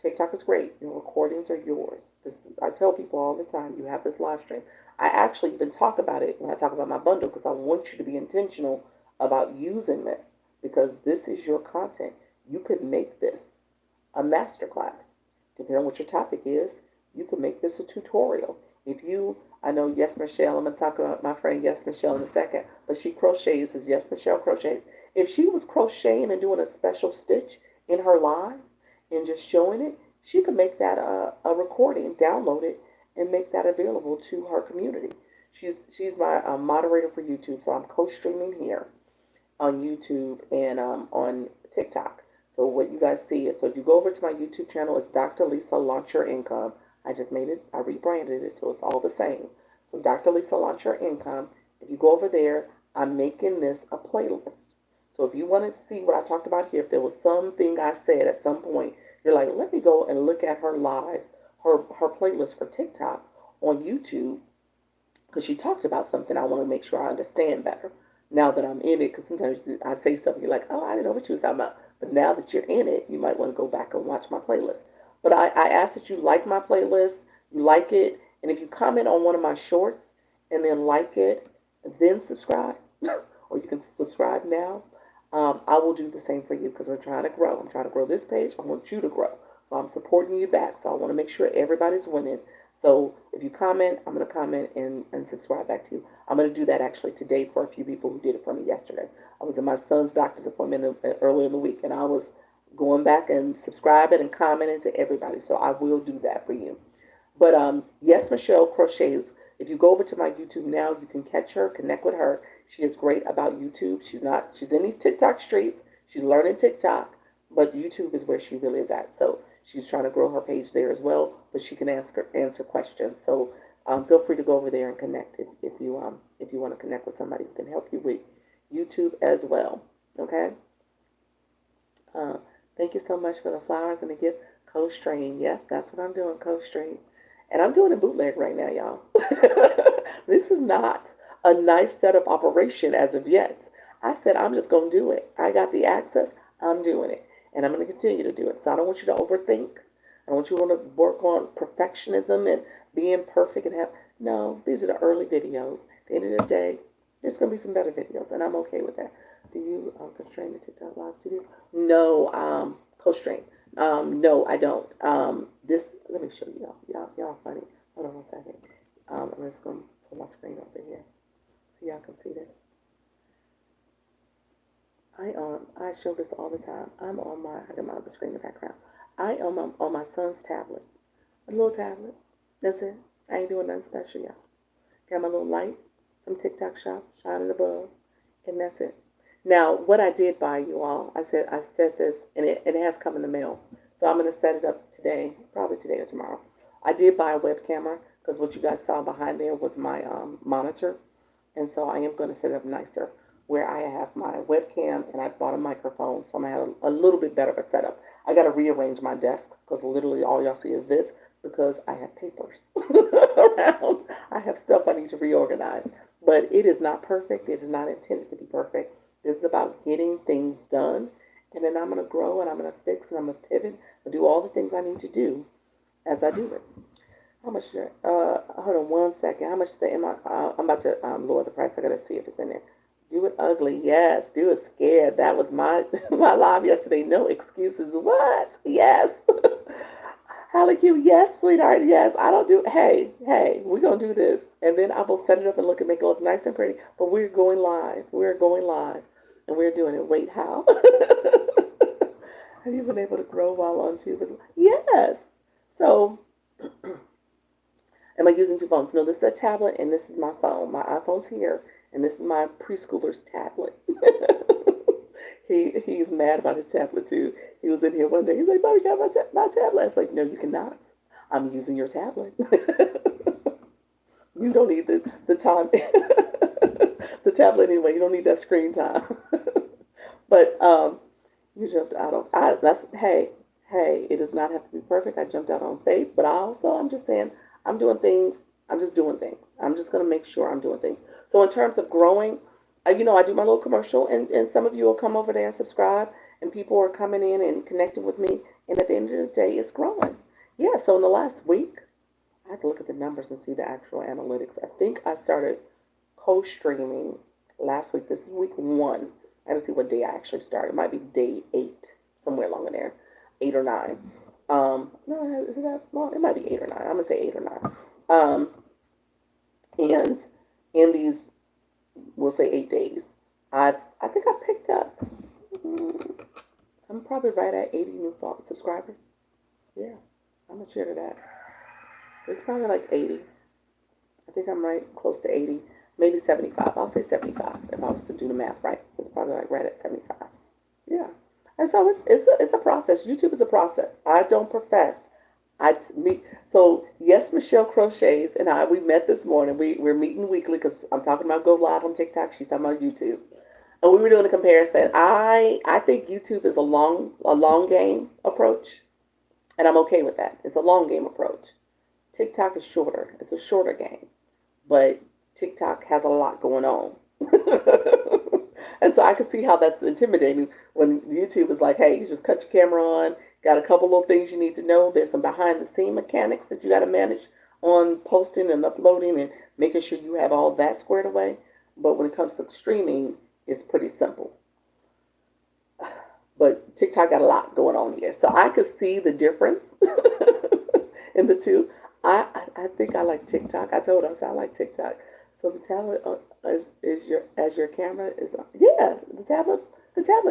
TikTok is great. Your recordings are yours. This, I tell people all the time, you have this live stream. I actually even talk about it when I talk about my bundle because I want you to be intentional about using this because this is your content. You could make this a masterclass. Depending on what your topic is, you can make this a tutorial. If you, I know Yes Michelle, I'm going to talk about my friend Yes Michelle in a second, but she crochets as Yes Michelle Crochets. If she was crocheting and doing a special stitch in her live and just showing it, she could make that a recording, download it, and make that available to her community. She's my moderator for YouTube, so I'm co-streaming here on YouTube and on TikTok. So what you guys see is, so if you go over to my YouTube channel, it's Dr. Lisa Launch Your Income. I just made it, I rebranded it, so it's all the same. So Dr. Lisa Launch Your Income. If you go over there, I'm making this a playlist. So if you want to see what I talked about here, if there was something I said at some point, you're like, let me go and look at her live, her playlist for TikTok on YouTube, because she talked about something I want to make sure I understand better now that I'm in it. Because sometimes I say something, you're like, oh, I didn't know what you was talking about. But now that you're in it, you might want to go back and watch my playlist. But I ask that you like my playlist, you like it, and if you comment on one of my shorts and then like it, then subscribe, or you can subscribe now. I will do the same for you because we're trying to grow. I'm trying to grow this page. I want you to grow. So I'm supporting you back. So I want to make sure everybody's winning. So if you comment, I'm going to comment and subscribe back to you. I'm going to do that actually today for a few people who did it for me yesterday. I was at my son's doctor's appointment earlier in the week, and I was going back and subscribing and commenting to everybody. So I will do that for you. But yes, Michelle Crochets. If you go over to my YouTube now, you can catch her, connect with her. She is great about YouTube. She's in these TikTok streets. She's learning TikTok, but YouTube is where she really is at. So she's trying to grow her page there as well, but she can answer questions. So feel free to go over there and connect if you want to connect with somebody who can help you with YouTube as well. Okay. Uh, Thank you so much for the flowers and the gift. Co-stream. Yep, that's what I'm doing. Co-stream. And I'm doing a bootleg right now, y'all. This is not a nice setup operation as of yet. I said I'm just going to do it. I got the access. I'm doing it. And I'm going to continue to do it. So I don't want you to overthink. I don't want you to want to work on perfectionism and being perfect and have. No, these are the early videos. At the end of the day, there's going to be some better videos, and I'm okay with that. Do you constrain the TikTok live studio? No, constrain. No, I don't. This, let me show you y'all funny. Hold on one second. I'm just going to put my screen over here so y'all can see this. I show this all the time. I got my other screen in the background. I am on my son's tablet. A little tablet. That's it. I ain't doing nothing special, y'all. Got my little light from TikTok shop, shining above, and that's it. Now, what I did buy you all, I said this, and it has come in the mail. So I'm going to set it up today, probably today or tomorrow. I did buy a web camera because what you guys saw behind there was my monitor. And so I am going to set it up nicer where I have my webcam and I bought a microphone. So I'm going to have a little bit better of a setup. I got to rearrange my desk because literally all y'all see is this because I have papers around. I have stuff I need to reorganize. But it is not perfect. It is not intended to be perfect. This is about getting things done. And then I'm going to grow and I'm going to fix and I'm going to pivot and do all the things I need to do as I do it. How much? Hold on one second. How much is the? I'm about to lower the price. I gotta see if it's in there. Do it ugly, yes. Do it scared. That was my my live yesterday. No excuses. What? Yes. Holly Q, yes, sweetheart, yes. I don't do. Hey, we're gonna do this, and then I will set it up and make it look nice and pretty. But we're going live. We're going live, and we're doing it. Wait, how? Have you been able to grow while on tube as well? Yes. So. Am I using two phones? No, this is a tablet and this is my phone. My iPhone's here and this is my preschooler's tablet. He's mad about his tablet too. He was in here one day. He's like, "Mommy, got my tablet." I was like, "No, you cannot. I'm using your tablet. You don't need the time, the tablet anyway. You don't need that screen time." But you jumped out on. Hey. It does not have to be perfect. I jumped out on faith, but I'm just saying. I'm doing things. I'm just doing things. I'm just going to make sure I'm doing things. So in terms of growing, I do my little commercial, and some of you will come over there and subscribe, and people are coming in and connecting with me. And at the end of the day, it's growing. Yeah, so in the last week, I have to look at the numbers and see the actual analytics. I think I started co-streaming last week. This is week 1. I have to see what day I actually started. It might be day 8, somewhere along in there, 8 or 9. No, is it that long? It might be 8 or 9. I'm gonna say 8 or 9. And in these, we'll say 8 days, I think I picked up. mm, I'm probably right at 80 new subscribers. Yeah, I'm gonna share to that. It's probably like 80. I think I'm right close to 80, maybe 75. I'll say 75 if I was to do the math right. It's probably like right at 75. Yeah. And so it's a process. YouTube is a process. I don't profess. So yes, Michelle Crochets and we met this morning. We're meeting weekly because I'm talking about go live on TikTok. She's talking about YouTube, and we were doing a comparison. I think YouTube is a long game approach, and I'm okay with that. It's a long game approach. TikTok is shorter. It's a shorter game, but TikTok has a lot going on. And so I can see how that's intimidating when YouTube is like, hey, you just cut your camera on, got a couple little things you need to know. There's some behind the scene mechanics that you got to manage on posting and uploading and making sure you have all that squared away. But when it comes to streaming, it's pretty simple. But TikTok got a lot going on here. So I could see the difference in the two. I think I like TikTok. I told us I like TikTok. So the tablet is your camera is yeah, the tablet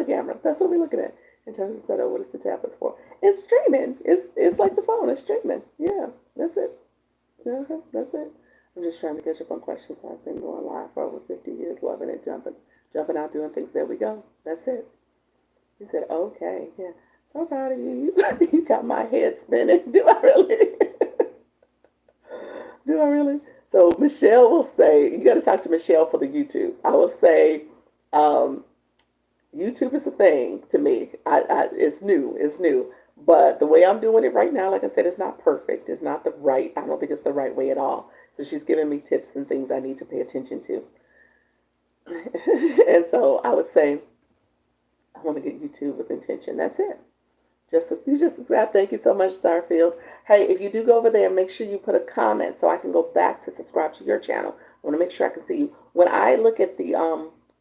camera. That's what we're looking at in terms of setup. What is the tablet for? It's streaming. It's like the phone. It's streaming. Yeah, that's it. That's it. I'm just trying to catch up on questions. I've been going live for over 50 years, loving it, jumping out, doing things. There we go. That's it. He said, okay, yeah. So proud of you. You got my head spinning. Do I really? Do I really? So Michelle will say, you got to talk to Michelle for the YouTube. I will say, um, YouTube is a thing to me. It's new. It's new. But the way I'm doing it right now, like I said, it's not perfect. It's not the right. I don't think it's the right way at all. So she's giving me tips and things I need to pay attention to. And so I would say, I want to get YouTube with intention. That's it. You just subscribe. Thank you so much, Starfield. Hey, if you do go over there, make sure you put a comment so I can go back to subscribe to your channel. I want to make sure I can see you. When I look at the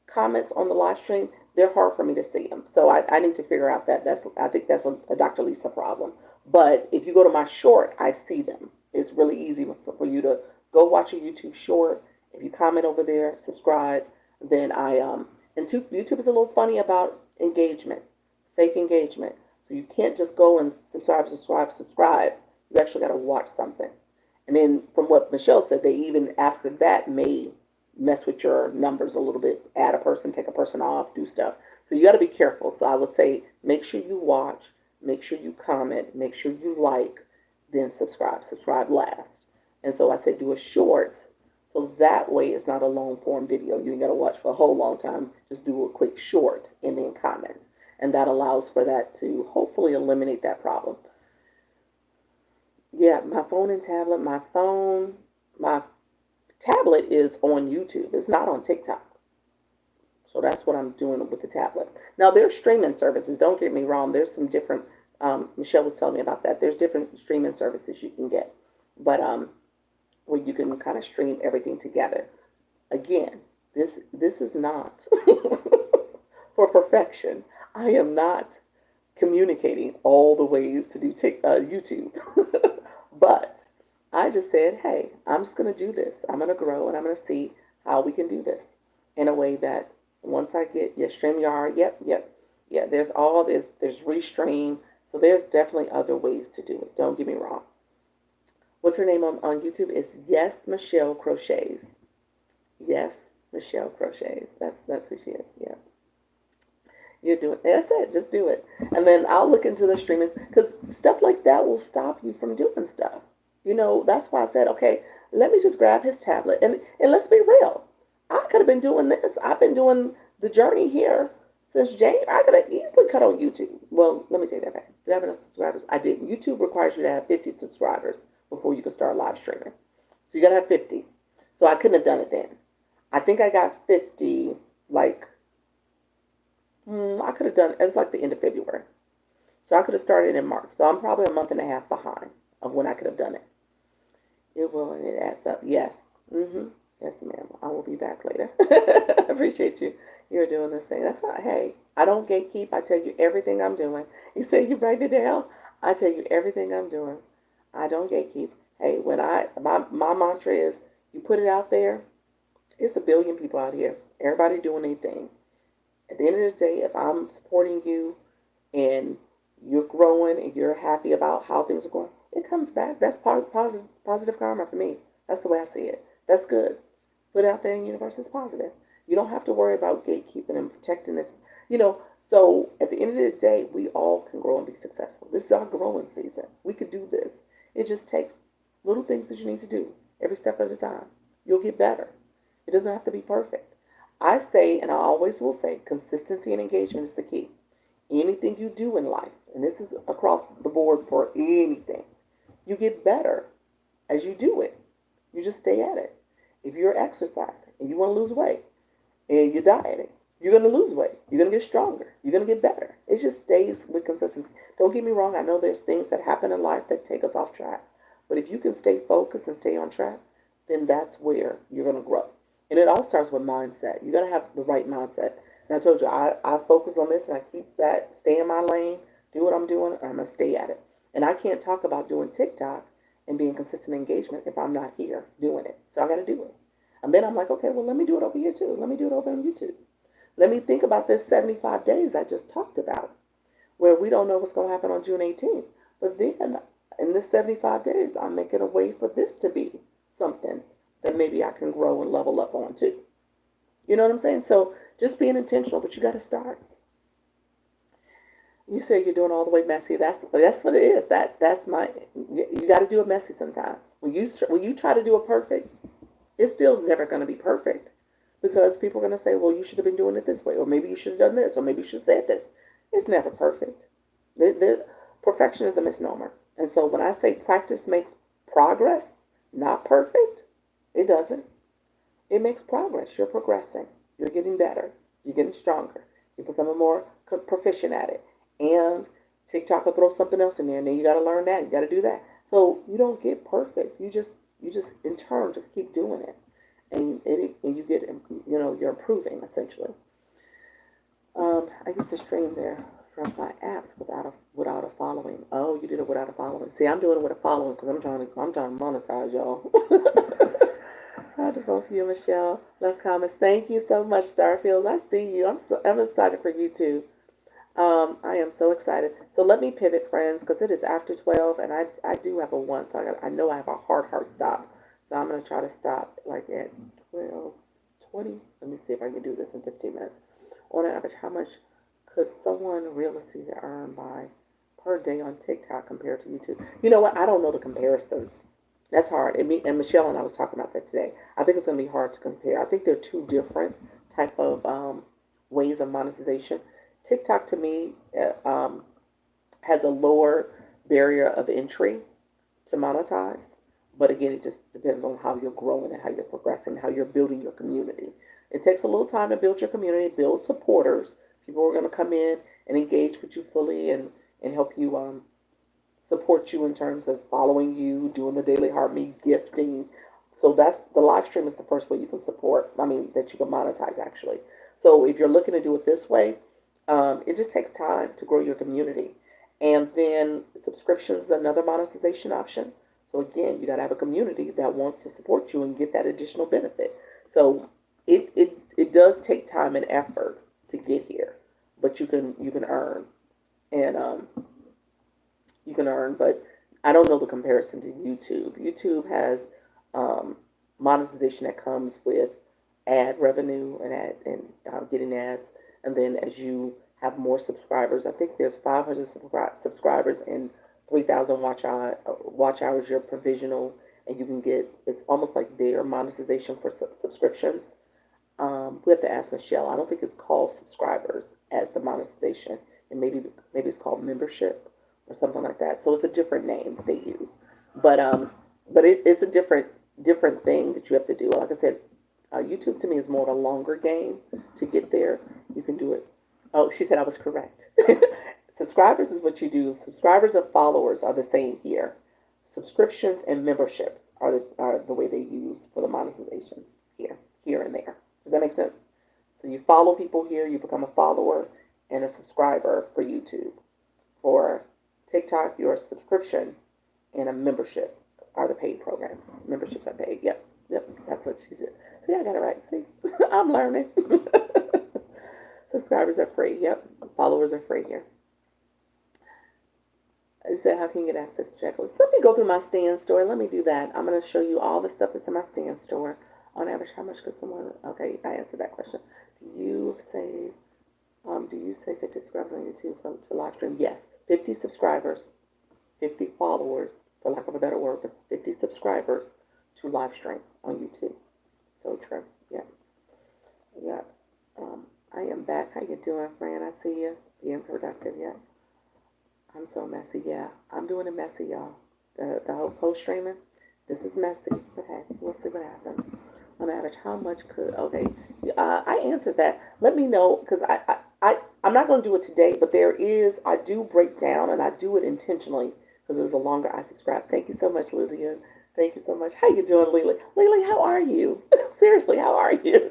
comments on the live stream, they're hard for me to see them. So I need to figure out that. I think that's a Dr. Lisa problem. But if you go to my short, I see them. It's really easy for you to go watch a YouTube short. If you comment over there, subscribe, then and YouTube is a little funny about engagement, fake engagement. So you can't just go and subscribe. You actually got to watch something. And then from what Michelle said, they even after that may mess with your numbers a little bit, add a person, take a person off, do stuff. So you got to be careful. So I would say make sure you watch, make sure you comment, make sure you like, then subscribe. Subscribe last. And so I said do a short. So that way it's not a long form video. You ain't got to watch for a whole long time. Just do a quick short and then comment. And that allows for that to hopefully eliminate that problem. Yeah, my phone and tablet. My tablet is on YouTube. It's not on TikTok. So that's what I'm doing with the tablet. Now, there's streaming services. Don't get me wrong. There's some different, Michelle was telling me about that. There's different streaming services you can get. But where you can kind of stream everything together. Again, this is not for perfection. I am not communicating all the ways to do YouTube. But I just said, hey, I'm just going to do this. I'm going to grow and I'm going to see how we can do this in a way that once I get, yeah, StreamYard, yep. Yeah, there's all this, there's Restream. So there's definitely other ways to do it. Don't get me wrong. What's her name on YouTube? It's Yes Michelle Crochets. Yes Michelle Crochets. That's who she is. Yeah. You're doing that's it. Just do it, and then I'll look into the streamers because stuff like that will stop you from doing stuff. That's why I said, okay, let me just grab his tablet and let's be real. I could have been doing this. I've been doing the journey here since January. I could have easily cut on YouTube. Well, let me take that back. Did I have enough subscribers? I didn't. YouTube requires you to have 50 subscribers before you can start live streaming. So you gotta have 50. So I couldn't have done it then. I think I got 50 like. I could have done it. It was like the end of February. So I could have started in March. So I'm probably a month and a half behind of when I could have done it. It will, and it adds up. Yes. Mm-hmm. Yes, ma'am. I will be back later. I appreciate you. You're doing this thing. That's not, hey, I don't gatekeep. I tell you everything I'm doing. You say you write it down. I tell you everything I'm doing. I don't gatekeep. Hey, when my mantra is you put it out there, it's a billion people out here. Everybody doing their thing. At the end of the day, if I'm supporting you and you're growing and you're happy about how things are going, it comes back. That's positive karma for me. That's the way I see it. That's good. Put it out there in the universe is positive. You don't have to worry about gatekeeping and protecting this. You know, so at the end of the day, we all can grow and be successful. This is our growing season. We could do this. It just takes little things that you need to do every step at a time. You'll get better. It doesn't have to be perfect. I say, and I always will say, consistency and engagement is the key. Anything you do in life, and this is across the board for anything, you get better as you do it. You just stay at it. If you're exercising and you want to lose weight and you're dieting, you're going to lose weight. You're going to get stronger. You're going to get better. It just stays with consistency. Don't get me wrong. I know there's things that happen in life that take us off track. But if you can stay focused and stay on track, then that's where you're going to grow. And it all starts with mindset. You got to have the right mindset. And I told you, I focus on this and I keep that, stay in my lane, do what I'm doing, and I'm going to stay at it. And I can't talk about doing TikTok and being consistent engagement if I'm not here doing it. So I got to do it. And then I'm like, okay, well, let me do it over here too. Let me do it over on YouTube. Let me think about this 75 days I just talked about, where we don't know what's going to happen on June 18th. But then in this 75 days, I'm making a way for this to be something that maybe I can grow and level up on too. You know what I'm saying? So just being intentional, but you got to start. You say you're doing all the way messy. That's what it is. That's my. You got to do it messy sometimes. When you try to do it perfect, it's still never going to be perfect because people are going to say, well, you should have been doing it this way, or maybe you should have done this, or maybe you should have said this. It's never perfect. Perfection is a misnomer. And so when I say practice makes progress, not perfect, it doesn't. It makes progress. You're progressing. You're getting better. You're getting stronger. You're becoming more proficient at it. And TikTok will throw something else in there, and then you got to learn that. You got to do that. So you don't get perfect. You just in turn just keep doing it, and you get, you're improving essentially. I used to stream there from my apps without a following. Oh, you did it without a following. See, I'm doing it with a following because I'm trying to monetize y'all. Hi to both of you, Michelle. Love comments. Thank you so much, Starfield. I see you. I'm excited for you too. I am so excited. So let me pivot, friends, because it is after 12, and I do have a 1, so I know I have a hard stop. So I'm going to try to stop like at 12:20. Let me see if I can do this in 15 minutes. On average, how much could someone realistically earn per day on TikTok compared to YouTube? You know what? I don't know the comparisons. That's hard. And Michelle and I was talking about that today. I think it's going to be hard to compare. I think they're two different type of ways of monetization. TikTok to me has a lower barrier of entry to monetize. But again, it just depends on how you're growing and how you're progressing, how you're building your community. It takes a little time to build your community, build supporters, people who are going to come in and engage with you fully and help you support you in terms of following you, doing the daily heart me, gifting. So that's the live stream is the first way you can support. That you can monetize actually. So if you're looking to do it this way, it just takes time to grow your community. And then subscriptions is another monetization option. So again, you got to have a community that wants to support you and get that additional benefit. So it does take time and effort to get here, but you can earn, and you can earn. But I don't know the comparison to YouTube. YouTube has monetization that comes with ad revenue and getting ads. And then as you have more subscribers, I think there's 500 subscribers and 3,000 watch hours. You're provisional, and you can get, it's almost like their monetization for subscriptions. We have to ask Michelle. I don't think it's called subscribers as the monetization, and maybe it's called membership or something like that. So it's a different name that they use, but it's a different thing that you have to do. Like I said, YouTube to me is more of a longer game to get there. You can do it. Oh, she said I was correct. Subscribers is what you do. Subscribers and followers are the same here. Subscriptions and memberships are the way they use for the monetizations here and there. Does that make sense? So you follow people here, you become a follower and a subscriber for YouTube. For TikTok, your subscription and a membership are the paid programs. Memberships are paid. Yep, that's what she said. See, I got it right. See, I'm learning. Subscribers are free. Yep, followers are free here. I said, how can you get access to checklists? Let me go through my stand store. Let me do that. I'm going to show you all the stuff that's in my stand store. On average, how much could someone? Okay, I answered that question. Do you say 50 subscribers on YouTube to live stream? Yes, 50 subscribers, 50 followers, for lack of a better word, but 50 subscribers to live stream on YouTube. So true. Yeah. Yeah. I am back. How you doing, friend? I see you. Being productive. Yeah. I'm so messy. Yeah. I'm doing it messy, y'all. The whole post streaming. This is messy. But hey, we'll see what happens. On average, how much could? Okay. I answered that. Let me know because I'm not going to do it today, but I do break down and I do it intentionally because there's a longer I subscribe. Thank you so much, Lizzie. Thank you so much. How you doing, Lily? Lily, how are you? Seriously, how are you?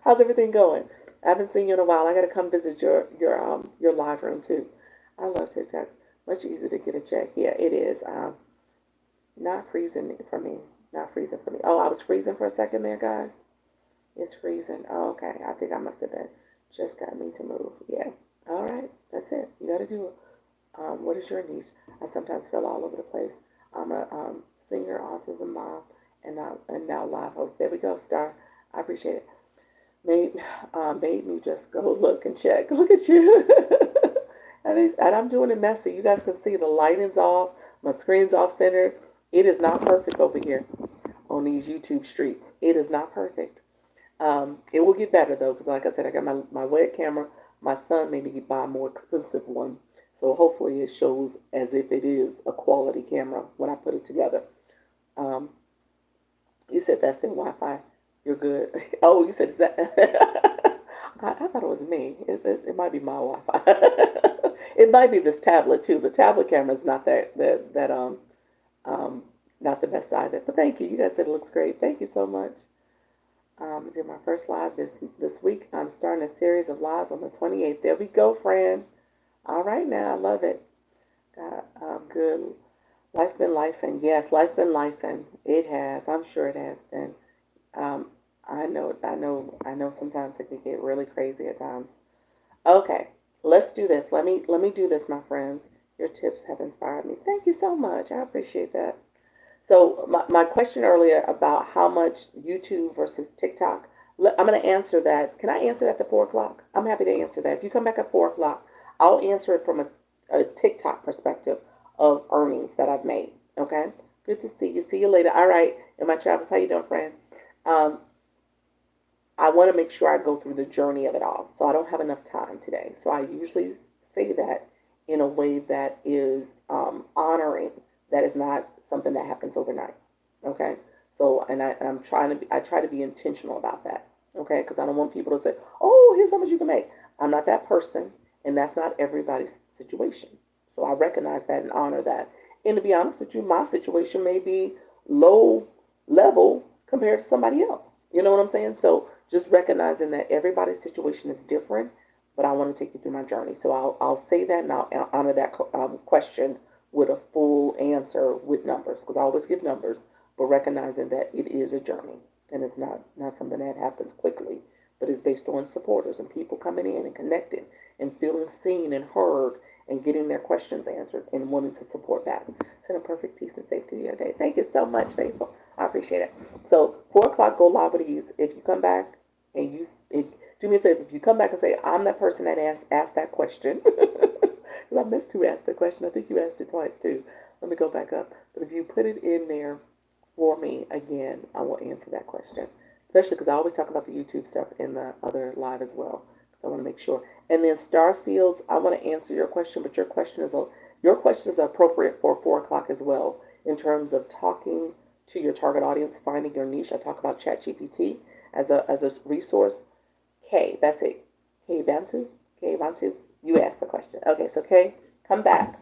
How's everything going? I haven't seen you in a while. I got to come visit your live room too. I love TikTok. Much easier to get a check. Yeah, it is. Not freezing for me. Not freezing for me. Oh, I was freezing for a second there, guys. It's freezing. Oh, okay. I think I must have been. Just got me to move. Yeah. All right. That's it. You got to do it. What is your niche? I sometimes feel all over the place. I'm a singer, autism mom, and now live host. There we go, Star. I appreciate it. Made me just go look and check. Look at you. and I'm doing it messy. You guys can see the lighting's off. My screen's off center. It is not perfect over here on these YouTube streets. It is not perfect. It will get better though, because like I said, I got my web camera. My son made me buy a more expensive one. So hopefully it shows as if it is a quality camera when I put it together. You said that's the Wi-Fi. You're good. Oh, you said is that? I thought it was me. It might be my Wi-Fi. It might be this tablet too. The tablet camera is not not the best either. But thank you. You guys said it looks great. Thank you so much. I did my first live this week. I'm starting a series of lives on the 28th. There we go, friend. All right now, I love it. Good. Life been life, and yes, life been life, and it has. I'm sure it has been. I know. Sometimes it can get really crazy at times. Okay, let's do this. Let me do this, my friends. Your tips have inspired me. Thank you so much. I appreciate that. So my question earlier about how much YouTube versus TikTok, I'm going to answer that. Can I answer that at 4 o'clock? I'm happy to answer that. If you come back at 4 o'clock, I'll answer it from a TikTok perspective of earnings that I've made. Okay? Good to see you. See you later. All right. In my travels, how you doing, friend? I want to make sure I go through the journey of it all. So I don't have enough time today. So I usually say that in a way that is honoring. That is not something that happens overnight. Okay? So, I try to be intentional about that. Okay? Because I don't want people to say, oh, here's how much you can make. I'm not that person. And that's not everybody's situation. So I recognize that and honor that. And to be honest with you, my situation may be low level compared to somebody else. You know what I'm saying? So just recognizing that everybody's situation is different, but I want to take you through my journey. So I'll say that and I'll honor that question with a full answer with numbers, because I always give numbers, but recognizing that it is a journey and it's not something that happens quickly, but it's based on supporters and people coming in and connecting and feeling seen and heard and getting their questions answered and wanting to support back. Send a perfect peace and safety to your day. Thank you so much, faithful. I appreciate it. So 4 o'clock, go live with ease. If you come back and do me a favor, if you come back and say, I'm that person that asked that question, because I missed who asked the question. I think you asked it twice too. Let me go back up. But if you put it in there for me again, I will answer that question. Especially because I always talk about the YouTube stuff in the other live as well. So I want to make sure. And then Starfields, I want to answer your question, but your question is appropriate for 4 o'clock as well in terms of talking to your target audience, finding your niche. I talk about ChatGPT as a resource. K, that's it. K Bantu. You asked the question. Okay, so Kay, come back.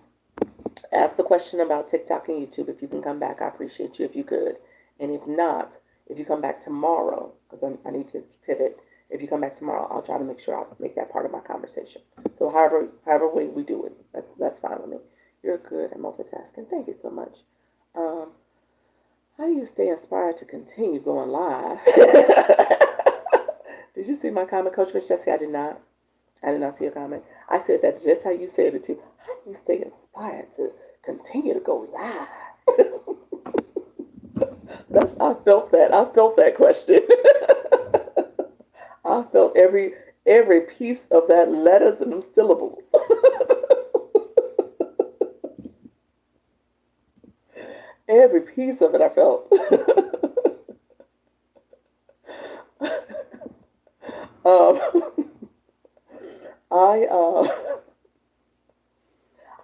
Ask the question about TikTok and YouTube. If you can come back, I appreciate you if you could. And if not, if you come back tomorrow, because I need to pivot. If you come back tomorrow, I'll try to make sure I'll make that part of my conversation. So however way we do it, that's fine with me. You're good at multitasking. Thank you so much. Um, how do you stay inspired to continue going live? Did you see my comment, Coach Miss Jessie? I did not. I did not see a comment. I said that just how you said it too. How do you stay inspired to continue to go live? I felt that. I felt that question. I felt every piece of that letters and them syllables. Every piece of it I felt. um, I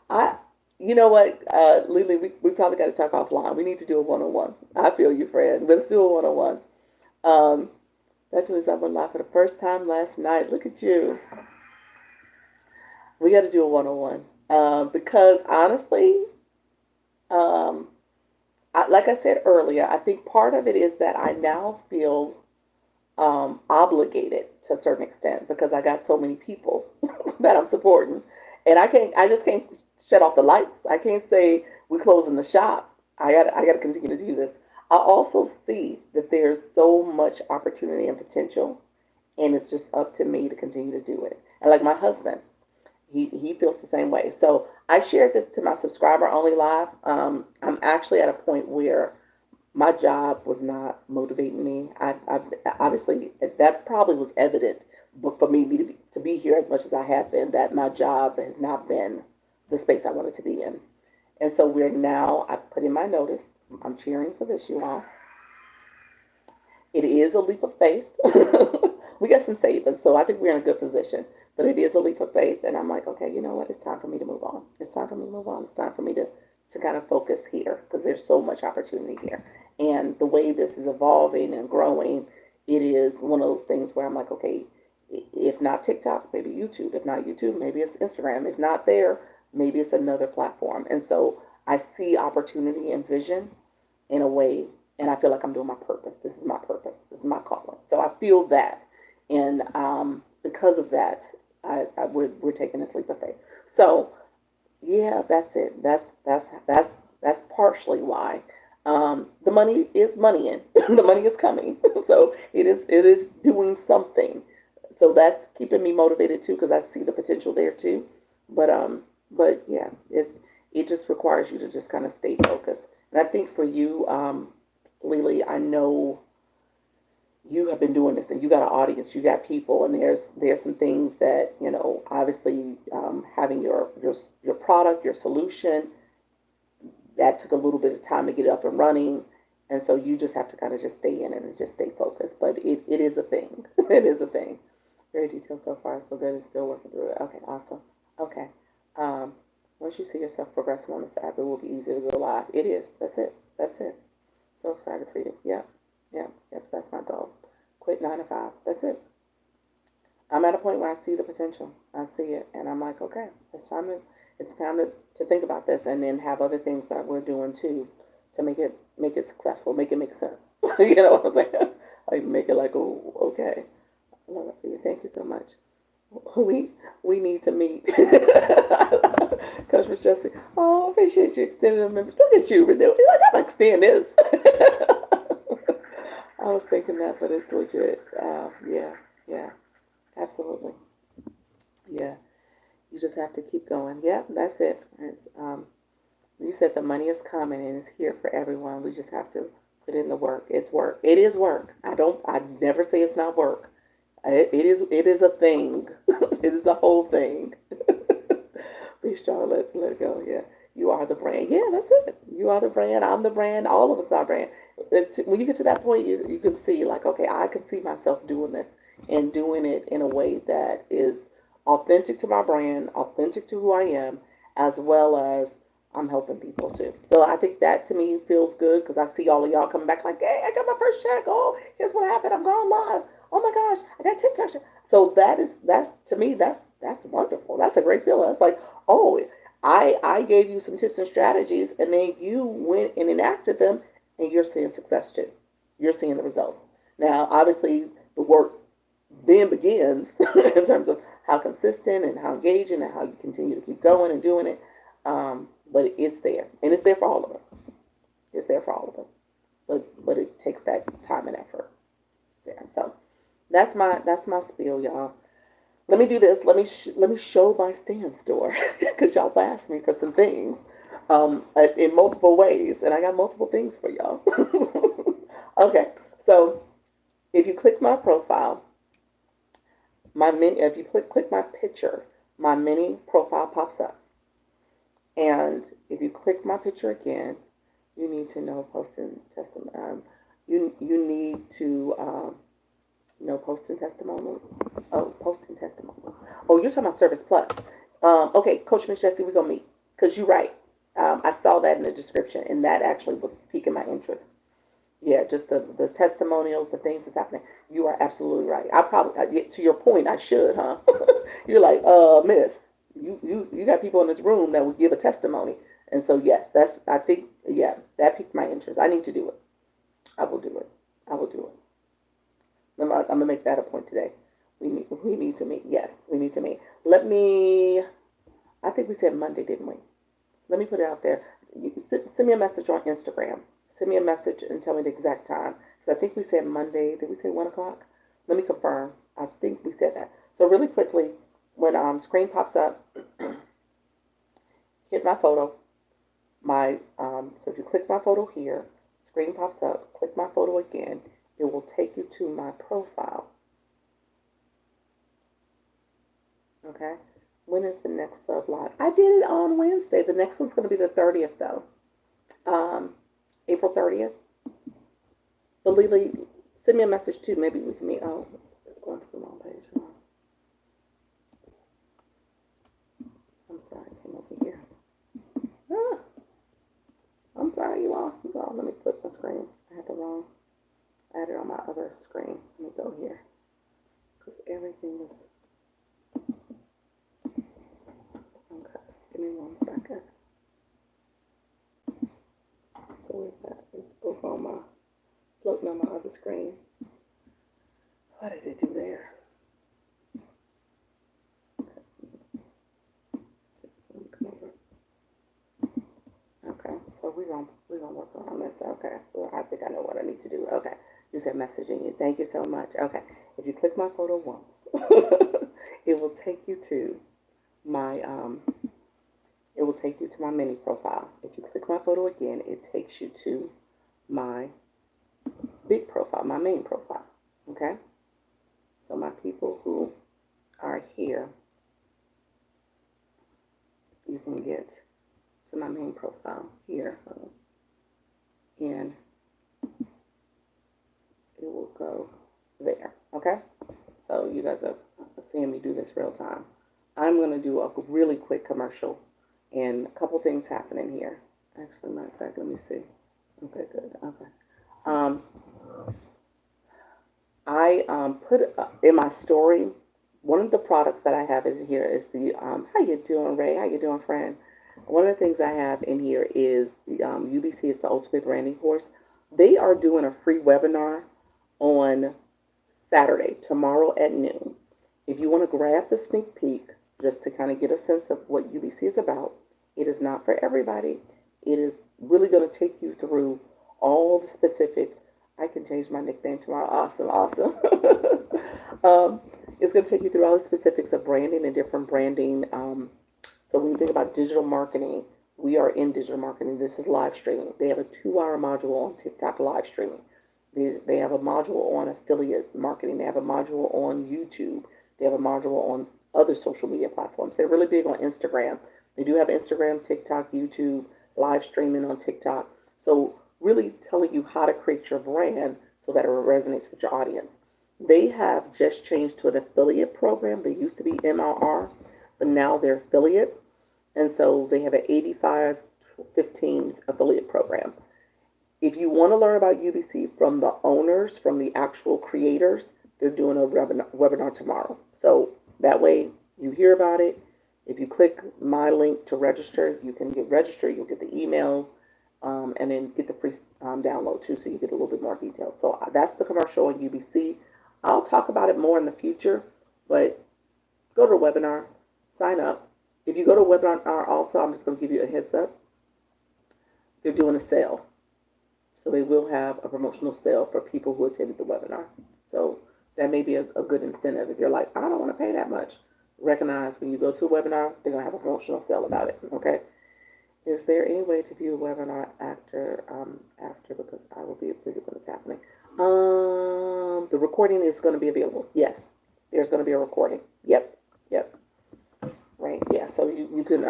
I you know what, Lily, we probably got to talk offline. We need to do a one-on-one. I feel you, friend. Let's do a one-on-one. Um, actually, I went live for the first time last night. Look at you. We got to do a one-on-one because honestly, um, like I said earlier, I think part of it is that I now feel obligated to a certain extent because I got so many people that I'm supporting, and I just can't shut off the lights. I can't say we're closing the shop. I got to continue to do this. I also see that there's so much opportunity and potential, and it's just up to me to continue to do it. And like my husband, he feels the same way. So I shared this to my subscriber only live. I'm actually at a point where my job was not motivating me. I obviously that probably was evident, but for me to be here as much as I have been, that my job has not been the space I wanted to be in. And so we're now. I put in my notice. I'm cheering for this, you all. It is a leap of faith. We got some savings, so I think we're in a good position. But it is a leap of faith, and I'm like, okay, you know what? It's time for me to move on. It's time for me to move on. It's time for me to kind of focus here because there's so much opportunity here. And the way this is evolving and growing, it is one of those things where I'm like, okay, if not TikTok, maybe YouTube. If not YouTube, maybe it's Instagram. If not there, maybe it's another platform. And so I see opportunity and vision in a way, and I feel like I'm doing my purpose. This is my purpose. This is my calling. So I feel that, and because of that, we're taking this leap of faith. So yeah, that's it. That's partially why. The money is money in. The money is coming. So it is doing something. So that's keeping me motivated too because I see the potential there too. But yeah, it just requires you to just kind of stay focused. And I think for you, Lily, I know you have been doing this and you got an audience, you got people, and there's some things that obviously having your product, your solution, that took a little bit of time to get it up and running, and so you just have to kind of just stay in it and just stay focused. But it is a thing. It is a thing. Very detailed so far, so good. It's still working through it. Okay, awesome. Okay. Um, Once you see yourself progressing on this app, it will be easier to go live. It is. That's it. That's it. So excited for you. Yeah. Yeah. Yep. That's my goal. Quit 9 to 5. That's it. I'm at a point where I see the potential. I see it, and I'm like, okay, it's time to think about this, and then have other things that we're doing too to make it successful, make it make sense. You know what I'm saying? Like make it like, oh, okay. I love it for you. Thank you so much. We need to meet. Coach Miss Jessie. Oh, I appreciate you extending the membership. Look at you, Renee. Like, I gotta extend this. I was thinking that, but it's legit. Yeah, yeah, absolutely. Yeah, you just have to keep going. Yeah, that's it. You said the money is coming and it's here for everyone. We just have to put in the work. It's work. It is work. I never say it's not work. It is a thing. It is a whole thing. Be strong, let it go. Yeah. You are the brand. Yeah, that's it. You are the brand. I'm the brand. All of us are brand. When you get to that point, you can see, like, okay, I can see myself doing this and doing it in a way that is authentic to my brand, authentic to who I am, as well as I'm helping people too. So I think that to me feels good because I see all of y'all coming back like, hey, I got my first check. Oh, here's what happened. I'm going live. oh my gosh, I got TikTok. So that's to me that's wonderful. That's a great feeling. It's like, oh, I gave you some tips and strategies, and then you went and enacted them, and you're seeing success too. You're seeing the results. Now, obviously, the work then begins in terms of how consistent and how engaging and how you continue to keep going and doing it. But it's there, and it's there for all of us. It's there for all of us, but it takes that time and effort. Yeah. So that's my spiel, y'all. Let me do this. Let me show my stand store because y'all asked me for some things in multiple ways, and I got multiple things for y'all. Okay, so if you click my profile, if you click my picture, my mini profile pops up. And if you click my picture again, you need to know posting testimony. You need to know posting testimony. Oh, posting testimony. Oh, you're talking about Service Plus. Okay, Coach Miss Jessie, we're gonna meet because you're right. I saw that in the description, and that actually was piquing my interest. Yeah, just the testimonials, the things that's happening. You are absolutely right. I probably, to your point, I should, huh? You're like, Miss, you got people in this room that will give a testimony, and so yes, I think, yeah, that piqued my interest. I need to do it. I will do it. I will do it. I'm gonna make that a point today. We need to meet. Yes, we need to meet. Let me. I think we said Monday, didn't we? Let me put it out there. Send me a message on Instagram. Send me a message and tell me the exact time. Because I think we said Monday. Did we say 1 o'clock? Let me confirm. I think we said that. So really quickly, when screen pops up, hit my photo. So if you click my photo here, screen pops up. Click my photo again. It will take you to my profile. Okay. When is the next sub live? I did it on Wednesday. The next one's going to be the 30th, though. April 30th. But Lily, send me a message too. Maybe we can meet. Oh, it's going to the wrong page. I'm sorry, I came over here. Ah, I'm sorry, you all. Let me flip my screen. I had it on my other screen. Let me go here. Because everything is. Okay, give me 1 second. So is that? It's both on my floating on my other screen. What did it do there? Okay, so we're gonna work on this. Okay, well, I think I know what I need to do. Okay, you said messaging you. Thank you so much. Okay, if you click my photo once, it will take you to my It will take you to my mini profile. If you click my photo again, it takes you to my big profile, my main profile. Okay? So my people who are here, you can get to my main profile here. And it will go there. Okay? So you guys are seeing me do this real time. I'm going to do a really quick commercial and a couple things happening here. Actually, matter of fact, let me see. Okay, good. Okay. I put in my story, one of the products that I have in here is the, how you doing, Ray? How you doing, friend? One of the things I have in here is the UBC is the Ultimate Branding Course. They are doing a free webinar on Saturday, tomorrow at noon. If you want to grab the sneak peek, just to kind of get a sense of what UBC is about, it is not for everybody. It is really going to take you through all the specifics. I can change my nickname tomorrow. Awesome, awesome. It's going to take you through all the specifics of branding and different branding. So when you think about digital marketing, we are in digital marketing. This is live streaming. They have a 2-hour module on TikTok live streaming. They have a module on affiliate marketing. They have a module on YouTube. They have a module on other social media platforms. They're really big on Instagram. They do have Instagram, TikTok, YouTube, live streaming on TikTok. So really telling you how to create your brand so that it resonates with your audience. They have just changed to an affiliate program. They used to be MRR, but now they're affiliate. And so they have an 85-15 affiliate program. If you want to learn about UBC from the owners, from the actual creators, they're doing a webinar tomorrow. So that way you hear about it. If you click my link to register, you can get registered. You'll get the email, and then get the free download too, so you get a little bit more details. So that's the commercial on UBC. I'll talk about it more in the future, but go to the webinar, sign up. If you go to webinar also, I'm just going to give you a heads up. They're doing a sale. So they will have a promotional sale for people who attended the webinar. So that may be a good incentive. If you're like, I don't want to pay that much, recognize when you go to a webinar, they're going to have a promotional sale about it. Okay. Is there any way to view the webinar after because I will be busy when it's happening? The recording is going to be available. Yes, there's going to be a recording. Yep. Right. Yeah. So you can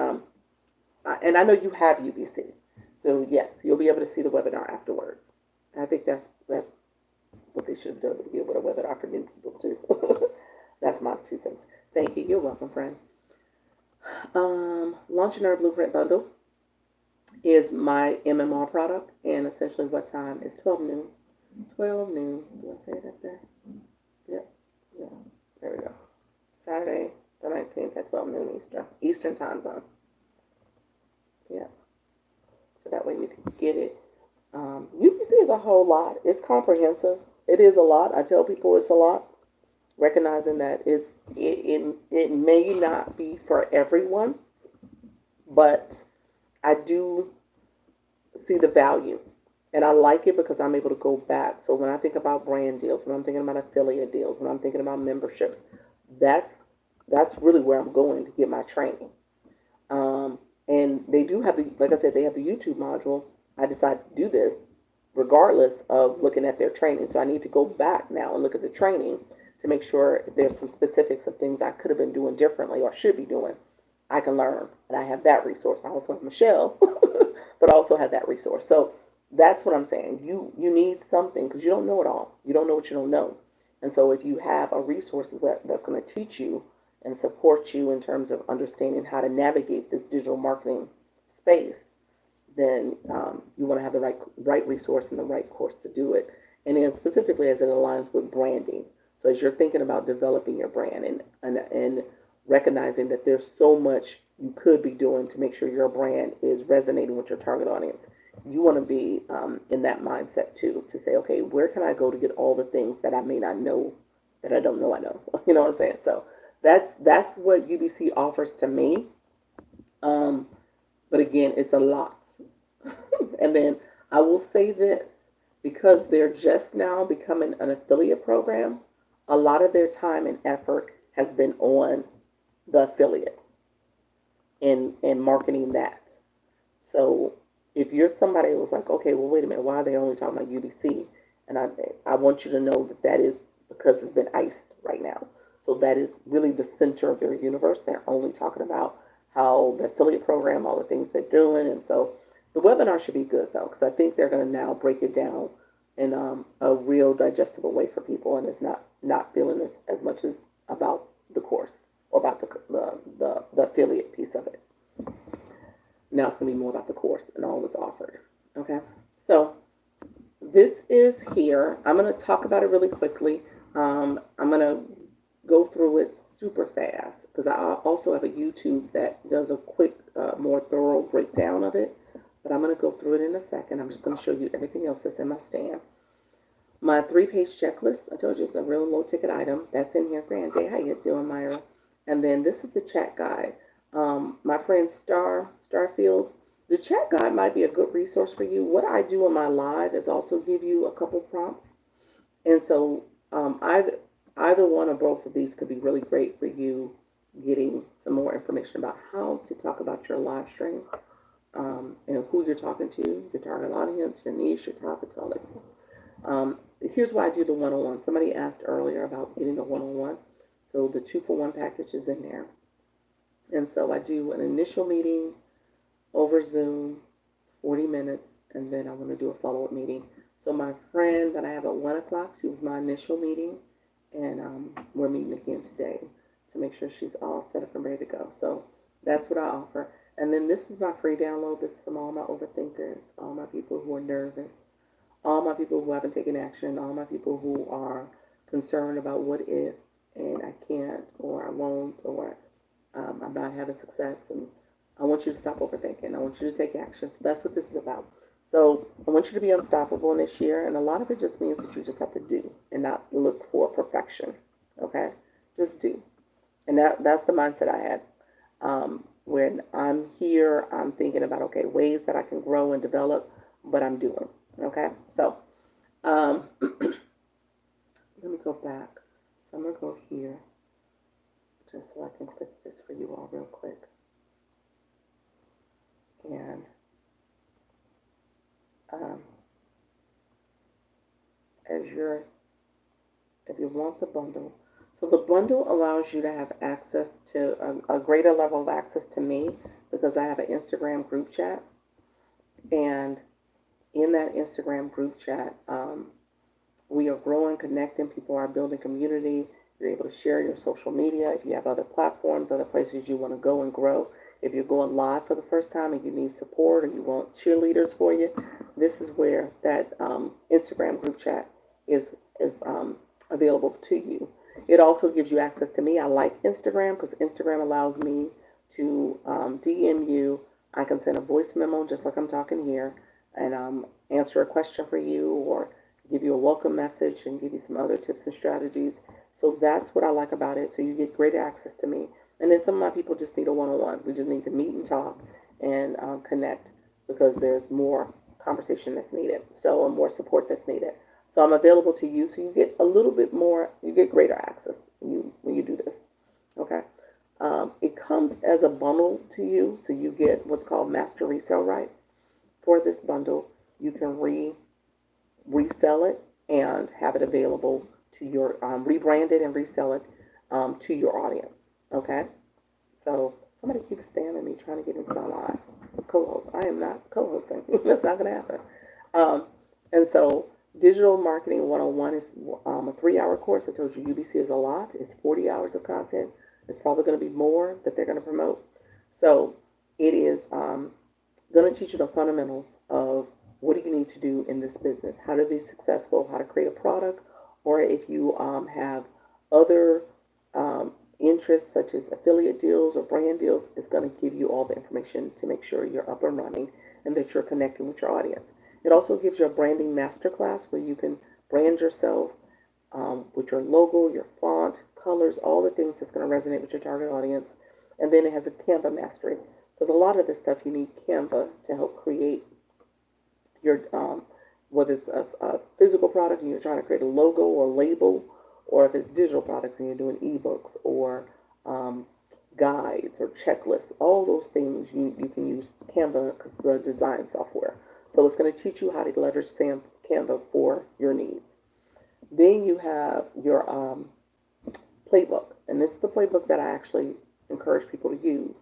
and I know you have UBC. So yes, you'll be able to see the webinar afterwards. I think that's what they should have done to begin with a webinar for new people too. That's my 2 cents. Thank you. You're welcome, friend. Launching our Blueprint Bundle is my MMR product, and essentially what time is 12 noon. 12 noon. Do I say it up there? Yep. Yeah. There we go. Saturday the 19th at 12 noon Eastern time zone. Yeah. So that way you can get it. UPC is a whole lot. It's comprehensive. It is a lot. I tell people it's a lot, recognizing that it may not be for everyone, but I do see the value. And I like it because I'm able to go back. So when I think about brand deals, when I'm thinking about affiliate deals, when I'm thinking about memberships, that's really where I'm going to get my training. And they do have like I said, they have the YouTube module. I decided to do this regardless of looking at their training. So I need to go back now and look at the training to make sure if there's some specifics of things I could have been doing differently or should be doing, I can learn. And I have that resource. I also have Michelle, but I also have that resource. So that's what I'm saying. You need something because you don't know it all. You don't know what you don't know. And so if you have a resource that's going to teach you and support you in terms of understanding how to navigate this digital marketing space, then you want to have the right resource and the right course to do it. And then specifically as it aligns with branding. So as you're thinking about developing your brand and recognizing that there's so much you could be doing to make sure your brand is resonating with your target audience, you want to be in that mindset too, to say, okay, where can I go to get all the things that I may not know that I don't know I know? You know what I'm saying? So that's what UBC offers to me. But again, it's a lot. And then I will say this, because they're just now becoming an affiliate program, a lot of their time and effort has been on the affiliate and marketing that. So if you're somebody who's like, okay, well, wait a minute, why are they only talking about UBC? And I want you to know that is because it's been iced right now. So that is really the center of their universe. They're only talking about how the affiliate program, all the things they're doing. And so the webinar should be good, though, because I think they're going to now break it down in a real digestible way for people. And it's not feeling this as much as about the course or about the affiliate piece of it. Now it's going to be more about the course and all that's offered. Okay, so this is here. I'm going to talk about it really quickly. I'm going to go through it super fast because I also have a YouTube that does a quick, more thorough breakdown of it. But I'm going to go through it in a second. I'm just going to show you everything else that's in my stand. My 3-page checklist, I told you it's a real low ticket item. That's in here. Grand day. How you doing, Myra? And then this is the chat guide. My friend Starfields, the chat guide might be a good resource for you. What I do in my live is also give you a couple prompts. And so either one or both of these could be really great for you getting some more information about how to talk about your live stream, and who you're talking to, your target audience, your niche, your topics, all that stuff. Here's why I do the one-on-one. Somebody asked earlier about getting the one-on-one. So the 2-for-1 package is in there. And so I do an initial meeting over Zoom, 40 minutes, and then I'm going to do a follow-up meeting. So my friend that I have at 1 o'clock, she was my initial meeting, and we're meeting again today to make sure she's all set up and ready to go. So that's what I offer. And then this is my free download. This is from all my overthinkers, all my people who are nervous, all my people who haven't taken action, all my people who are concerned about what if and I can't or I won't or I'm not having success. And I want you to stop overthinking. I want you to take action. So that's what this is about. So I want you to be unstoppable in this year. And a lot of it just means that you just have to do and not look for perfection. Okay? Just do. And that's the mindset I had. When I'm here, I'm thinking about, okay, ways that I can grow and develop, but I'm doing. Okay? So let me go back. So I'm going to go here just so I can click this for you all real quick. And if you want the bundle, so the bundle allows you to have access to a greater level of access to me because I have an Instagram group chat. And in that Instagram group chat, we are growing, connecting. People are building community. You're able to share your social media. If you have other platforms, other places you want to go and grow. If you're going live for the first time and you need support or you want cheerleaders for you, this is where that Instagram group chat is available to you. It also gives you access to me. I like Instagram because Instagram allows me to DM you. I can send a voice memo just like I'm talking here and answer a question for you or give you a welcome message and give you some other tips and strategies. So that's what I like about it. So you get great access to me. And then some of my people just need a one-on-one. We just need to meet and talk and connect because there's more conversation that's needed. So more support that's needed. So I'm available to you. So you get a little bit more, you get greater access when you do this. Okay. It comes as a bundle to you. So you get what's called master resale rights for this bundle. You can resell it and have it available to your, rebrand it and resell it to your audience. Okay? So somebody keeps spamming me trying to get into my live co-host. I am not co-hosting. That's not going to happen. And so Digital Marketing 101 is a 3-hour course. I told you UBC is a lot. It's 40 hours of content. It's probably going to be more that they're going to promote. So it is going to teach you the fundamentals of what do you need to do in this business, how to be successful, how to create a product, or if you have other interests such as affiliate deals or brand deals, it's going to give you all the information to make sure you're up and running and that you're connecting with your audience. It also gives you a branding masterclass where you can brand yourself with your logo, your font, colors, all the things that's going to resonate with your target audience. And then it has a Canva mastery because a lot of this stuff you need Canva to help create your whether it's a physical product and you're trying to create a logo or label, or if it's digital products and you're doing ebooks or guides or checklists, all those things you can use Canva because it's a design software. So it's going to teach you how to leverage Canva for your needs. Then you have your playbook, and this is the playbook that I actually encourage people to use.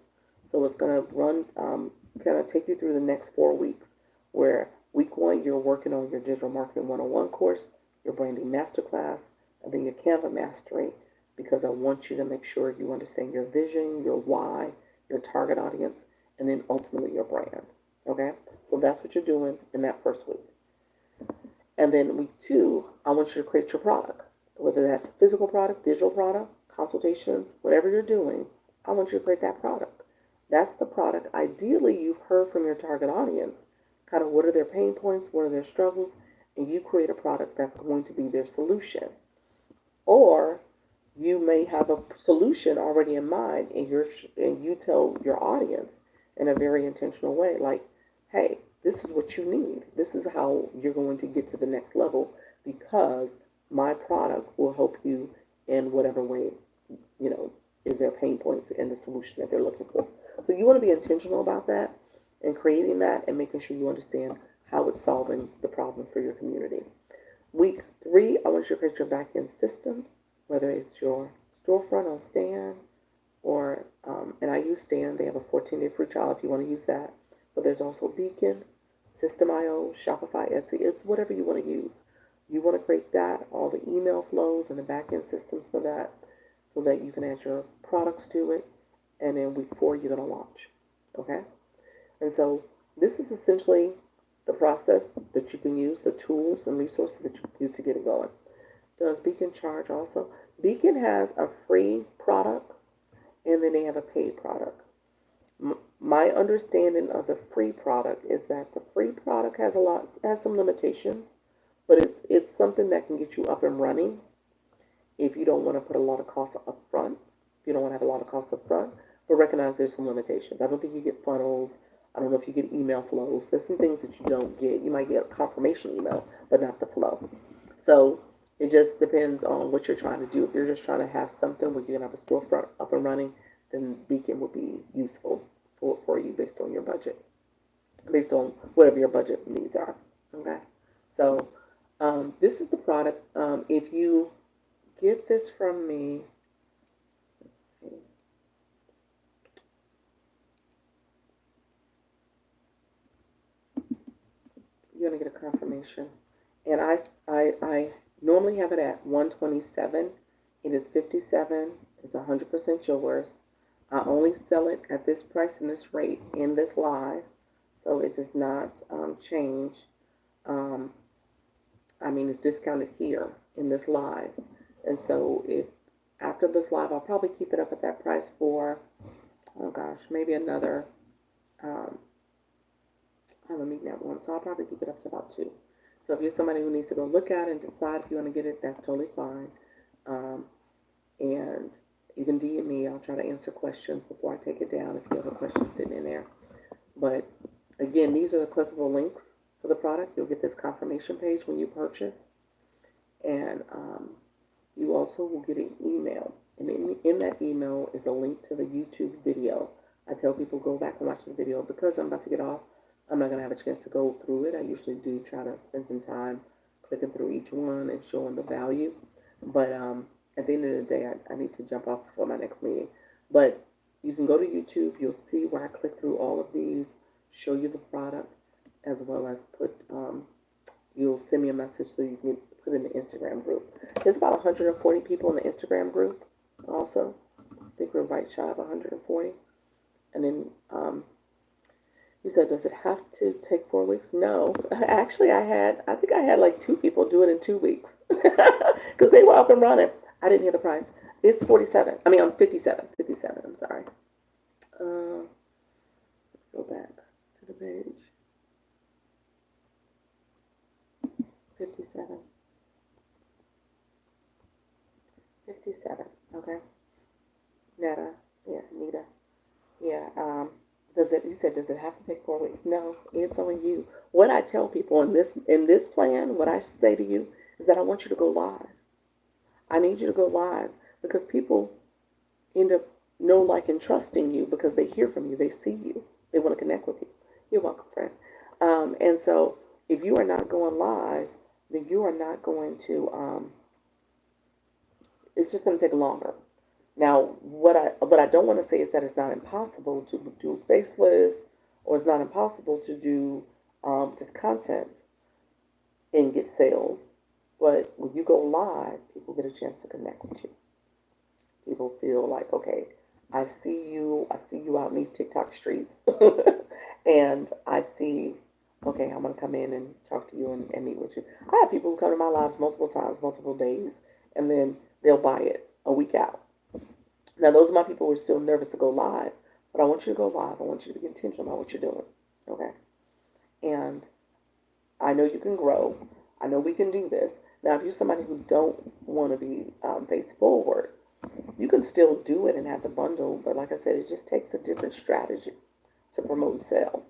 So it's going to run, kind of take you through the next 4 weeks, where week 1 you're working on your Digital Marketing 101 course, your Branding Masterclass, and then your Canva Mastery, because I want you to make sure you understand your vision, your why, your target audience, and then ultimately your brand. Okay? So that's what you're doing in that first week. And then week 2, I want you to create your product. Whether that's a physical product, digital product, consultations, whatever you're doing, I want you to create that product. That's the product. Ideally, you've heard from your target audience, kind of what are their pain points, what are their struggles, and you create a product that's going to be their solution. Or you may have a solution already in mind, and you tell your audience in a very intentional way, like, hey, this is what you need. This is how you're going to get to the next level because my product will help you in whatever way, is their pain points and the solution that they're looking for. So you want to be intentional about that and creating that and making sure you understand how it's solving the problems for your community. Week 3, I want you to create your back-end systems, whether it's your storefront on Stan or, and I use Stan. They have a 14-day free trial if you want to use that. But there's also Beacon, System.io, Shopify, Etsy. It's whatever you want to use. You want to create that, all the email flows and the back-end systems for that so that you can add your products to it. And then week 4, you're going to launch. Okay? And so this is essentially the process that you can use, the tools and resources that you can use to get it going. Does Beacon charge also? Beacon has a free product and then they have a paid product. My understanding of the free product is that the free product has some limitations, but it's something that can get you up and running if you don't want to put a lot of costs up front. If you don't want to have a lot of costs up front, but recognize there's some limitations. I don't think you get funnels. I don't know if you get email flows. There's some things that you don't get. You might get a confirmation email, but not the flow. So it just depends on what you're trying to do. If you're just trying to have something where you're going to have a storefront up and running, then Beacon would be useful for you based on your budget, based on whatever your budget needs are. Okay. So this is the product. If you get this from me, let's see. You're going to get a confirmation. And I normally have it at 127. It is 57. It's 100% yours. I only sell it at this price and this rate in this live, so it does not change. I mean, it's discounted here in this live, and so if after this live, I'll probably keep it up at that price for, oh gosh, maybe another. I have a meeting at 1, so I'll probably keep it up to about 2. So if you're somebody who needs to go look at it and decide if you want to get it, that's totally fine. And you can DM me. I'll try to answer questions before I take it down if you have a question sitting in there. But again, these are the clickable links for the product. You'll get this confirmation page when you purchase. And you also will get an email. And in that email is a link to the YouTube video. I tell people go back and watch the video because I'm about to get off. I'm not going to have a chance to go through it. I usually do try to spend some time clicking through each one and showing the value. But at the end of the day, I need to jump off for my next meeting. But you can go to YouTube. You'll see where I click through all of these, show you the product, as well as you'll send me a message so you can put in the Instagram group. There's about 140 people in the Instagram group also. I think we're right shy of 140. And then you said, does it have to take 4 weeks? No. Actually, I think I had like 2 people do it in 2 weeks because they were up and running. I didn't hear the price. It's 47. I mean, I'm 57. 57, I'm sorry. Go back to the page. 57. 57, okay. Netta, yeah, Nita. Yeah, you said, does it have to take 4 weeks? No, it's on you. What I tell people in this plan, what I say to you is that I want you to go live. I need you to go live because people end up know, like, and trusting you because they hear from you, they see you, they want to connect with you. You're welcome, friend. And so if you are not going live, then you are not going to. It's just going to take longer. Now, what I don't want to say is that it's not impossible to do faceless, or it's not impossible to do just content and get sales. But when you go live, people get a chance to connect with you. People feel like, okay, I see you out in these TikTok streets, and I see, okay, I'm gonna come in and talk to you and meet with you. I have people who come to my lives multiple times, multiple days, and then they'll buy it a week out. Now, those are my people who are still nervous to go live, but I want you to go live. I want you to be intentional about what you're doing, okay? And I know you can grow. I know we can do this. Now, if you're somebody who don't want to be face forward, you can still do it and have the bundle, but like I said, it just takes a different strategy to promote and sell.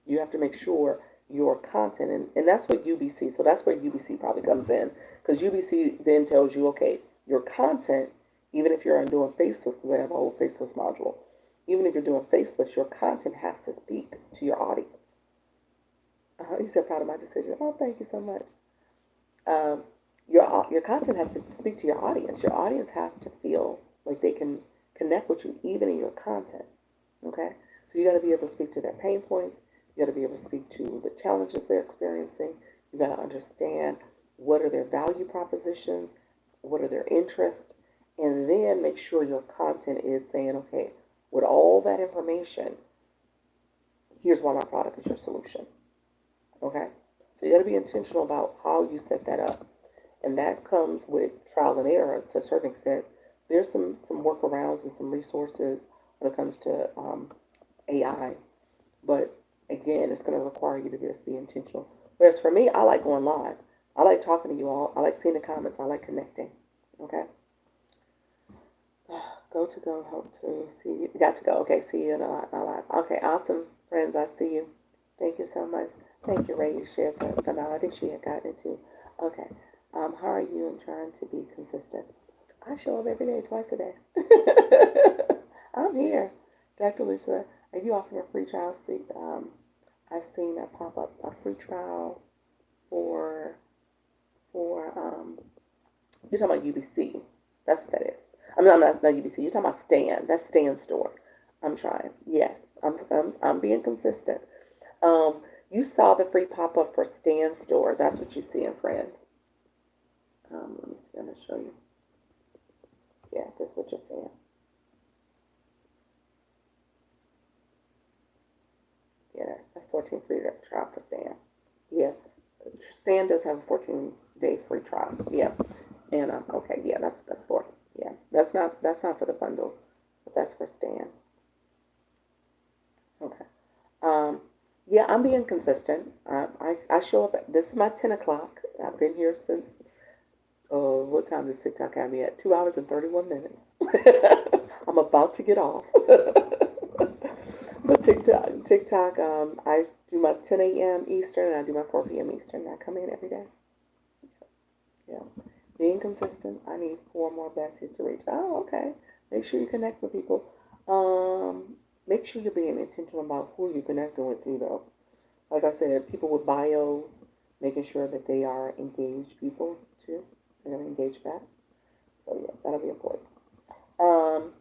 You have to make sure your content, and that's what UBC, so that's where UBC probably comes in, because UBC then tells you, okay, your content, even if you're doing faceless, because they have a whole faceless module, even if you're doing faceless, your content has to speak to your audience. You said proud of my decision. Oh, thank you so much. Your content has to speak to your audience. Your audience have to feel like they can connect with you even in your content. Okay? So you got to be able to speak to their pain points. You got to be able to speak to the challenges they're experiencing. You got to understand what are their value propositions, what are their interests, and then make sure your content is saying, okay, with all that information, here's why my product is your solution. Okay? So you got to be intentional about how you set that up. and that comes with trial and error to a certain extent. There's some workarounds and some resources when it comes to AI, but again, it's going to require you to just be intentional. Whereas for me, I like going live. I like talking to you all. I like seeing the comments. I like connecting. Okay. Go, hope to see you. Got to go. Okay, see you in a live. Okay, awesome, friends. I see you. Thank you so much. Thank you, Ray. You shared the now. I think she had gotten it too. Okay. How are you in trying to be consistent? I show up every day, twice a day. I'm here. Dr. Lisa, are you offering a free trial? See, I've seen a pop up a free trial for you're talking about UBC. That's what that is. I mean, I'm not UBC. You're talking about Stan. That's Stan's store. I'm trying. Yes, I'm being consistent. You saw the free pop up for Stan's store. That's what you're seeing, friend. Let me see. I'm gonna show you. Yeah, this is what you're seeing. Yeah, that's the 14 free trial for Stan. Yeah, Stan does have a 14-day free trial. Yeah, and okay, yeah, that's what that's for. Yeah, that's not for the bundle, but that's for Stan. Okay. Um, yeah, I'm being consistent. I show up. This is my 10 o'clock. I've been here since. Oh, what time does TikTok have me at? 2 hours and 31 minutes. I'm about to get off. But TikTok. I do my 10 a.m. Eastern and I do my 4 p.m. Eastern. I come in every day. Yeah. Being consistent. I need 4 more besties to reach. Oh, okay. Make sure you connect with people. Make sure you're being intentional about who you're connecting with too, though. Like I said, people with bios, making sure that they are engaged people too. They're gonna engage back. So yeah, that'll be important. Um,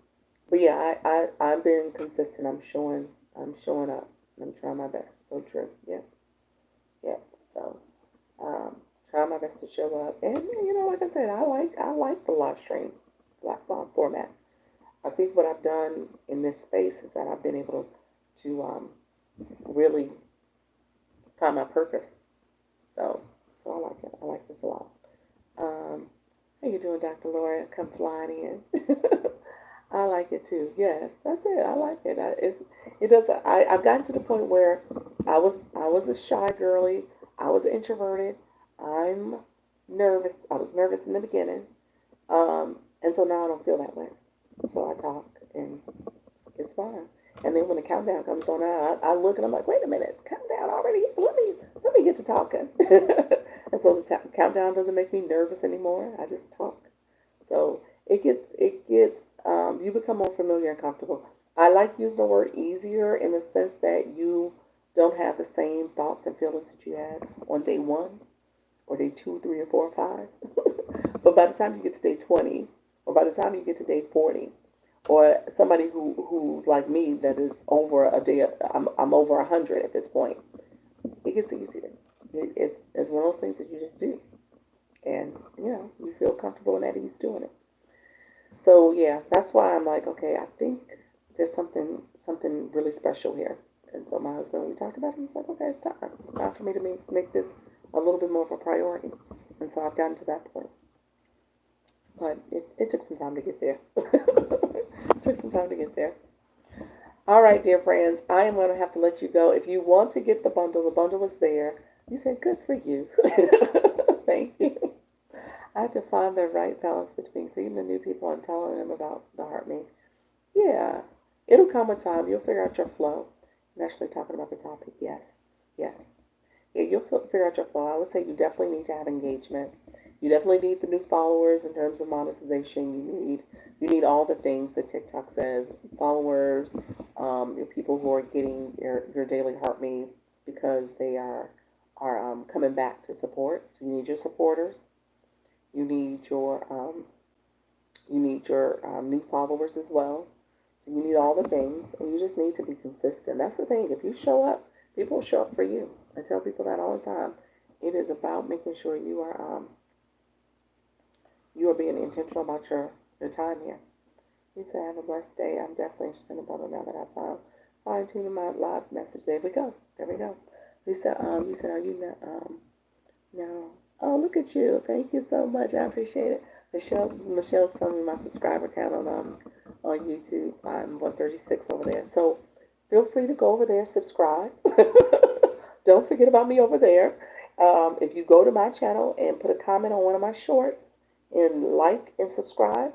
but yeah, I'm being consistent. I'm showing up. I'm trying my best. So true. Yeah, yeah. So trying my best to show up. And like I said, I like the live stream, live format. I think what I've done in this space is that I've been able to really find my purpose. So I like it. I like this a lot. Um, how you doing, Dr. Laura? Come flying in. I like it too. Yes, that's it. I like it. It does. I've gotten to the point where I was a shy girly. I was introverted. I'm nervous. I was nervous in the beginning, and so now I don't feel that way. So I talk, and it's fine. And then when the countdown comes on, I look and I'm like, wait a minute, countdown already? Let me get to talking. And so the countdown doesn't make me nervous anymore. I just talk. So it gets you become more familiar and comfortable. I like using the word easier in the sense that you don't have the same thoughts and feelings that you had on day one or day two, three, or four, or five. But by the time you get to day 20, or by the time you get to day 40, or somebody who's like me that is over a day, I'm over 100 at this point. It gets easier. It's one of those things that you just do, and you feel comfortable and at ease doing it. So yeah, that's why I'm like, okay, I think there's something really special here. And so my husband, when we talked about it, he's like, okay, it's time. It's time for me to make this a little bit more of a priority. And so I've gotten to that point. But it took some time to get there. It took some time to get there. All right, dear friends, I am going to have to let you go. If you want to get the bundle is there. You said, good for you. Thank you. I have to find the right balance between greeting the new people and telling them about the heart me. Yeah, it'll come a time. You'll figure out your flow. And actually talking about the topic. Yes, yes. Yeah, you'll figure out your flow. I would say you definitely need to have engagement. You definitely need the new followers in terms of monetization. You need all the things that TikTok says. Followers, your people who are getting your daily heart me because they are coming back to support. So you need your supporters. You need your new followers as well. So you need all the things, and you just need to be consistent. That's the thing. If you show up, people will show up for you. I tell people that all the time. It is about making sure you are being intentional about your time here. You said, have a blessed day. I'm definitely interested in the bubble now that I found fine tuning my live message. There we go. There we go. Lisa, you said, are you not, no. Oh, look at you. Thank you so much. I appreciate it. Michelle's telling me my subscriber count on YouTube. I'm 136 over there. So feel free to go over there, subscribe. Don't forget about me over there. If you go to my channel and put a comment on one of my shorts and like and subscribe,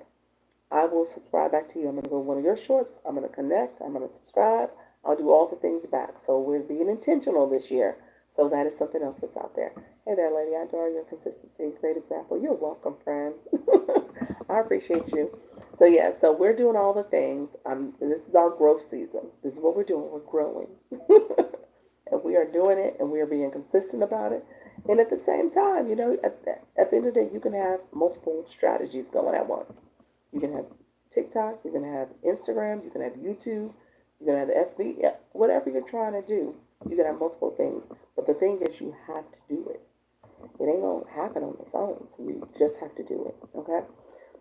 I will subscribe back to you. I'm going to go to one of your shorts. I'm going to connect. I'm going to subscribe. I'll do all the things back. So we're being intentional this year. So that is something else that's out there. Hey there, lady. I adore your consistency. Great example. You're welcome, friend. I appreciate you. So yeah, so we're doing all the things. This is our growth season. This is what we're doing. We're growing. And we are doing it and we are being consistent about it. And at the same time, at the end of the day, you can have multiple strategies going at once. You can have TikTok, you can have Instagram, you can have YouTube, you can have the FB, yeah, whatever you're trying to do. You can have multiple things. But the thing is, you have to do it. It ain't going to happen on its own. So you just have to do it. Okay?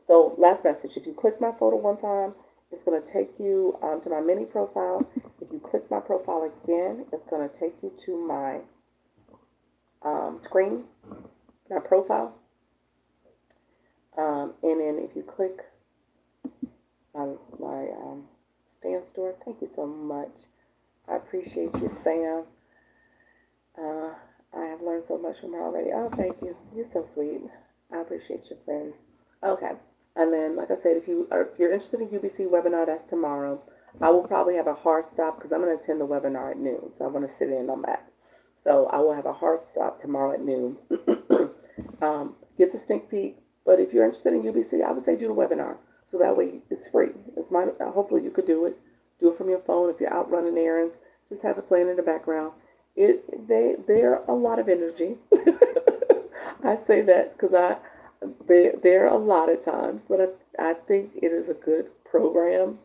So, last message. If you click my photo one time, it's going to take you to my mini profile. If you click my profile again, it's going to take you to my screen, my profile. And then if you click my stand store, thank you so much. I appreciate you, Sam. I have learned so much from her already. Oh, thank you. You're so sweet. I appreciate your friends. Okay. And then, like I said, if you're interested in UBC webinar, that's tomorrow. I will probably have a hard stop because I'm going to attend the webinar at noon. So I'm going to sit in on that. So I will have a hard stop tomorrow at noon. Get the sneak peek. But if you're interested in UBC, I would say do the webinar. So that way it's free. Hopefully you could do it. Do it from your phone. If you're out running errands, just have it playing in the background. They're a lot of energy. I say that because they're a lot of times, but I think it is a good program.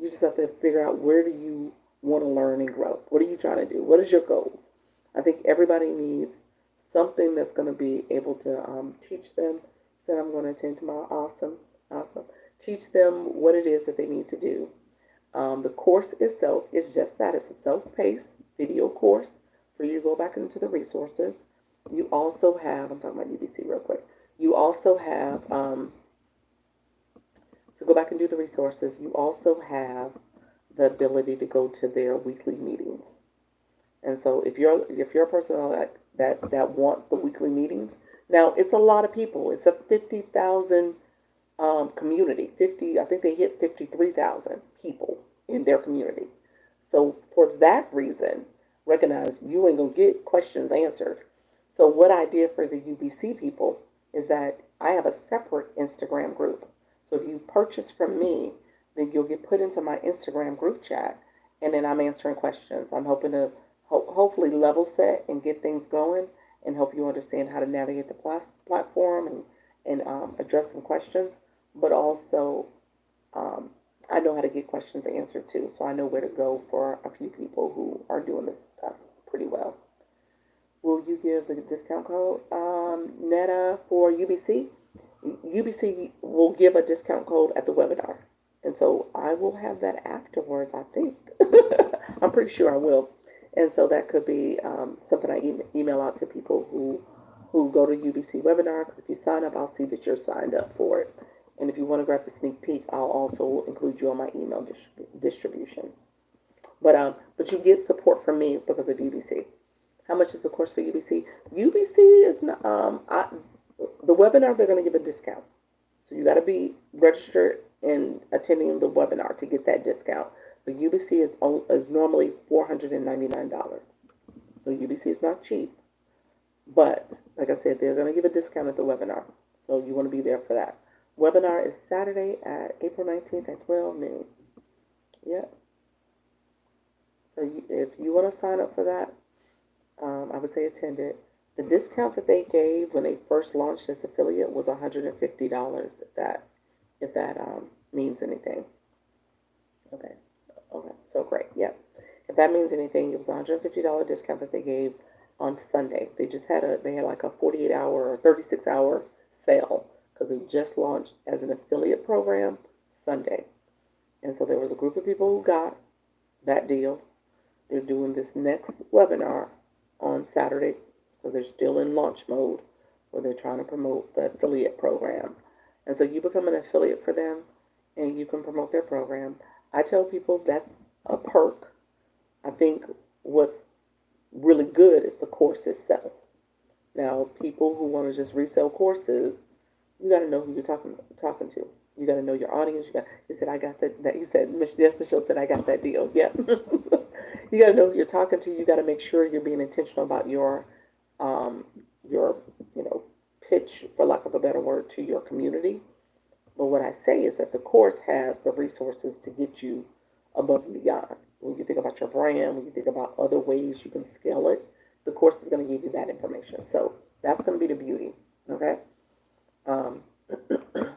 You just have to figure out where do you want to learn and grow. What are you trying to do? What is your goals? I think everybody needs something that's going to be able to teach them. Said I'm going to attend tomorrow. Awesome, awesome. Teach them what it is that they need to do. The course itself is just that. It's a self-paced video course for you to go back into the resources. You also have, I'm talking about UBC real quick. You also have, to go back and do the resources, you also have the ability to go to their weekly meetings. And so if you're a person that want the weekly meetings, now it's a lot of people. It's a 50,000 community. I think they hit 53,000 people in their community. So for that reason, recognize you ain't gonna get questions answered. So what I did for the UBC people is that I have a separate Instagram group. So if you purchase from me, then you'll get put into my Instagram group chat, and then I'm answering questions. I'm hoping to hopefully level set and get things going and help you understand how to navigate the platform and address some questions. But also, I know how to get questions answered too, so I know where to go for a few people who are doing this stuff pretty well. Will you give the discount code, Netta, for UBC? UBC will give a discount code at the webinar. And so I will have that afterwards, I think. I'm pretty sure I will. And so that could be something I email out to people who go to UBC webinar, because if you sign up, I'll see that you're signed up for it. And if you want to grab the sneak peek, I'll also include you on my email distribution. But you get support from me because of UBC. How much is the course for UBC? UBC is not, the webinar, they're going to give a discount. So you got to be registered and attending the webinar to get that discount. But UBC is normally $499. So UBC is not cheap. But like I said, they're going to give a discount at the webinar. So you want to be there for that. Webinar is Saturday at April 19th at 12 noon. Yep. So if you want to sign up for that, I would say attend it. The discount that they gave when they first launched this affiliate was $150. If that means anything. Okay. So great. Yep. If that means anything, it was a $150 discount that they gave on Sunday. They had like a 48-hour or 36-hour sale because it just launched as an affiliate program Sunday. And so there was a group of people who got that deal. They're doing this next webinar on Saturday because they're still in launch mode or they're trying to promote the affiliate program. And so you become an affiliate for them and you can promote their program. I tell people that's a perk. I think what's really good is the course itself. Now, people who want to just resell courses, you got to know who you're talking to. You got to know your audience. He said, I got that. He said, yes, Michelle said, I got that deal. Yeah. You got to know who you're talking to. You got to make sure you're being intentional about um, your, pitch, for lack of a better word, to your community. But what I say is that the course has the resources to get you above and beyond. When you think about your brand, when you think about other ways you can scale it, the course is going to give you that information. So that's going to be the beauty. Okay. Um,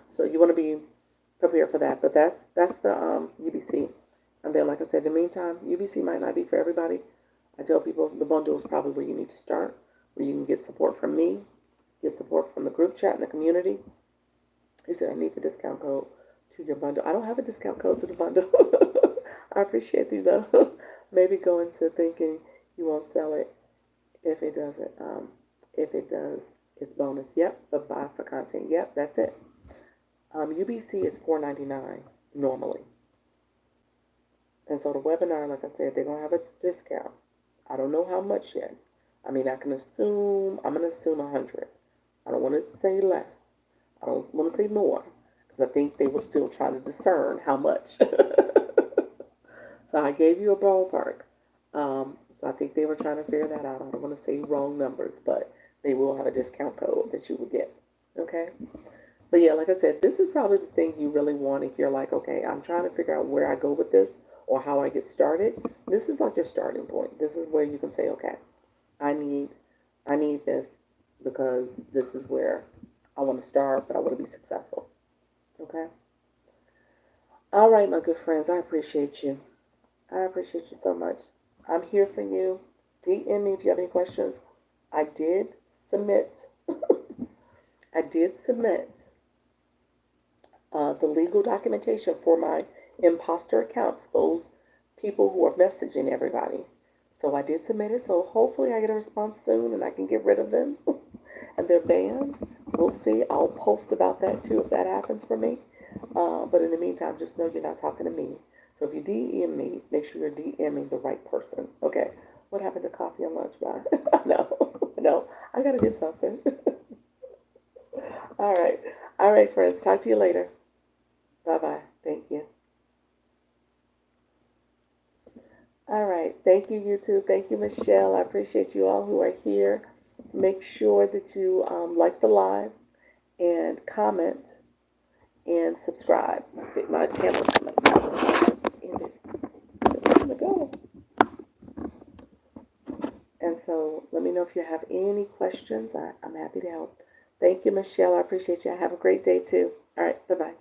so you want to be prepared for that. But that's the UBC. And then, like I said, in the meantime, UBC might not be for everybody. I tell people the bundle is probably where you need to start, where you can get support from me, get support from the group chat and the community. He said, I need the discount code to your bundle. I don't have a discount code to the bundle. I appreciate you, though. Maybe go into thinking you won't sell it if it doesn't. If it does, it's bonus. Yep, but buy for content. Yep, that's it. UBC is $4.99 normally. And so the webinar, like I said, they're going to have a discount. I don't know how much yet. I mean, I'm going to assume 100. I don't want to say less. I don't want to say more because I think they were still trying to discern how much. So I gave you a ballpark. So I think they were trying to figure that out. I don't want to say wrong numbers, but they will have a discount code that you will get. Okay? But yeah, like I said, this is probably the thing you really want if you're like, okay, I'm trying to figure out where I go with this or how I get started. This is like your starting point. This is where you can say, okay, I need this because this is where I want to start, but I want to be successful. Okay? All right, my good friends, I appreciate you. I appreciate you so much. I'm here for you. DM me if you have any questions. I did submit the legal documentation for my imposter accounts, those people who are messaging everybody. So I did submit it. So hopefully I get a response soon and I can get rid of them and they're banned. We'll see. I'll post about that too if that happens for me. But in the meantime, just know you're not talking to me. So if you DM me, make sure you're DMing the right person. Okay. What happened to coffee and lunch? Bye. No, I gotta get something. All right. All right, friends. Talk to you later. Bye-bye. Thank you. All right. Thank you, YouTube. Thank you, Michelle. I appreciate you all who are here. Make sure that you like the live and comment and subscribe. My camera's coming out. It's time to go. And so let me know if you have any questions. I'm happy to help. Thank you, Michelle. I appreciate you. Have a great day, too. All right. Bye-bye.